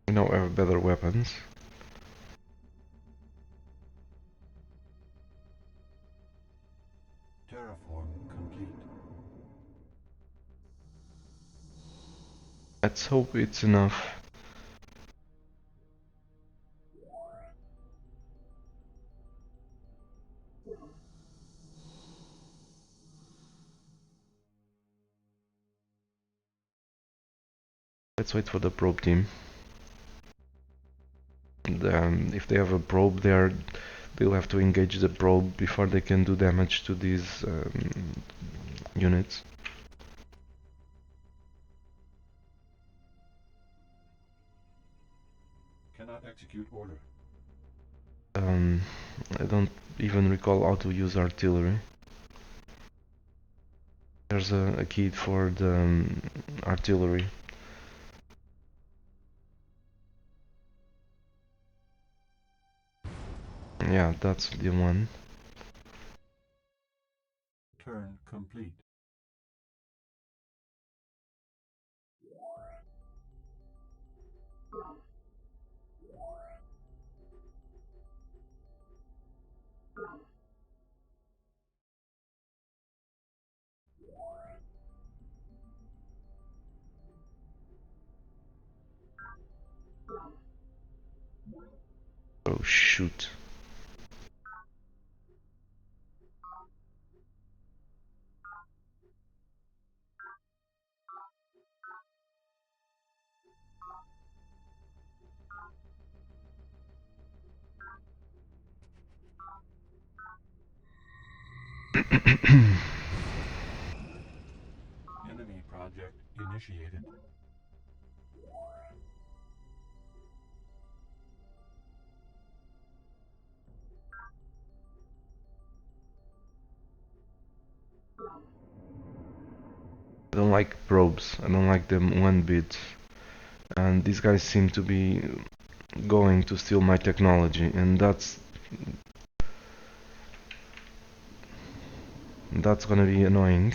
We now have better weapons. Terraform complete. Let's hope it's enough. Let's wait for the probe team. And, if they have a probe there, they'll have to engage the probe before they can do damage to these units. Cannot execute order. I don't even recall how to use artillery. There's a key for the artillery. Yeah, that's the one. Turn complete. Oh shoot. Enemy project initiated. I don't like probes. I don't like them one bit. And these guys seem to be going to steal my technology, and that's gonna be annoying.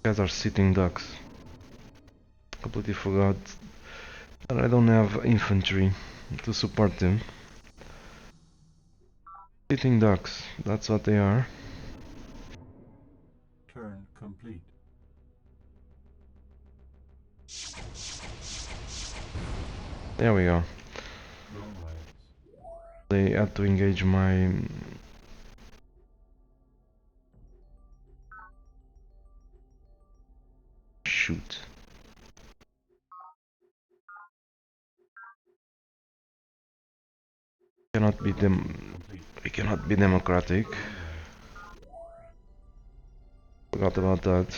Guys are sitting ducks. Completely forgot that I don't have infantry to support them. Sitting ducks, that's what they are. Turn complete. There we go. Drone riots. They had to engage my... Shoot. Cannot be we cannot be democratic. Forgot about that.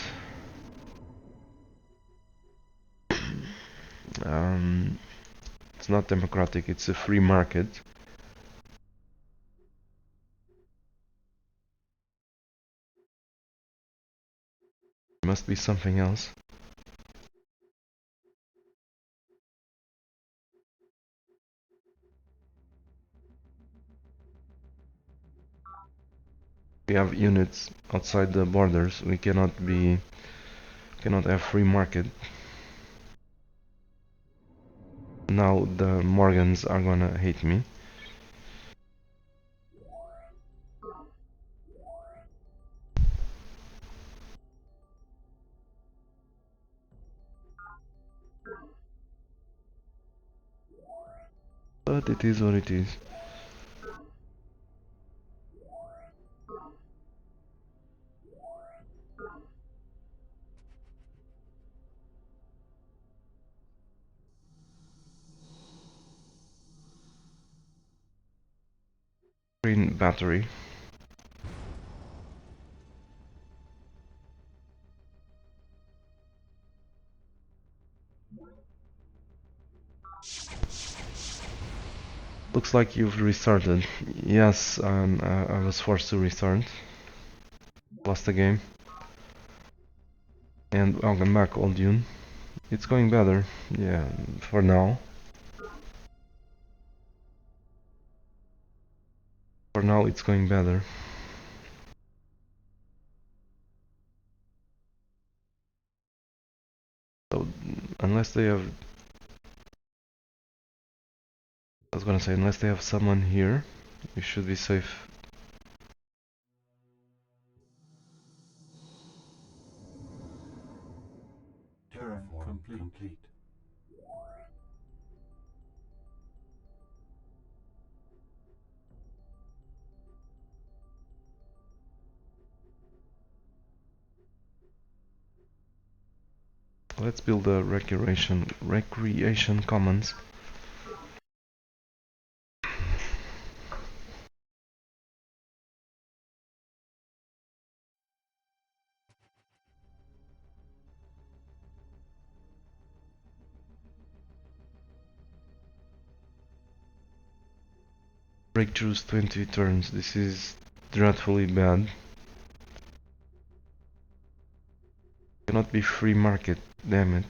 It's not democratic, it's a free market. Must be something else. We have units outside the borders. We cannot have free market. Now the Morgans are gonna hate me. But it is what it is. Green battery. Looks like you've restarted. Yes, I was forced to restart. Lost the game. And welcome back, old Dune. It's going better, yeah, for now. For now it's going better. So, unless they have... I was gonna say, unless they have someone here, we should be safe. Terraform complete. Let's build a recreation commons. Breakthroughs 20 turns. This is dreadfully bad. Cannot be free market, damn it.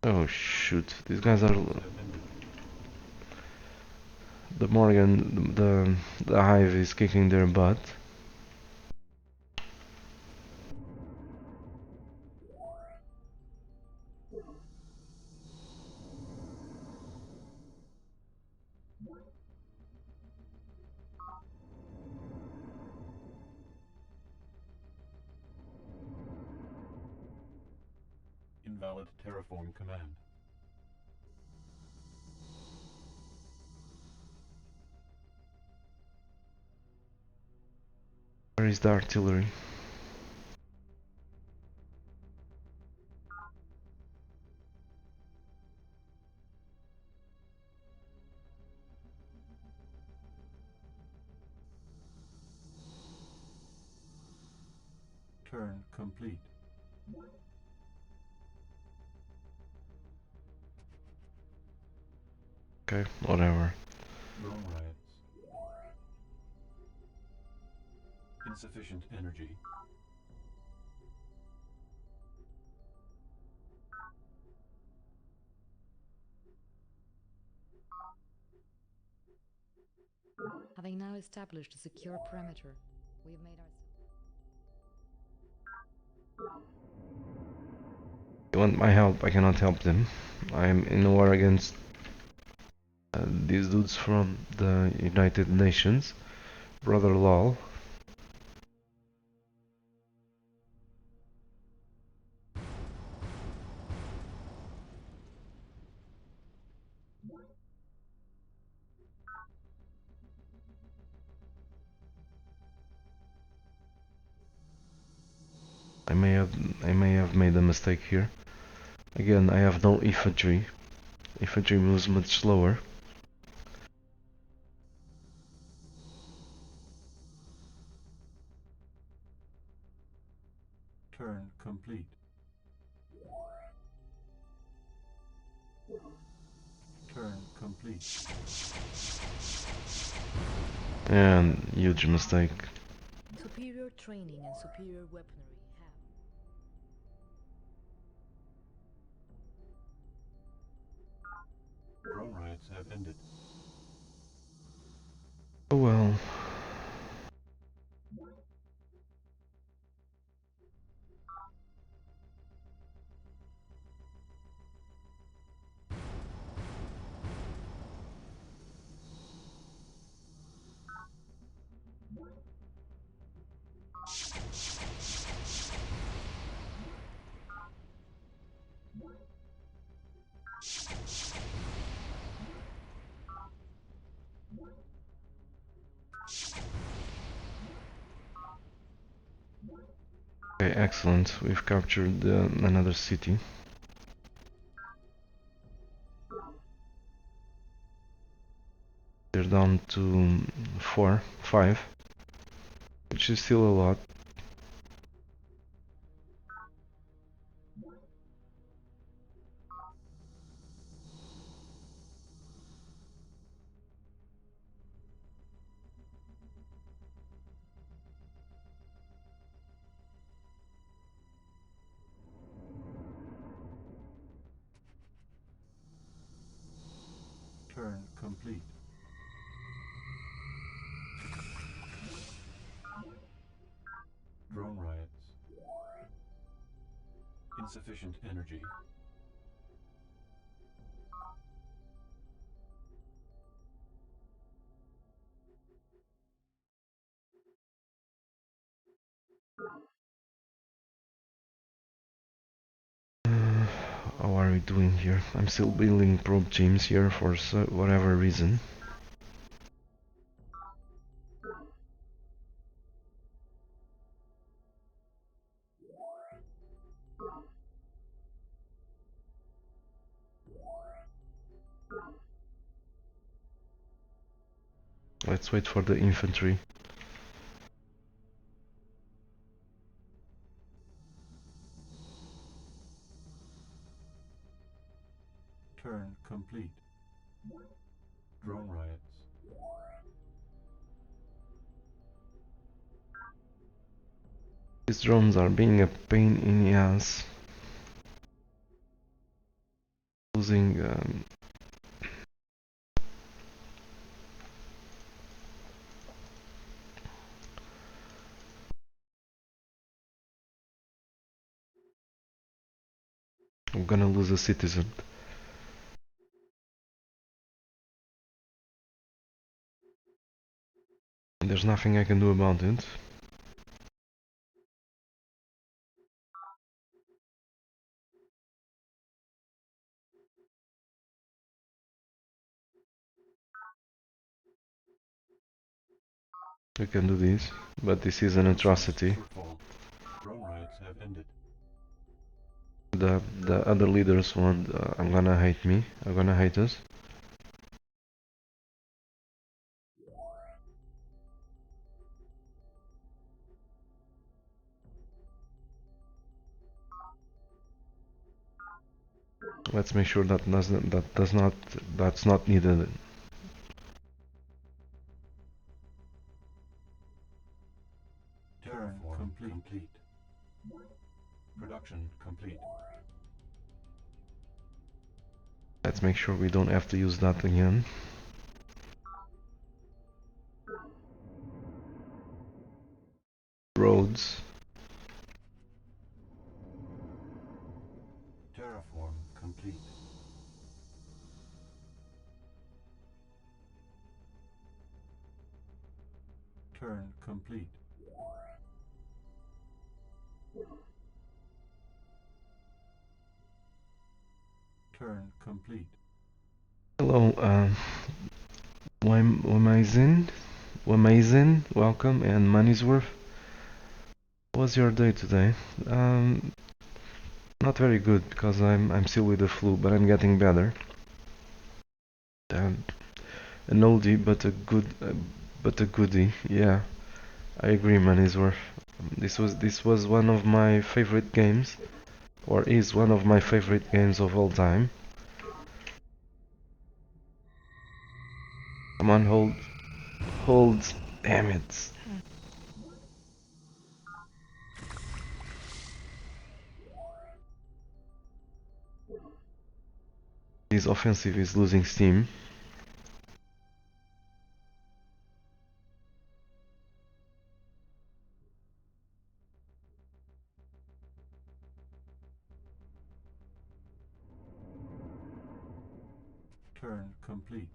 Oh shoot, these guys are... The Morgan, the Hive is kicking their butt. Invalid terraform command. Where is the artillery? Turn complete. Okay, whatever. Drone riots. Insufficient energy. Having now established a secure perimeter, we have made our... They want my help, I cannot help them. I am in a war against these dudes from the United Nations. Brother lol. I may have made a mistake here. Again, I have no infantry. Infantry moves much slower. Turn complete. Turn complete. And huge mistake. Superior training and superior weaponry have... Drone riots have ended. Oh well. Okay, excellent. We've captured another city. They're down to 4, 5, which is still a lot. Turn complete. Drone riots. Insufficient energy. How are we doing here? I'm still building probe teams here for whatever reason. Let's wait for the infantry. Turn complete. Drone riots. These drones are being a pain in the ass. Losing I'm gonna lose a citizen. There's nothing I can do about it. We can do this, but this is an atrocity. Drone riots have ended. The other leaders want are gonna hate me. Are gonna hate us. Let's make sure that's not needed. Terraform complete. Production complete. Let's make sure we don't have to use that again. Roads. Terraform complete. Turn complete. Turn complete. Hello, Wamazin, welcome, and money's worth. How was your day today? Not very good because I'm still with the flu, but I'm getting better. An oldie, but a goodie. Yeah, I agree, money's worth. This was one of my favorite games, or is one of my favorite games of all time. Come on, hold, damn it. This offensive is losing steam. Turn complete.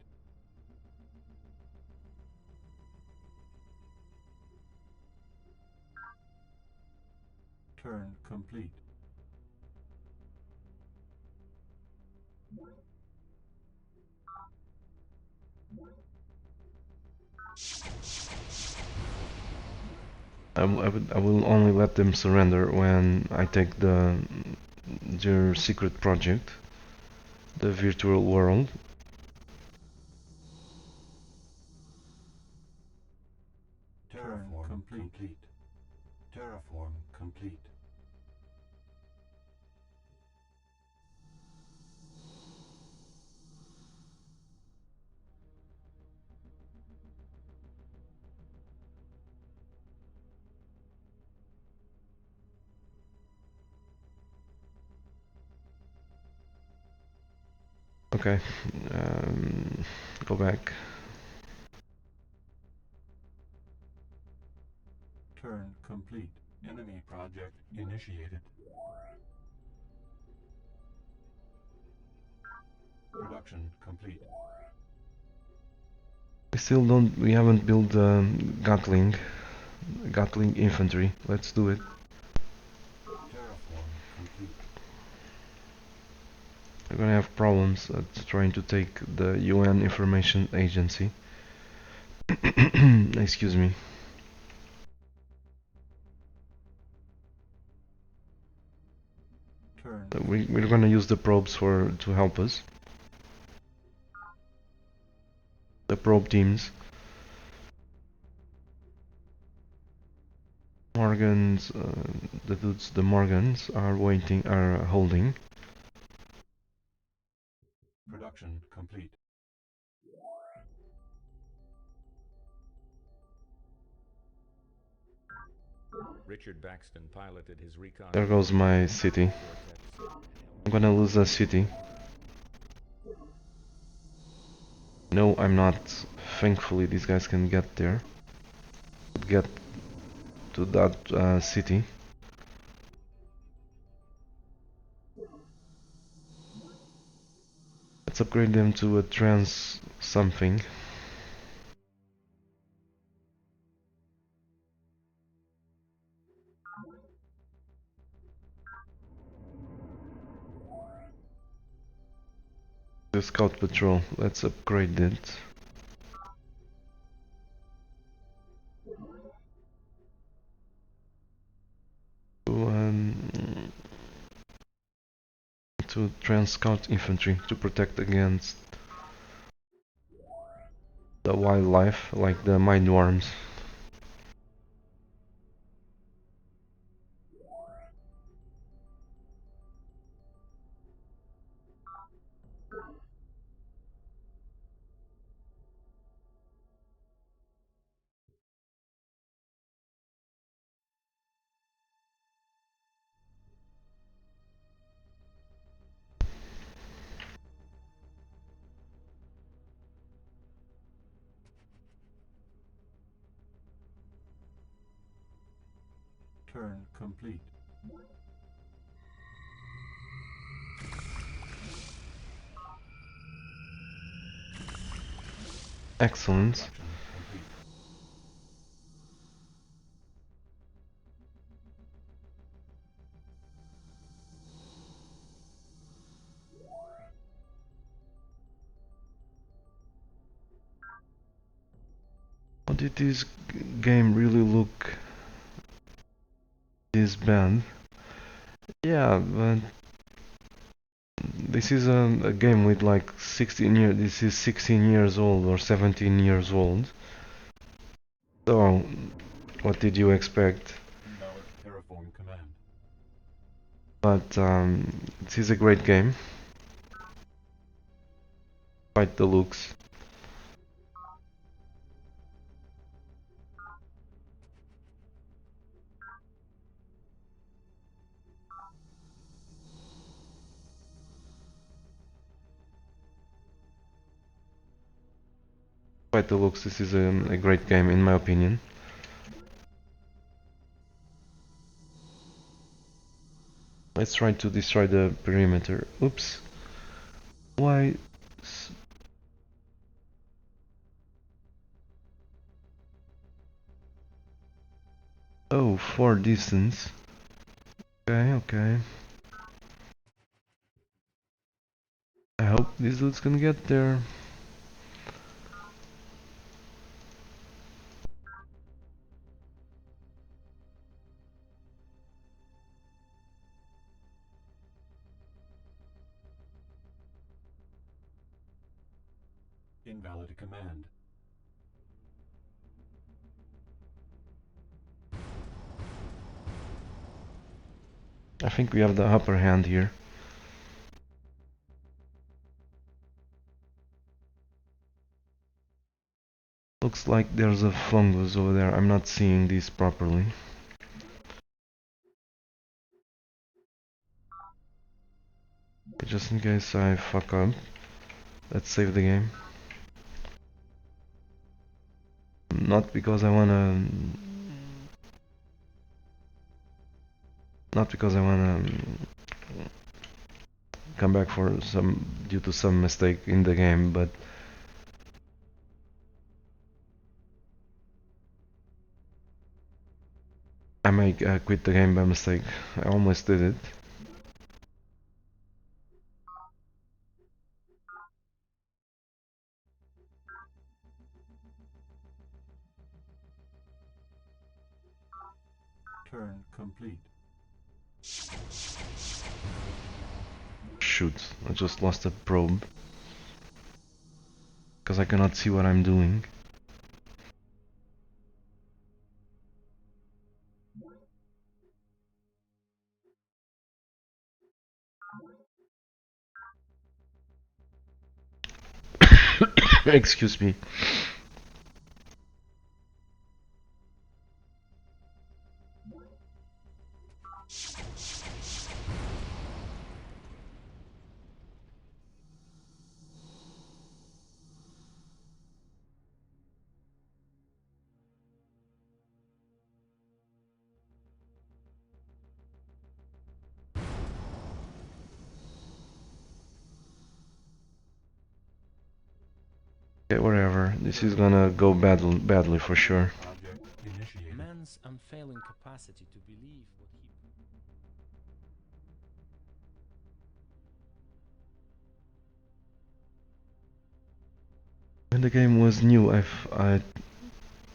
Turn complete. I will only let them surrender when I take their secret project, the virtual world. Terraform complete. Terraform complete. Okay. Go back. Turn complete. Enemy project initiated. Production complete. We haven't built Gatling infantry. Let's do it. Terraform complete. We're gonna have problems trying to take the UN Information Agency. Excuse me. We're gonna use the probes to help us. The probe teams. Morgans, the Morgans are holding. Production complete. Richard Baxton piloted his recon. There goes my city. I'm gonna lose a city. No, I'm not. Thankfully, these guys can get there. Get to that city. Let's upgrade them to a trans something. The scout patrol, let's upgrade it. To trans scout infantry to protect against the wildlife like the mind worms. Turn complete. Excellent. How did this game really look this bad? Yeah, but this is a game with like 16 years. This is 16 years old or 17 years old. So, what did you expect? Invalid terraform command. But this is a great game. Quite the looks. Quite the looks. This is a great game in my opinion. Let's try to destroy the perimeter. Oops. Why? Oh, for distance. Okay, okay. I hope these dudes can get there. Invalid command. I think we have the upper hand here. Looks like there's a fungus over there. I'm not seeing this properly. Just in case I fuck up, let's save the game. not because I wanna, come back for some due to some mistake in the game, but I may quit the game by mistake. I almost did it. Turn complete. Shoot, I just lost a probe. Because I cannot see what I'm doing. Excuse me. Okay, whatever. This is gonna go badly for sure. Project initiated. Man's unfailing capacity to believe what he... When the game was new, I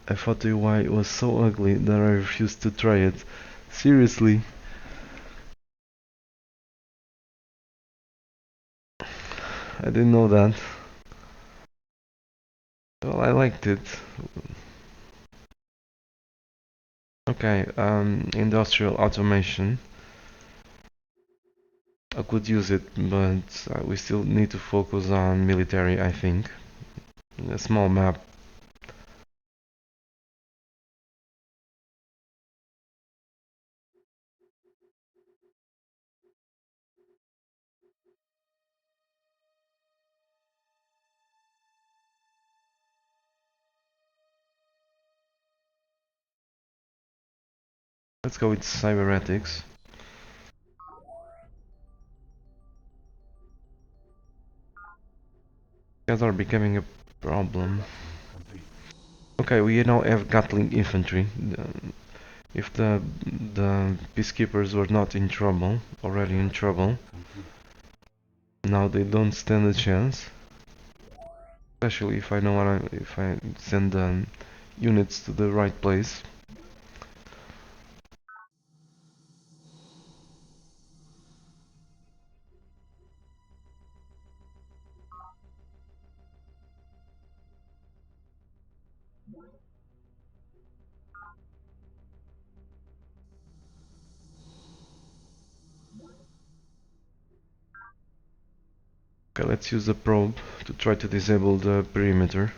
thought the UI was so ugly that I refused to try it. Seriously. I didn't know that. Well, I liked it. Okay, industrial automation. I could use it, but we still need to focus on military, I think. A small map. Let's go with cybernetics. Guys are becoming a problem. Okay, we now have Gatling infantry. If the peacekeepers were not in trouble, already in trouble, now they don't stand a chance. Especially if I know what if I send units to the right place. Okay, let's use the probe to try to disable the perimeter.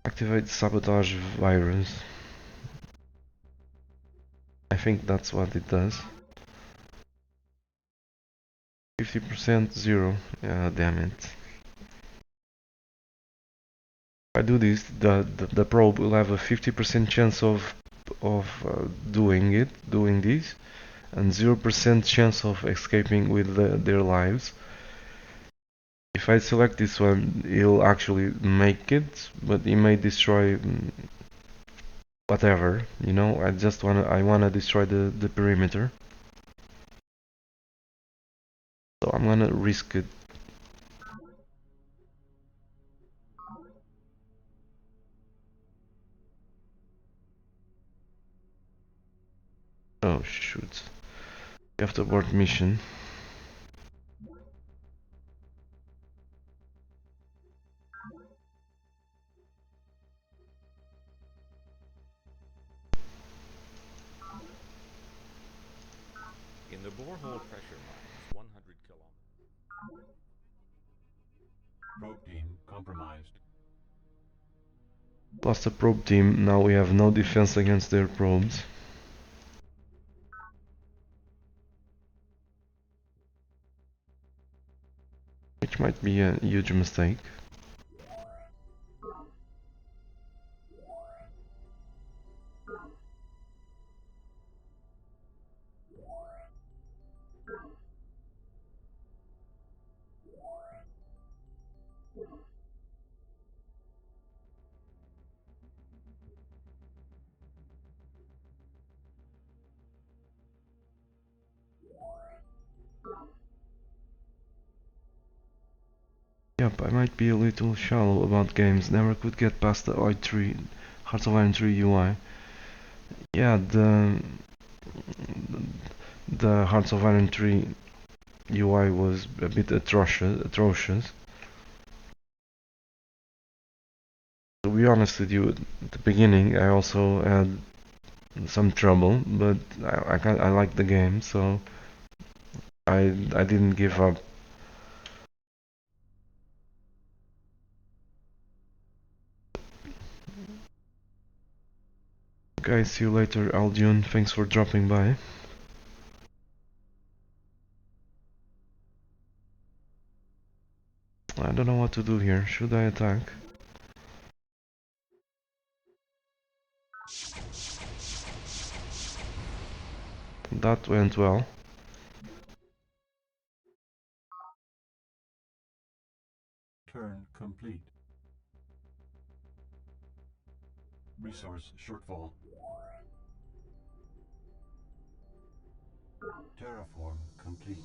Activate sabotage virus. I think that's what it does. 50% 0. Yeah, damn it. If I do this, the probe will have a 50% chance of doing this, and 0% chance of escaping with their lives. If I select this one, he'll actually make it, but he may destroy whatever, you know. I wanna destroy the perimeter. So I'm gonna risk it. Oh shoot. You have to abort mission. In the borehole pressure mines, 100 kilometers. Probe team compromised. Lost the probe team, now we have no defense against their probes. Which might be a huge mistake. Yep, I might be a little shallow about games. Never could get past the i3 Hearts of Iron 3 UI. Yeah, the Hearts of Iron 3 UI was a bit atrocious. To be honest with you, at the beginning I also had some trouble, but I liked the game, so I didn't give up. Guys, see you later, Aljun. Thanks for dropping by. I don't know what to do here. Should I attack? That went well. Turn complete. Resource shortfall. Terraform complete.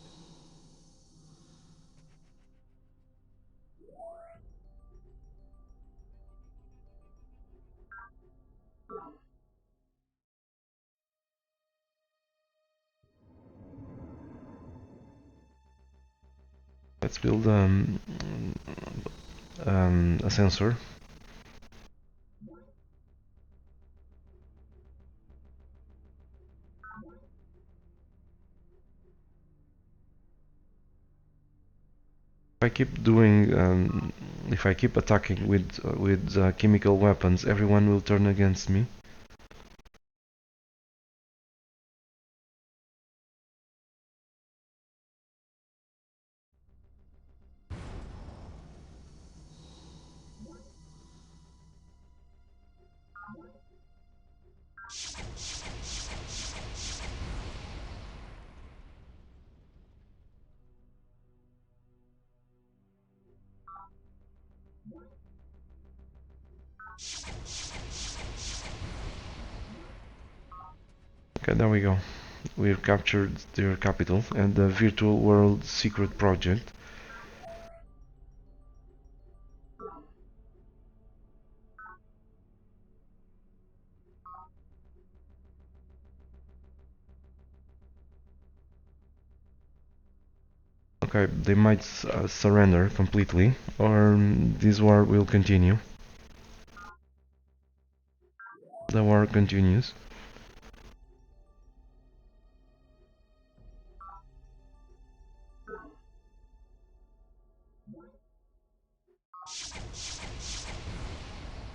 Let's build a sensor. If I keep attacking with chemical weapons, everyone will turn against me. Okay, there we go. We've captured their capital and the virtual world secret project. Okay, they might surrender completely, or this war will continue. The war continues.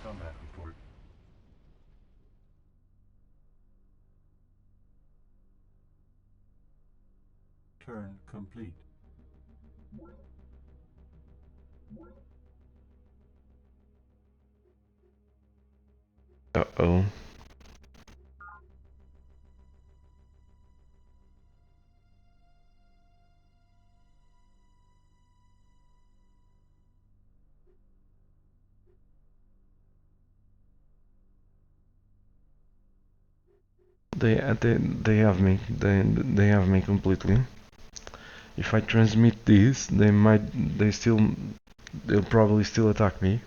Combat report. Turn complete. Uh-oh. They have me. They have me completely. If I transmit this, they'll probably still attack me.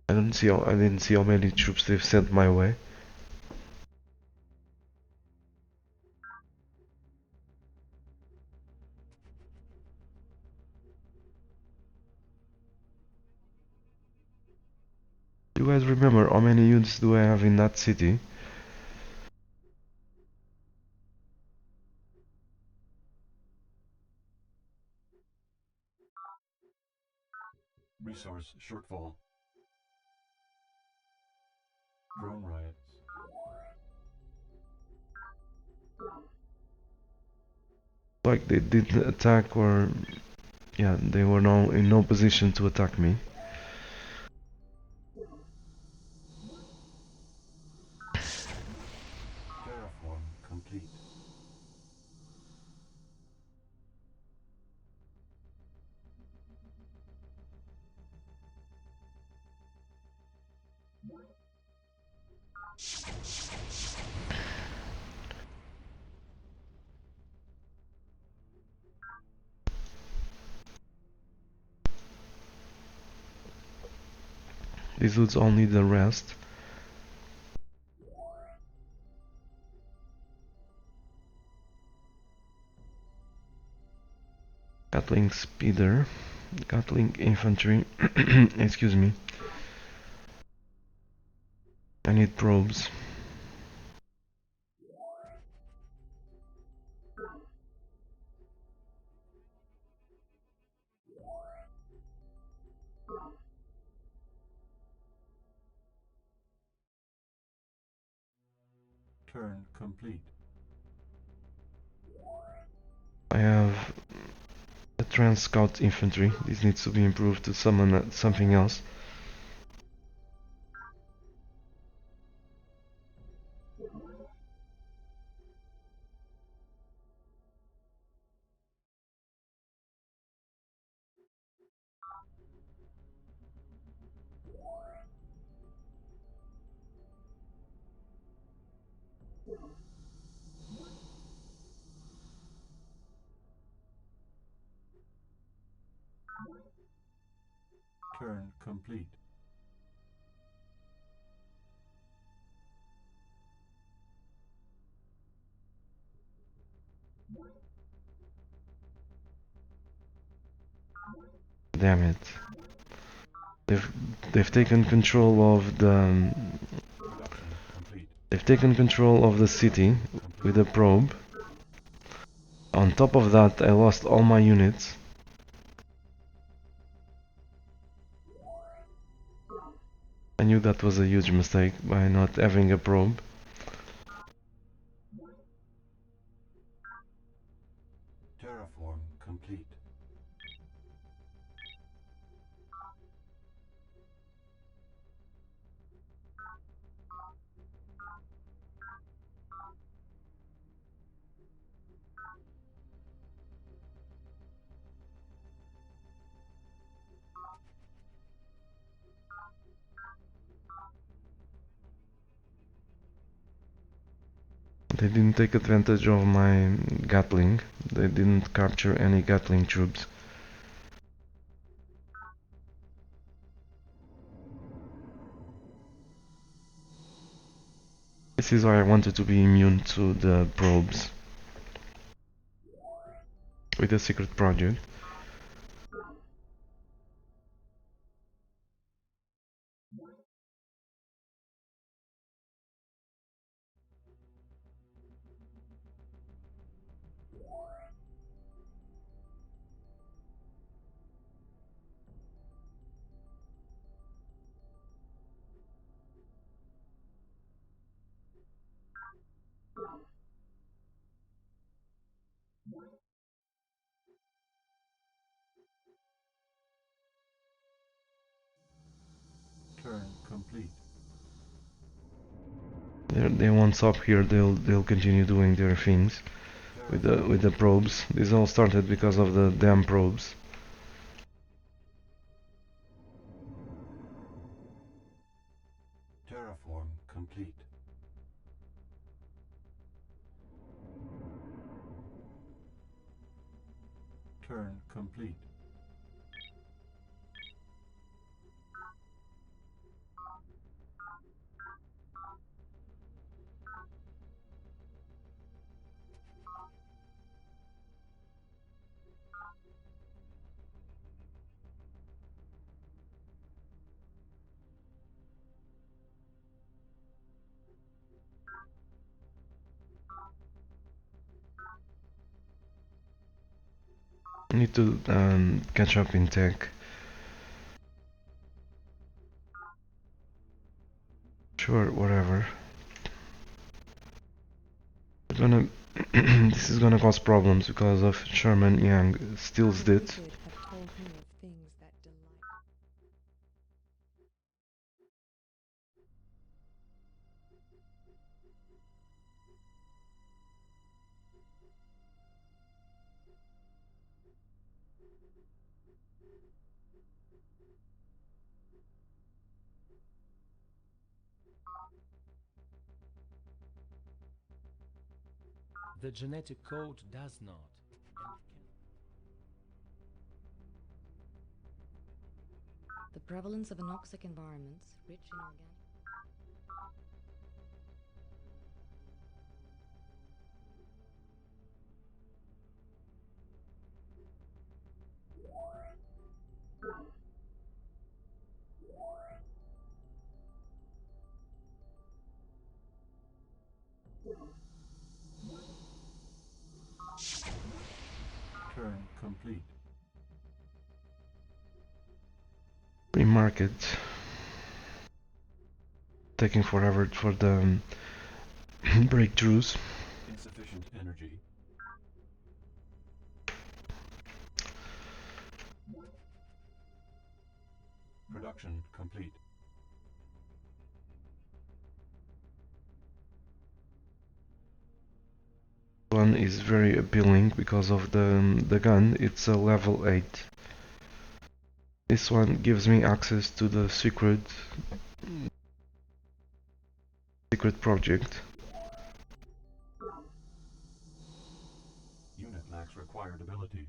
I didn't see how many troops they've sent my way. Do you guys remember how many units do I have in that city? Resource shortfall. Drone riots. Like they didn't attack, or yeah, they were in no position to attack me. Terraform complete. These dudes all need the rest. Gatling speeder. Gatling infantry. Excuse me. I need probes. Turn complete. I have a trans scout infantry. This needs to be improved to summon something else. Turn complete. Damn it. They've taken control of the they've taken control of the city with a probe. On top of that, I lost all my units. I knew that was a huge mistake by not having a probe. Terraform complete. They didn't take advantage of my Gatling. They didn't capture any Gatling troops. This is why I wanted to be immune to the probes with the secret project. Turn complete. They won't stop here. They'll continue doing their things with the probes. This all started because of the damn probes. Terraform complete. Turn complete. I need to catch up in tech. Sure, whatever. We're gonna this is gonna cause problems because of Sherman Yang steals The it. wizard had told me of things that delight. The genetic code does not. The prevalence of anoxic environments rich in organic. Turn complete. Remarket. Taking forever for the breakthroughs. Insufficient energy. Production complete. One is very appealing because of the gun. It's a level 8. This one gives me access to the secret project. Unit lacks required ability.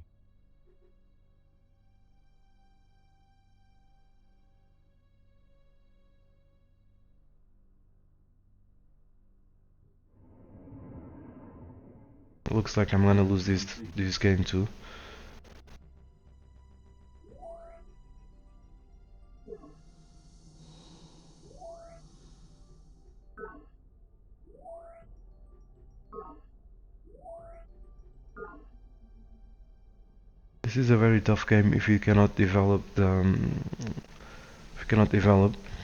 Looks like I'm gonna lose this game too. This is a very tough game if you cannot develop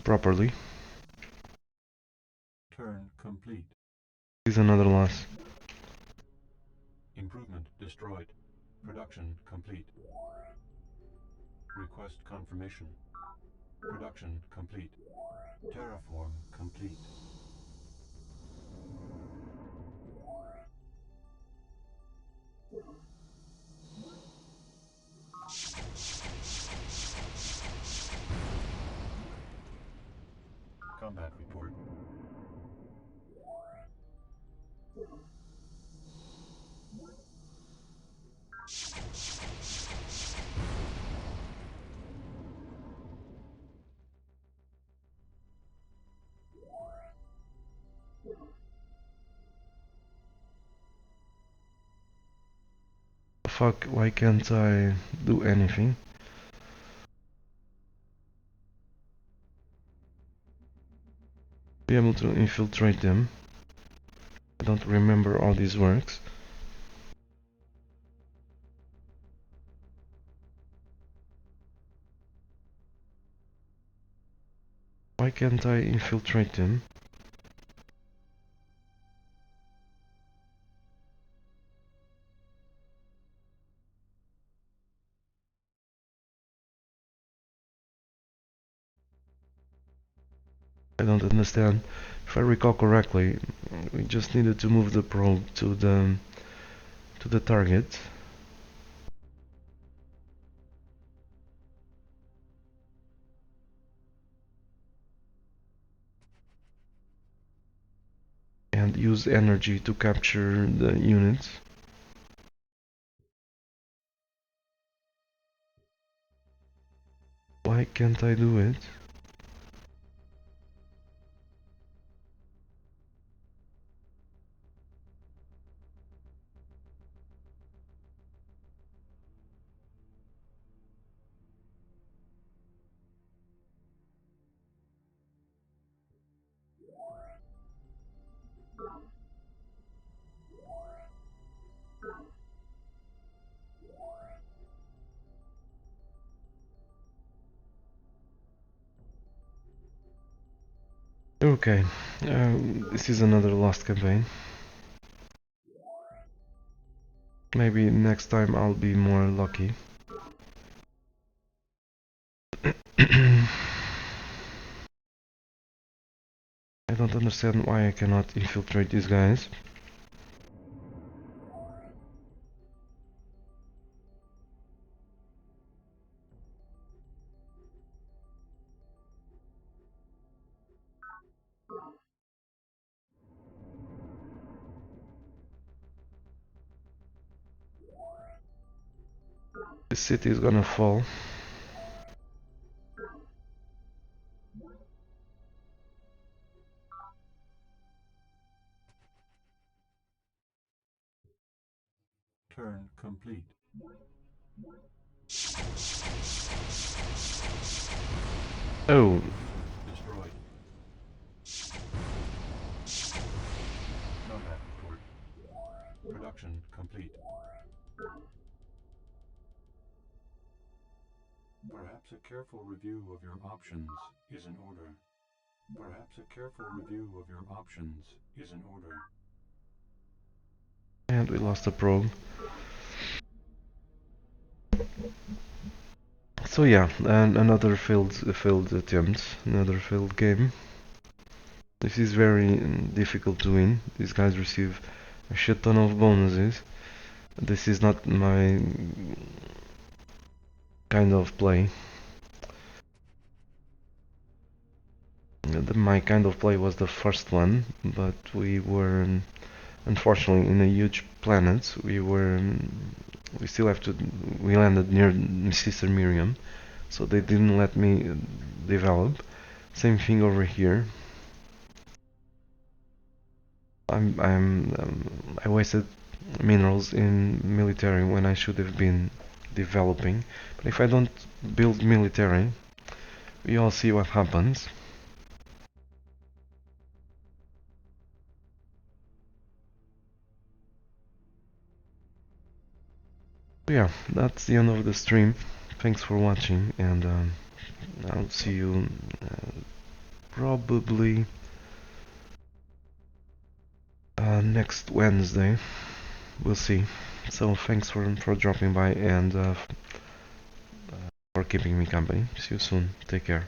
properly. Turn complete. This is another loss. Improvement destroyed. Production complete. Request confirmation. Production complete. Terraform complete. Combat report. Fuck, why can't I do anything? Be able to infiltrate them. I don't remember how this works. Why can't I infiltrate them? I don't understand. If I recall correctly, we just needed to move the probe to the target. And use energy to capture the units. Why can't I do it? Okay, this is another lost campaign. Maybe next time I'll be more lucky. I don't understand why I cannot infiltrate these guys. The city is gonna fall. Turn complete. Oh, Destroyed. Nomad report. Production complete. Perhaps a careful review of your options is in order. Perhaps a careful review of your options is in order. and we lost the probe. So yeah, and another failed attempt, another failed game. This is very difficult to win. These guys receive a shit ton of bonuses. This is not my kind of play. My kind of play was the first one, but we were unfortunately in a huge planet. We still have to. We landed near Sister Miriam, so they didn't let me develop. Same thing over here. I wasted minerals in military when I should have been developing. But if I don't build military, we all see what happens. Yeah, that's the end of the stream. Thanks for watching, and I'll see you probably next Wednesday. We'll see. So thanks for dropping by and for keeping me company. See you soon. Take care.